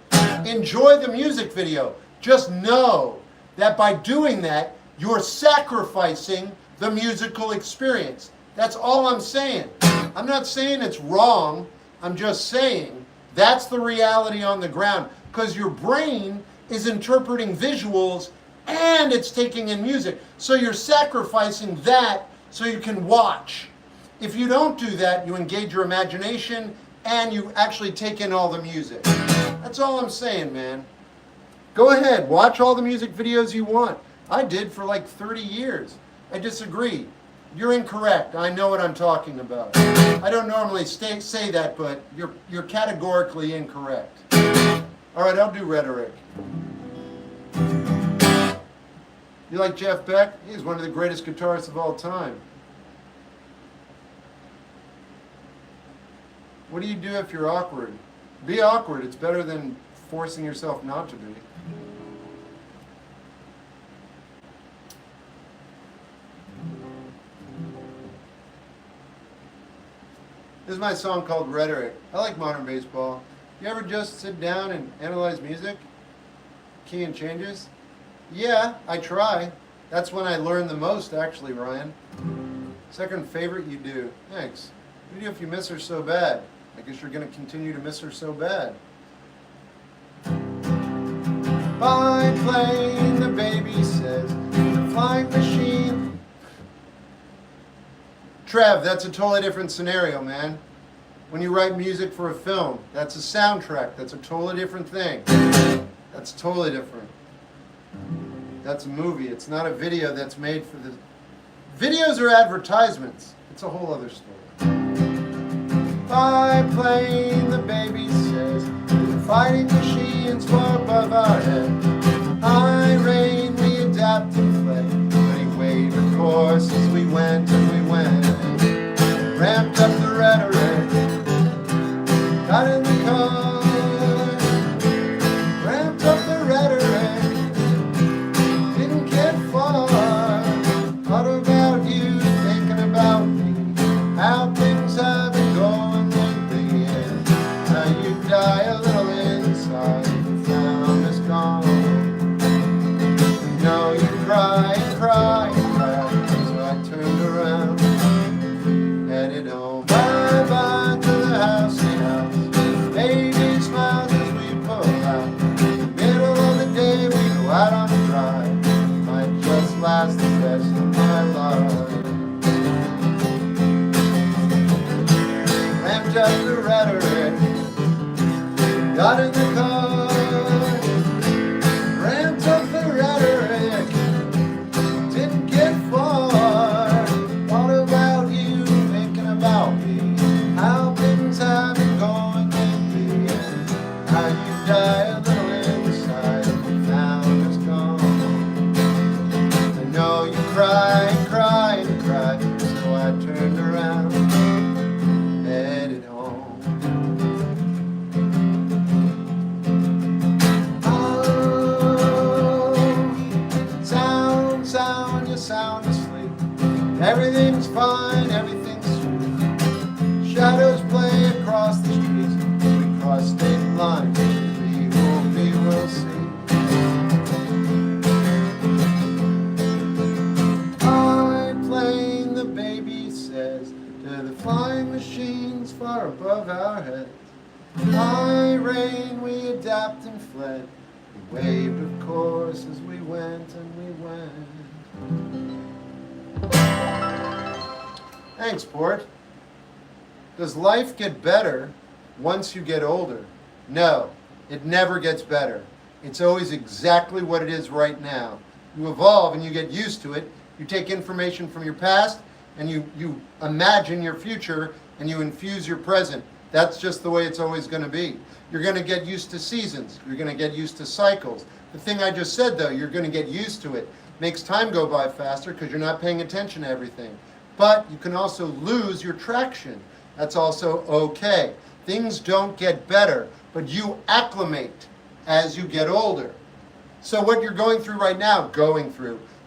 Enjoy the music video. Just know that by doing that, you're sacrificing the musical experience. That's all I'm saying. I'm not saying it's wrong. I'm just saying that's the reality on the ground, because your brain is interpreting visuals and it's taking in music. So you're sacrificing that so you can watch. If you don't do that, you engage your imagination and you actually take in all the music. That's all I'm saying, man. Go ahead, watch all the music videos you want. I did for like 30 years. I disagree. You're incorrect. I know what I'm talking about. I don't normally say that, but you're categorically incorrect. All right, I'll do rhetoric. You like Jeff Beck? He's one of the greatest guitarists of all time. What do you do if you're awkward? Be awkward. It's better than forcing yourself not to be. This is my song called Rhetoric. I like modern baseball. You ever just sit down and analyze music? Key and changes? Yeah, I try. That's when I learn the most, actually, Ryan. Second favorite you do. Thanks. What do you do if you miss her so bad? I guess you're going to continue to miss her so bad. Biplane, the baby says, the flying machine. Trev, that's a totally different scenario, man. When you write music for a film, that's a soundtrack. That's a totally different thing. That's totally different. That's a movie. It's not a video that's made for the... Videos are advertisements. It's a whole other story. Biplane, the baby says, the fighting machines far above our head. High rain, we adapt and fled, but he waved a course as we went and we went. Ramped up the rhetoric, got in the car, ramped up the rhetoric, didn't get far. Thought about you, thinking about me, how things have been going lately, and how you die a little inside, the sound is gone. You know you cry and cry and cry, so I turned around, headed home. Bye bye to the housey house, baby smiles as we pull out. Middle of the day we go out on a drive, might just last the rest of my life. Ramped up the rhetoric, got in the car, ramped up the rhetoric, didn't get far. Thought about you, thinking about me, how things have been going lately, and how you die a little inside, and the sound is gone. I know you cry and cry and cry, so I turned around, headed home. Oh, sound, sound, you sound asleep. Everything's fine, everything's sweet. Shadows play across the streets. We cross state lines. We will see. Biplane, the baby says, to the flying machines far above our heads. High rain, we adapt and fled. We waved, of course, as we went and we went. Thanks, Port. Does life get better once you get older? No, it never gets better. It's always exactly what it is right now. You evolve and you get used to it. You take information from your past and you imagine your future and you infuse your present. That's just the way it's always going to be. You're going to get used to seasons. You're going to get used to cycles. The thing I just said, though, you're going to get used to it. Makes time go by faster because you're not paying attention to everything. But you can also lose your traction. That's also okay. Things don't get better, but you acclimate as you get older. So what you're going through right now,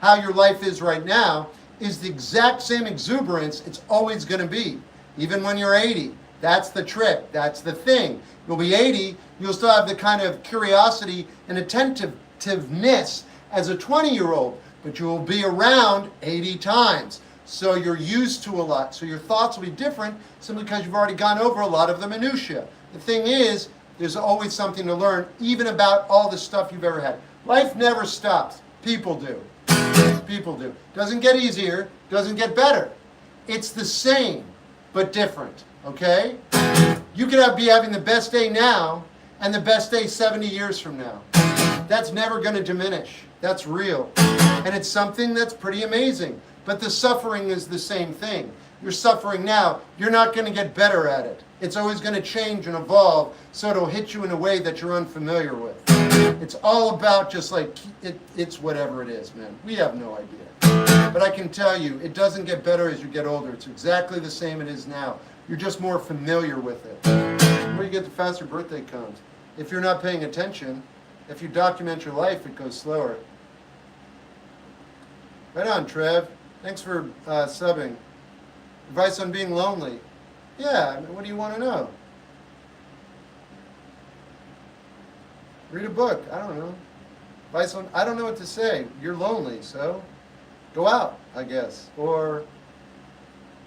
how your life is right now, is the exact same exuberance it's always going to be, even when you're 80. That's the trick. That's the thing. You'll be 80, you'll still have the kind of curiosity and attentiveness as a 20-year-old, but you will be around 80 times. So you're used to a lot. So your thoughts will be different simply because you've already gone over a lot of the minutiae. The thing is, there's always something to learn, even about all the stuff you've ever had. Life never stops. People do. People do. Doesn't get easier, doesn't get better. It's the same, but different. Okay? You could be having the best day now and the best day 70 years from now. That's never going to diminish. That's real. And it's something that's pretty amazing. But the suffering is the same thing. You're suffering now. You're not going to get better at it. It's always going to change and evolve, so it'll hit you in a way that you're unfamiliar with. It's all about just like, it's whatever it is, man. We have no idea. But I can tell you, it doesn't get better as you get older. It's exactly the same it is now. You're just more familiar with it. The more you get, the faster birthday comes. If you're not paying attention, if you document your life, it goes slower. Right on, Trev. Thanks for subbing. Advice on being lonely. Yeah, I mean, what do you want to know? Read a book. I don't know. Advice on, I don't know what to say. You're lonely, so go out, I guess. Or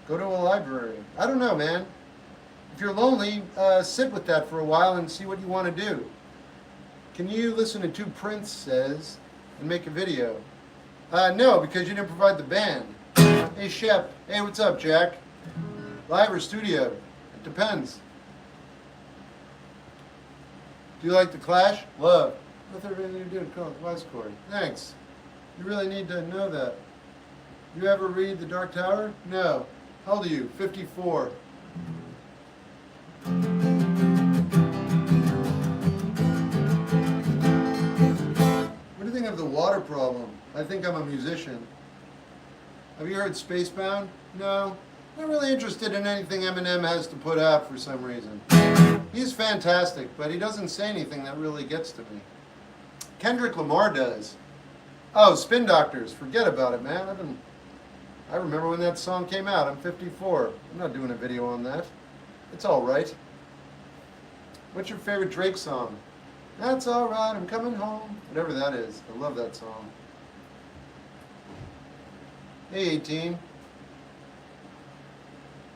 go to a library. I don't know, man. If you're lonely, sit with that for a while and see what you want to do. Can you listen to 2 Princes and make a video? No, because you didn't provide the band. Hey, Shep. Hey, what's up, Jack? Live or studio? It depends. Do you like The Clash? Love. What they're going to do to call it voice chord. Thanks. You really need to know that. You ever read The Dark Tower? No. How old are you? 54. What do you think of The Water Problem? I think I'm a musician. Have you heard Spacebound? No. Not really interested in anything Eminem has to put out for some reason. He's fantastic, but he doesn't say anything that really gets to me. Kendrick Lamar does. Oh, Spin Doctors. Forget about it, man. I remember when that song came out. I'm 54. I'm not doing a video on that. It's all right. What's your favorite Drake song? That's all right, I'm coming home. Whatever that is. I love that song. Hey, 18.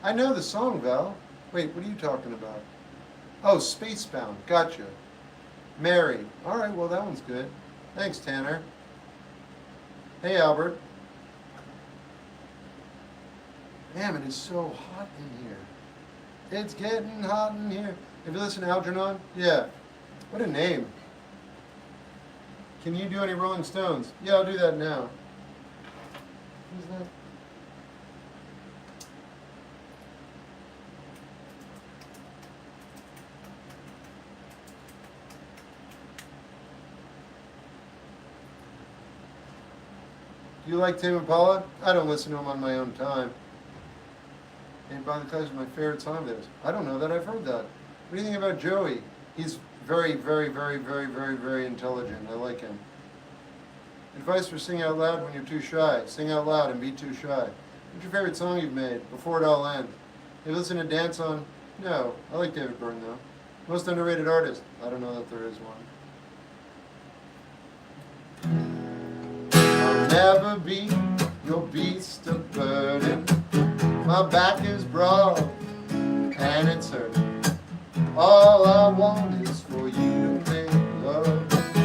I know the song, Val. Wait, what are you talking about? Oh, Spacebound. Gotcha. Mary. All right, well, that one's good. Thanks, Tanner. Hey, Albert. Damn, it is so hot in here. It's getting hot in here. Have you listened to Algernon? Yeah. What a name. Can you do any Rolling Stones? Yeah, I'll do that now. Who's that? Do you like Tame Impala? I don't listen to him on my own time. And by the Colors is my favorite song of theirs. I don't know that I've heard that. What do you think about Joey? He's very, very, very, very, very, very intelligent. I like him. Advice for singing out loud when you're too shy. Sing out loud and be too shy. What's your favorite song you've made? Before It All Ends. Have you listened to Dance On? No. I like David Byrne though. Most underrated artist? I don't know that there is one. I'll never be your beast of burden. My back is broad and it's hurting. All I want is for you to make love with me.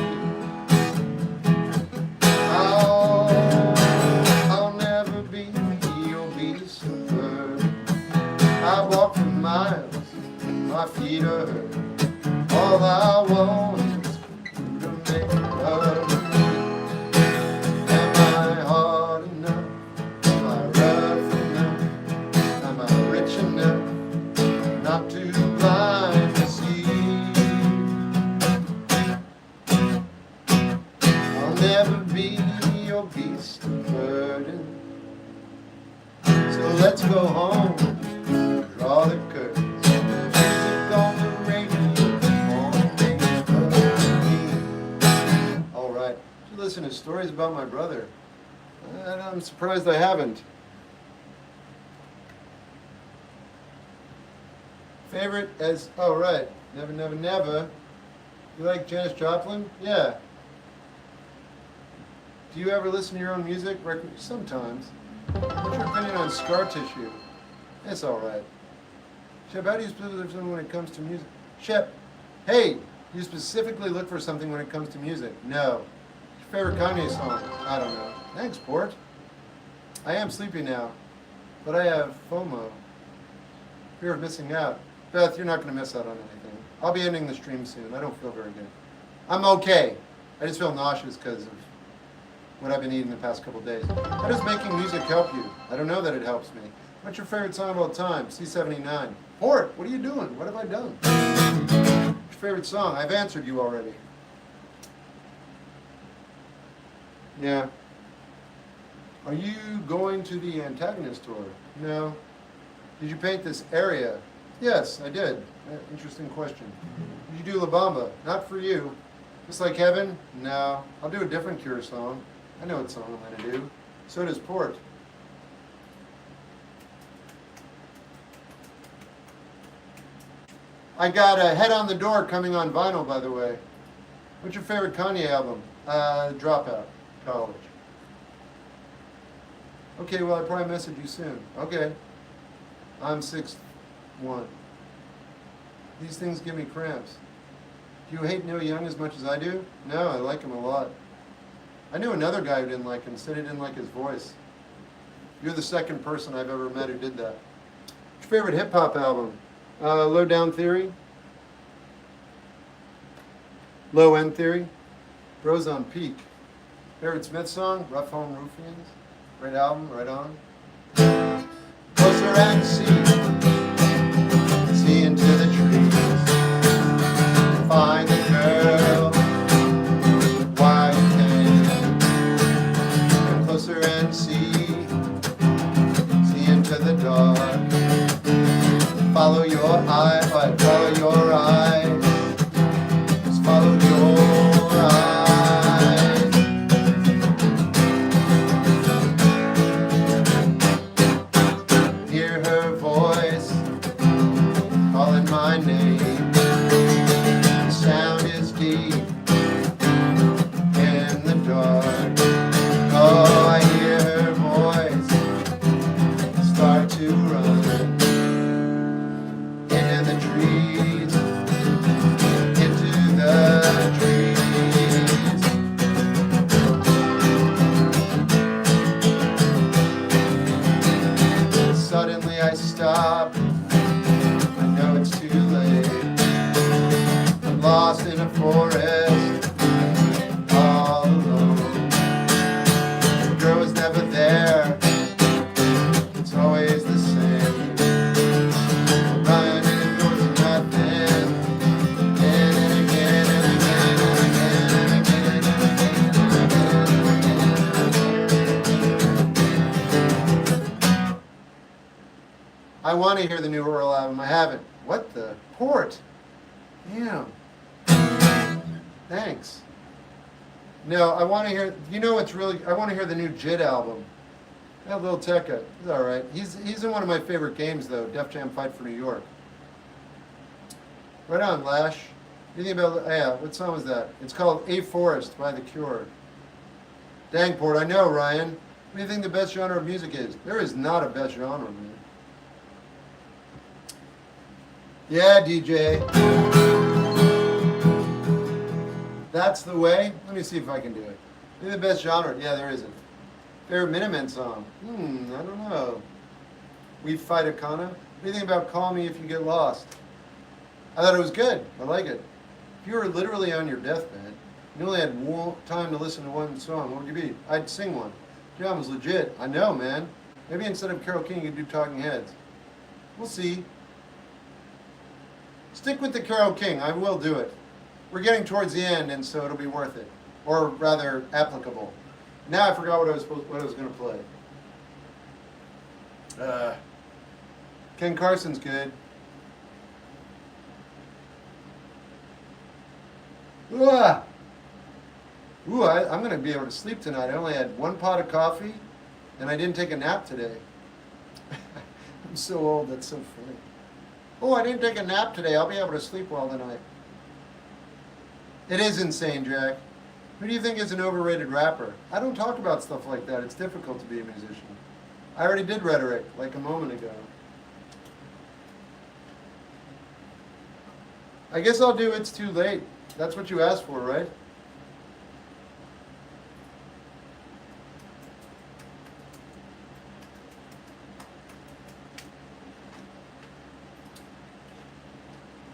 I'll never be your beast of burden. I walk for miles, my feet are hurting. All I want is for you to make love with me. Am I hard enough? Am I rough enough? Am I rich enough not to blind to see? I'll never be your beast of burden. So let's go home, draw the curtains. Music on the radio, won't make me. All right. You listen to stories about my brother. And I'm surprised I haven't. Favorite as, oh right, Never Never Never. You like Janis Joplin? Yeah. Do you ever listen to your own music? Sometimes. What's your opinion on scar tissue? It's all right. Shep, how do you specifically look for something when it comes to music? Shep, hey, do you specifically look for something when it comes to music? No. What's your favorite Kanye song? I don't know. Thanks, Port. I am sleepy now, but I have FOMO. Fear of missing out. Beth, you're not going to miss out on anything. I'll be ending the stream soon. I don't feel very good. I'm okay. I just feel nauseous because of what I've been eating the past couple days. How does making music help you? I don't know that it helps me. What's your favorite song of all time? C79. Port, what are you doing? What have I done? What's your favorite song? I've answered you already. Yeah. Are you going to the Antagonist tour? No. Did you paint this area? Yes, I did. Interesting question. Did you do La Bamba? Not for you. Just Like Heaven? No. I'll do a different Cure song. I know what song I'm going to do. So does Port. I got Head on the Door coming on vinyl, by the way. What's your favorite Kanye album? Dropout. College. Okay, well, I'll probably message you soon. Okay. I'm 6'1". These things give me cramps. Do you hate Neil Young as much as I do? No, I like him a lot. I knew another guy who didn't like him, said he didn't like his voice. You're the second person I've ever met who did that. What's your favorite hip-hop album? Low Down Theory? Low End Theory? Bros on Peak. Favorite Smith song? Rough Home Ruffians. Great album, right on. Closer and see into the trees. Find the girl with white hair. Come closer and see into the dark. Follow your eye, follow your eyes. Just follow your eyes. Hear her voice calling my name. The sound is deep in the dark. Oh, I hear her voice start to run into the trees, into the trees. Suddenly I stop. I know it's too late. I'm lost in a forest, all alone. The girl was never there. It's always the same. Running indoors and nothing. Again and again and again and again and again and again. I want to hear the new Earl album. I haven't. What the? Port? Damn. Thanks. No, I want to hear, you know what's really, I want to hear the new JIT album. That little Tekka. He's alright. He's in one of my favorite games though, Def Jam Fight for New York. Right on, Lash. What do you think about, yeah, what song was that? It's called A Forest by The Cure. Dang, Port, I know, Ryan. What do you think the best genre of music is? There is not a best genre, man. Yeah, DJ. That's the way? Let me see if I can do it. Maybe the best genre? Yeah, there isn't. Favorite Minutemen song? I don't know. We Fight Akana? What do you think about Call Me If You Get Lost? I thought it was good. I like it. If you were literally on your deathbed, you only had time to listen to one song, what would you be? I'd sing one. Yeah, it was legit. I know, man. Maybe instead of Carole King, you could do Talking Heads. We'll see. Stick with the Carole King. I will do it. We're getting towards the end, and so it'll be worth it, or rather, applicable. Now I forgot what I was going to play. Ken Carson's good. Ooh, I'm going to be able to sleep tonight. I only had one pot of coffee, and I didn't take a nap today. I'm so old. That's so funny. Oh, I didn't take a nap today. I'll be able to sleep well tonight. It is insane, Jack. Who do you think is an overrated rapper? I don't talk about stuff like that. It's difficult to be a musician. I already did rhetoric like a moment ago. I guess I'll do It's Too Late. That's what you asked for, right?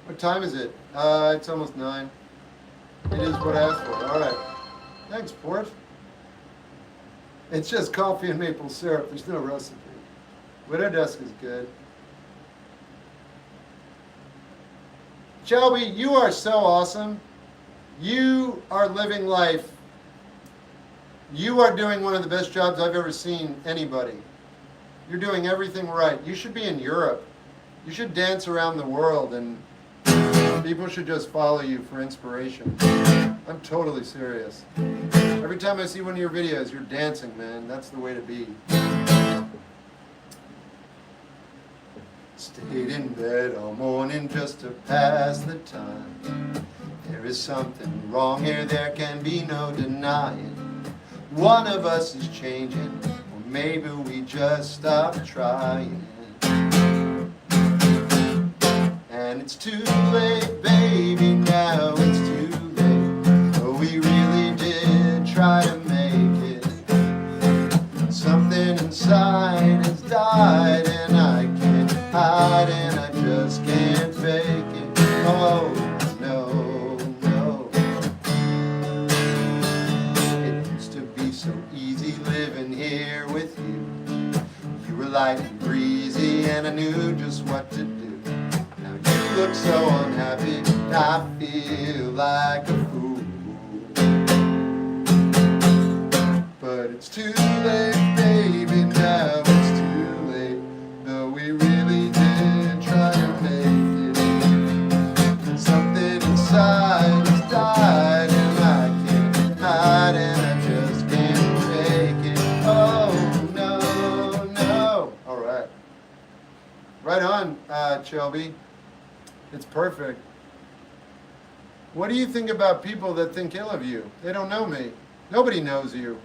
What time is it? It's almost 9. It is what I asked for. All right. Thanks, Port. It's just coffee and maple syrup. There's no recipe. Widow Desk is good. Shelby, you are so awesome. You are living life. You are doing one of the best jobs I've ever seen anybody. You're doing everything right. You should be in Europe. You should dance around the world, and people should just follow you for inspiration. I'm totally serious. Every time I see one of your videos, you're dancing, man. That's the way to be. Stayed in bed all morning just to pass the time. There is something wrong here, there can be no denying. One of us is changing, or maybe we just stopped trying. And it's too late, baby, now it's too late. But we really did try to make it. Something inside has died, and I can't hide, and I just can't fake it. Oh, no, no. light and breezy, and I knew just what to do. Now you look so unhappy, I feel like a fool. But it's too late, baby, now it's too late. Though we really did try to make it. Something inside has died, and I can't hide, and I just can't take it. Oh, no, no. All right. Right on, Shelby. It's perfect. What do you think about people that think ill of you? They don't know me. Nobody knows you.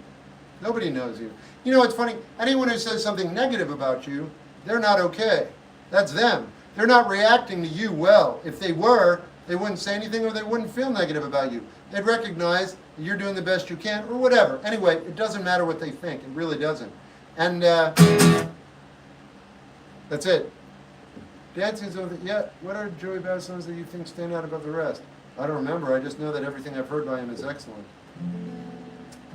Nobody knows you. You know, it's funny. Anyone who says something negative about you, they're not okay. That's them. They're not reacting to you well. If they were, they wouldn't say anything, or they wouldn't feel negative about you. They'd recognize that you're doing the best you can, or whatever. Anyway, it doesn't matter what they think. It really doesn't. And that's it. Dancing songs. Yeah. What are Joey Badass songs that you think stand out above the rest? I don't remember. I just know that everything I've heard by him is excellent.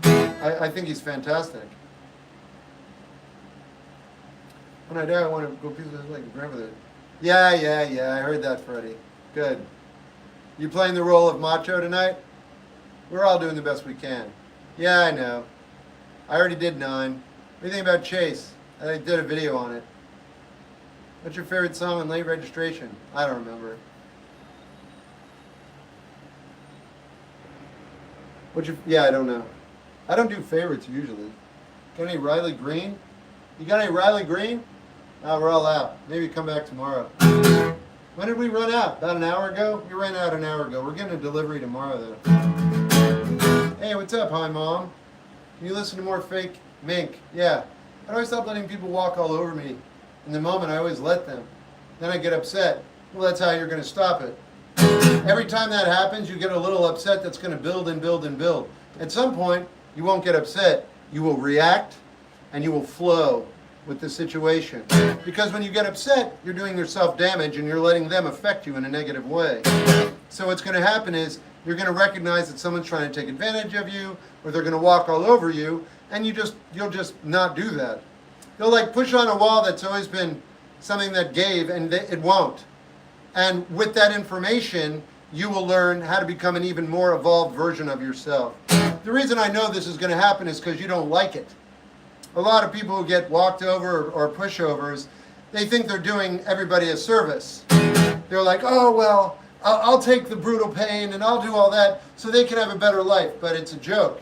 I think he's fantastic. When I die, I want to go pieces like a grandmother. Yeah. I heard that, Freddie. Good. You playing the role of macho tonight? We're all doing the best we can. Yeah, I know. I already did 9. What do you think about Chase? I did a video on it. What's your favorite song on Late Registration? I don't remember. Yeah, I don't know. I don't do favorites usually. Got any Riley Green? You got any Riley Green? We're all out. Maybe come back tomorrow. When did we run out? About an hour ago? We ran out an hour ago. We're getting a delivery tomorrow though. Hey, what's up? Hi, Mom. Can you listen to more fake mink? Yeah. How do I stop letting people walk all over me? In the moment, I always let them. Then I get upset. Well, that's how you're going to stop it. Every time that happens, you get a little upset that's going to build and build and build. At some point, you won't get upset. You will react and you will flow with the situation. Because when you get upset, you're doing yourself damage and you're letting them affect you in a negative way. So what's going to happen is you're going to recognize that someone's trying to take advantage of you, or they're going to walk all over you, and you'll just not do that. You'll like push on a wall that's always been something that gave, and it won't. And with that information, you will learn how to become an even more evolved version of yourself. The reason I know this is going to happen is because you don't like it. A lot of people who get walked over or pushovers, they think they're doing everybody a service. They're like, oh, well, I'll take the brutal pain and I'll do all that so they can have a better life. But it's a joke.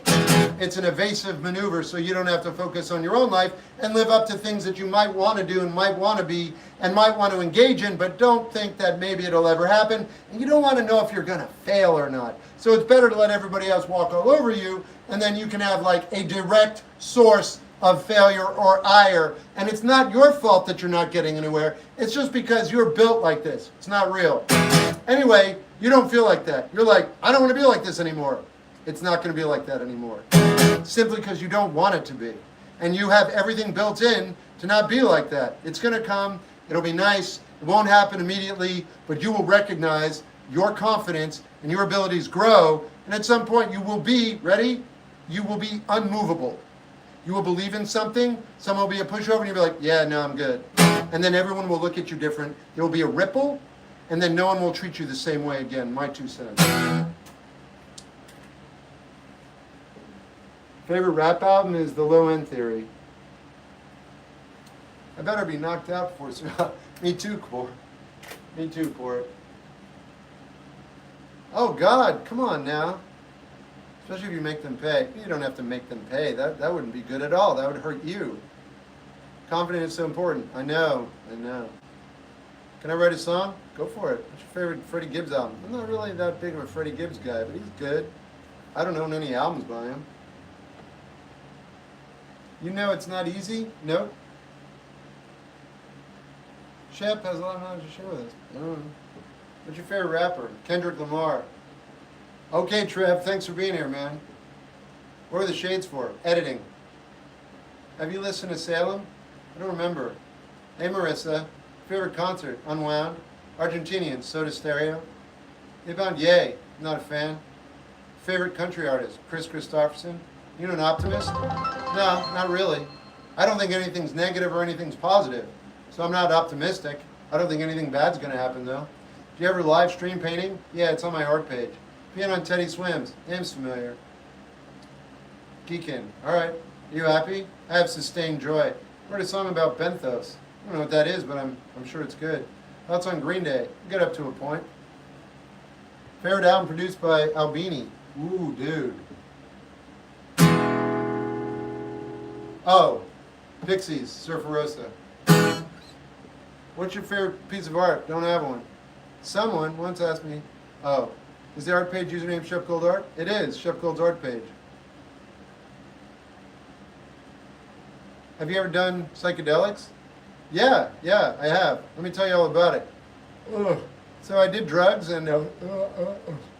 It's an evasive maneuver so you don't have to focus on your own life and live up to things that you might want to do and might want to be and might want to engage in, but don't think that maybe it'll ever happen. And you don't want to know if you're going to fail or not. So it's better to let everybody else walk all over you, and then you can have like a direct source of failure or ire. And it's not your fault that you're not getting anywhere. It's just because you're built like this. It's not real. Anyway, you don't feel like that. You're like, I don't want to be like this anymore. It's not going to be like that anymore. Simply because you don't want it to be. And you have everything built in to not be like that. It's going to come. It'll be nice. It won't happen immediately, but you will recognize your confidence and your abilities grow. And at some point you will be, ready? You will be unmovable. You will believe in something. Someone will be a pushover and you'll be like, yeah, no, I'm good. And then everyone will look at you different. There will be a ripple, and then no one will treat you the same way again. My 2 cents. Favorite rap album is The Low End Theory. I better be knocked out before so. Me too, Cor. Me too, Cor. Oh God, come on now. Especially if you make them pay. You don't have to make them pay. That wouldn't be good at all. That would hurt you. Confidence is so important. I know. Can I write a song? Go for it. What's your favorite Freddie Gibbs album? I'm not really that big of a Freddie Gibbs guy, but he's good. I don't own any albums by him. You know it's not easy? Nope. Shep has a lot of knowledge to share with us. What's your favorite rapper? Kendrick Lamar. Okay, Trev, thanks for being here, man. What are the shades for? Editing. Have you listened to Salem? I don't remember. Hey, Marissa. Favorite concert? Unwound. Argentinian, Soda Stereo. Inbound, yay. Not a fan. Favorite country artist? Chris Christopherson. You know an optimist? No, not really. I don't think anything's negative or anything's positive. So I'm not optimistic. I don't think anything bad's going to happen, though. Do you ever live stream painting? Yeah, it's on my art page. Being on Teddy Swims. Name's familiar. Geekin. All right. Are you happy? I have sustained joy. I wrote a song about benthos. I don't know what that is, but I'm sure it's good. Thoughts on Green Day? Get up to a point. Favorite album produced by Albini. Ooh, dude. Oh, Pixies, Surferosa. What's your favorite piece of art? Don't have one. Someone once asked me, oh, is the art page username Shep Gold Art? It is, Shep Gold's art page. Have you ever done psychedelics? Yeah, I have. Let me tell you all about it. Ugh. So I did drugs and,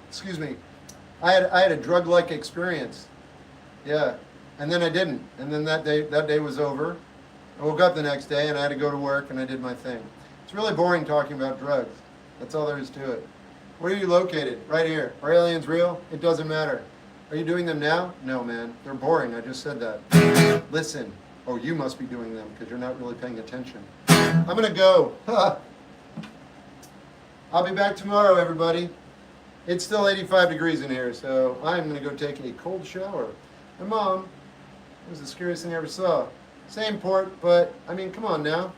excuse me, I had a drug-like experience. Yeah, and then I didn't. And then that day was over. I woke up the next day and I had to go to work and I did my thing. It's really boring talking about drugs. That's all there is to it. Where are you located? Right here. Are aliens real? It doesn't matter. Are you doing them now? No, man. They're boring. I just said that. Listen. Oh, you must be doing them because you're not really paying attention. I'm going to go. I'll be back tomorrow, everybody. It's still 85 degrees in here, so I'm going to go take a cold shower. And Mom, it was the scariest thing I ever saw. Same Port, but, I mean, come on now.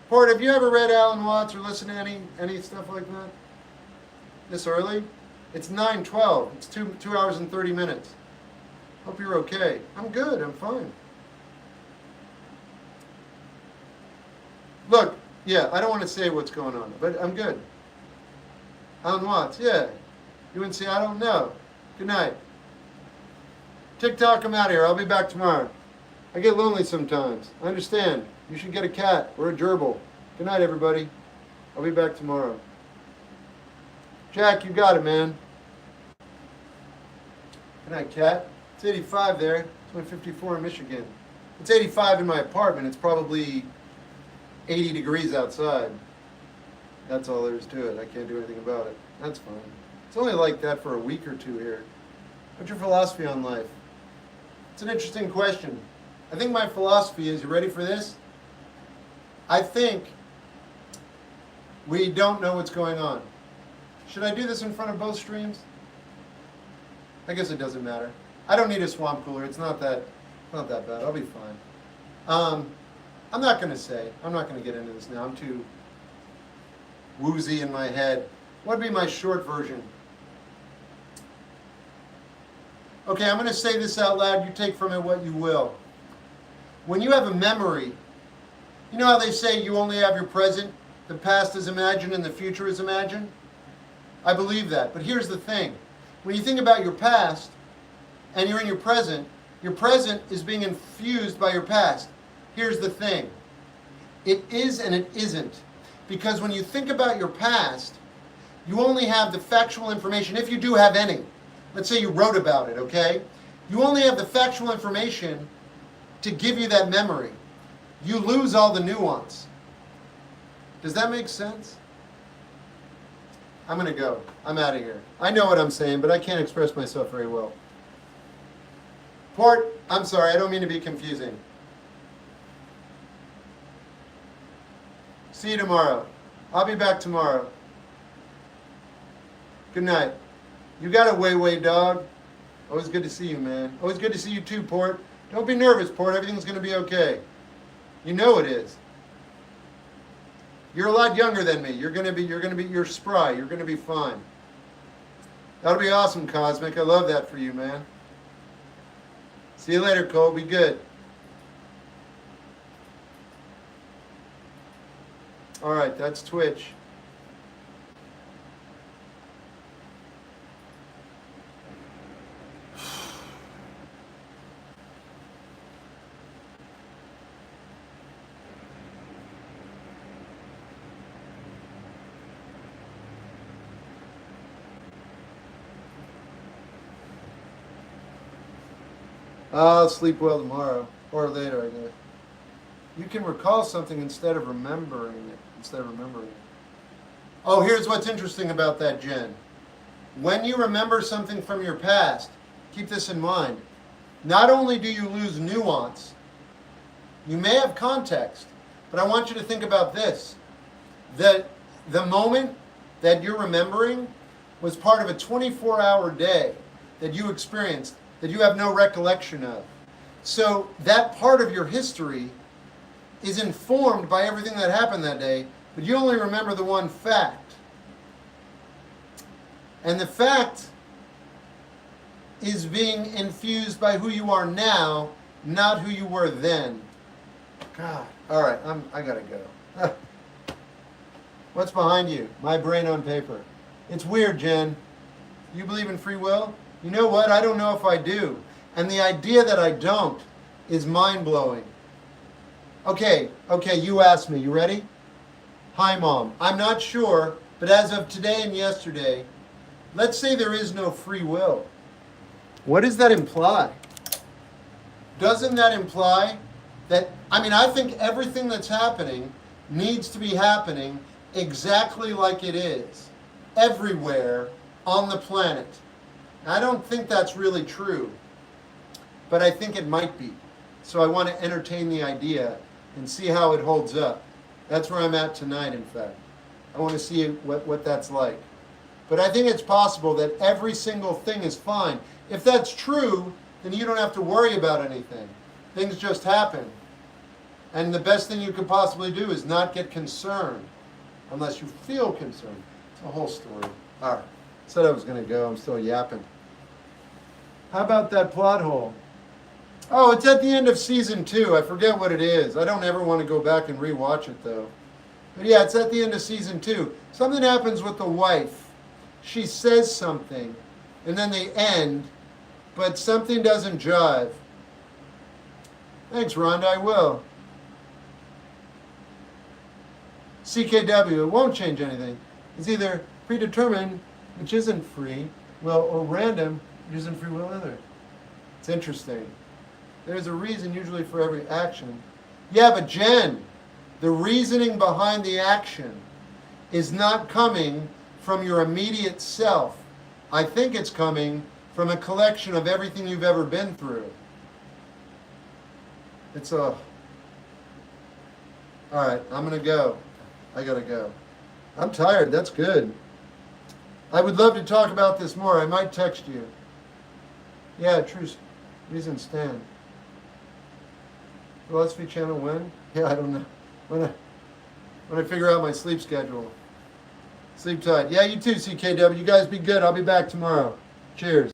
Port, have you ever read Alan Watts or listened to any stuff like that? This early? It's 9:12. It's 2 hours and 30 minutes. Hope you're okay. I'm good. I'm fine. Look, yeah, I don't want to say what's going on, but I'm good. Alan Watts, yeah. You in Seattle? No. Good night. TikTok, I'm out of here. I'll be back tomorrow. I get lonely sometimes. I understand. You should get a cat or a gerbil. Good night, everybody. I'll be back tomorrow. Jack, you got it, man. Good night, cat. It's 85 there. It's only 54 in Michigan. It's 85 in my apartment. It's probably 80 degrees outside. That's all there is to it. I can't do anything about it. That's fine. It's only like that for a week or two here. What's your philosophy on life? It's an interesting question. I think my philosophy is, you ready for this? I think we don't know what's going on. Should I do this in front of both streams? I guess it doesn't matter. I don't need a swamp cooler. It's not that bad. I'll be fine. I'm not going to say. I'm not going to get into this now. I'm too woozy in my head. What would be my short version? Okay, I'm going to say this out loud. You take from it what you will. When you have a memory, you know how they say you only have your present, the past is imagined, and the future is imagined? I believe that. But here's the thing. When you think about your past, and you're in your present is being infused by your past. Here's the thing. It is and it isn't. Because when you think about your past, you only have the factual information, if you do have any. Let's say you wrote about it, okay? You only have the factual information to give you that memory. You lose all the nuance. Does that make sense? I'm going to go. I'm out of here. I know what I'm saying, but I can't express myself very well. Port, I'm sorry, I don't mean to be confusing. See you tomorrow. I'll be back tomorrow. Good night. You got it, Way dog. Always good to see you, man. Always good to see you too, Port. Don't be nervous, Port. Everything's going to be okay. You know it is. You're a lot younger than me. You're spry. You're going to be fine. That'll be awesome, Cosmic. I love that for you, man. See you later, Cole. Be good. All right, that's Twitch. I'll sleep well tomorrow, or later, I guess. You can recall something instead of remembering it. Oh, here's what's interesting about that, Jen. When you remember something from your past, keep this in mind. not only do you lose nuance, you may have context, but I want you to think about this. That the moment that you're remembering was part of a 24-hour day that you experienced that you have no recollection of. So that part of your history is informed by everything that happened that day, but you only remember the one fact. And the fact is being infused by who you are now, not who you were then. God. All right, I gotta go. What's behind you? My brain on paper. It's weird, Jen. You believe in free will? You know what? I don't know if I do. And the idea that I don't is mind-blowing. Okay, you asked me. You ready? Hi, Mom. I'm not sure, but as of today and yesterday, let's say there is no free will. What does that imply? Doesn't that imply that, I think everything that's happening needs to be happening exactly like it is, everywhere on the planet. I don't think that's really true, but I think it might be. So I want to entertain the idea and see how it holds up. That's where I'm at tonight, in fact. I want to see what that's like. But I think it's possible that every single thing is fine. If that's true, then you don't have to worry about anything. Things just happen. And the best thing you could possibly do is not get concerned, unless you feel concerned. It's a whole story. All right. Said I was going to go. I'm still yapping. How about that plot hole? Oh, it's at the end of season 2. I forget what it is. I don't ever want to go back and rewatch it, though. But yeah, it's at the end of season 2. Something happens with the wife. She says something, and then they end, but something doesn't jive. Thanks, Rhonda. I will. CKW, it won't change anything. It's either predetermined, which isn't free will, or random, which isn't free will either. It's interesting. There's a reason usually for every action. Yeah, but Jen, the reasoning behind the action is not coming from your immediate self. I think it's coming from a collection of everything you've ever been through. All right, I'm going to go. I got to go. I'm tired. That's good. I would love to talk about this more. I might text you. Yeah, true reason stand. Philosophy channel when? Yeah, I don't know. When I figure out my sleep schedule. Sleep tight. Yeah, you too, CKW. You guys be good. I'll be back tomorrow. Cheers.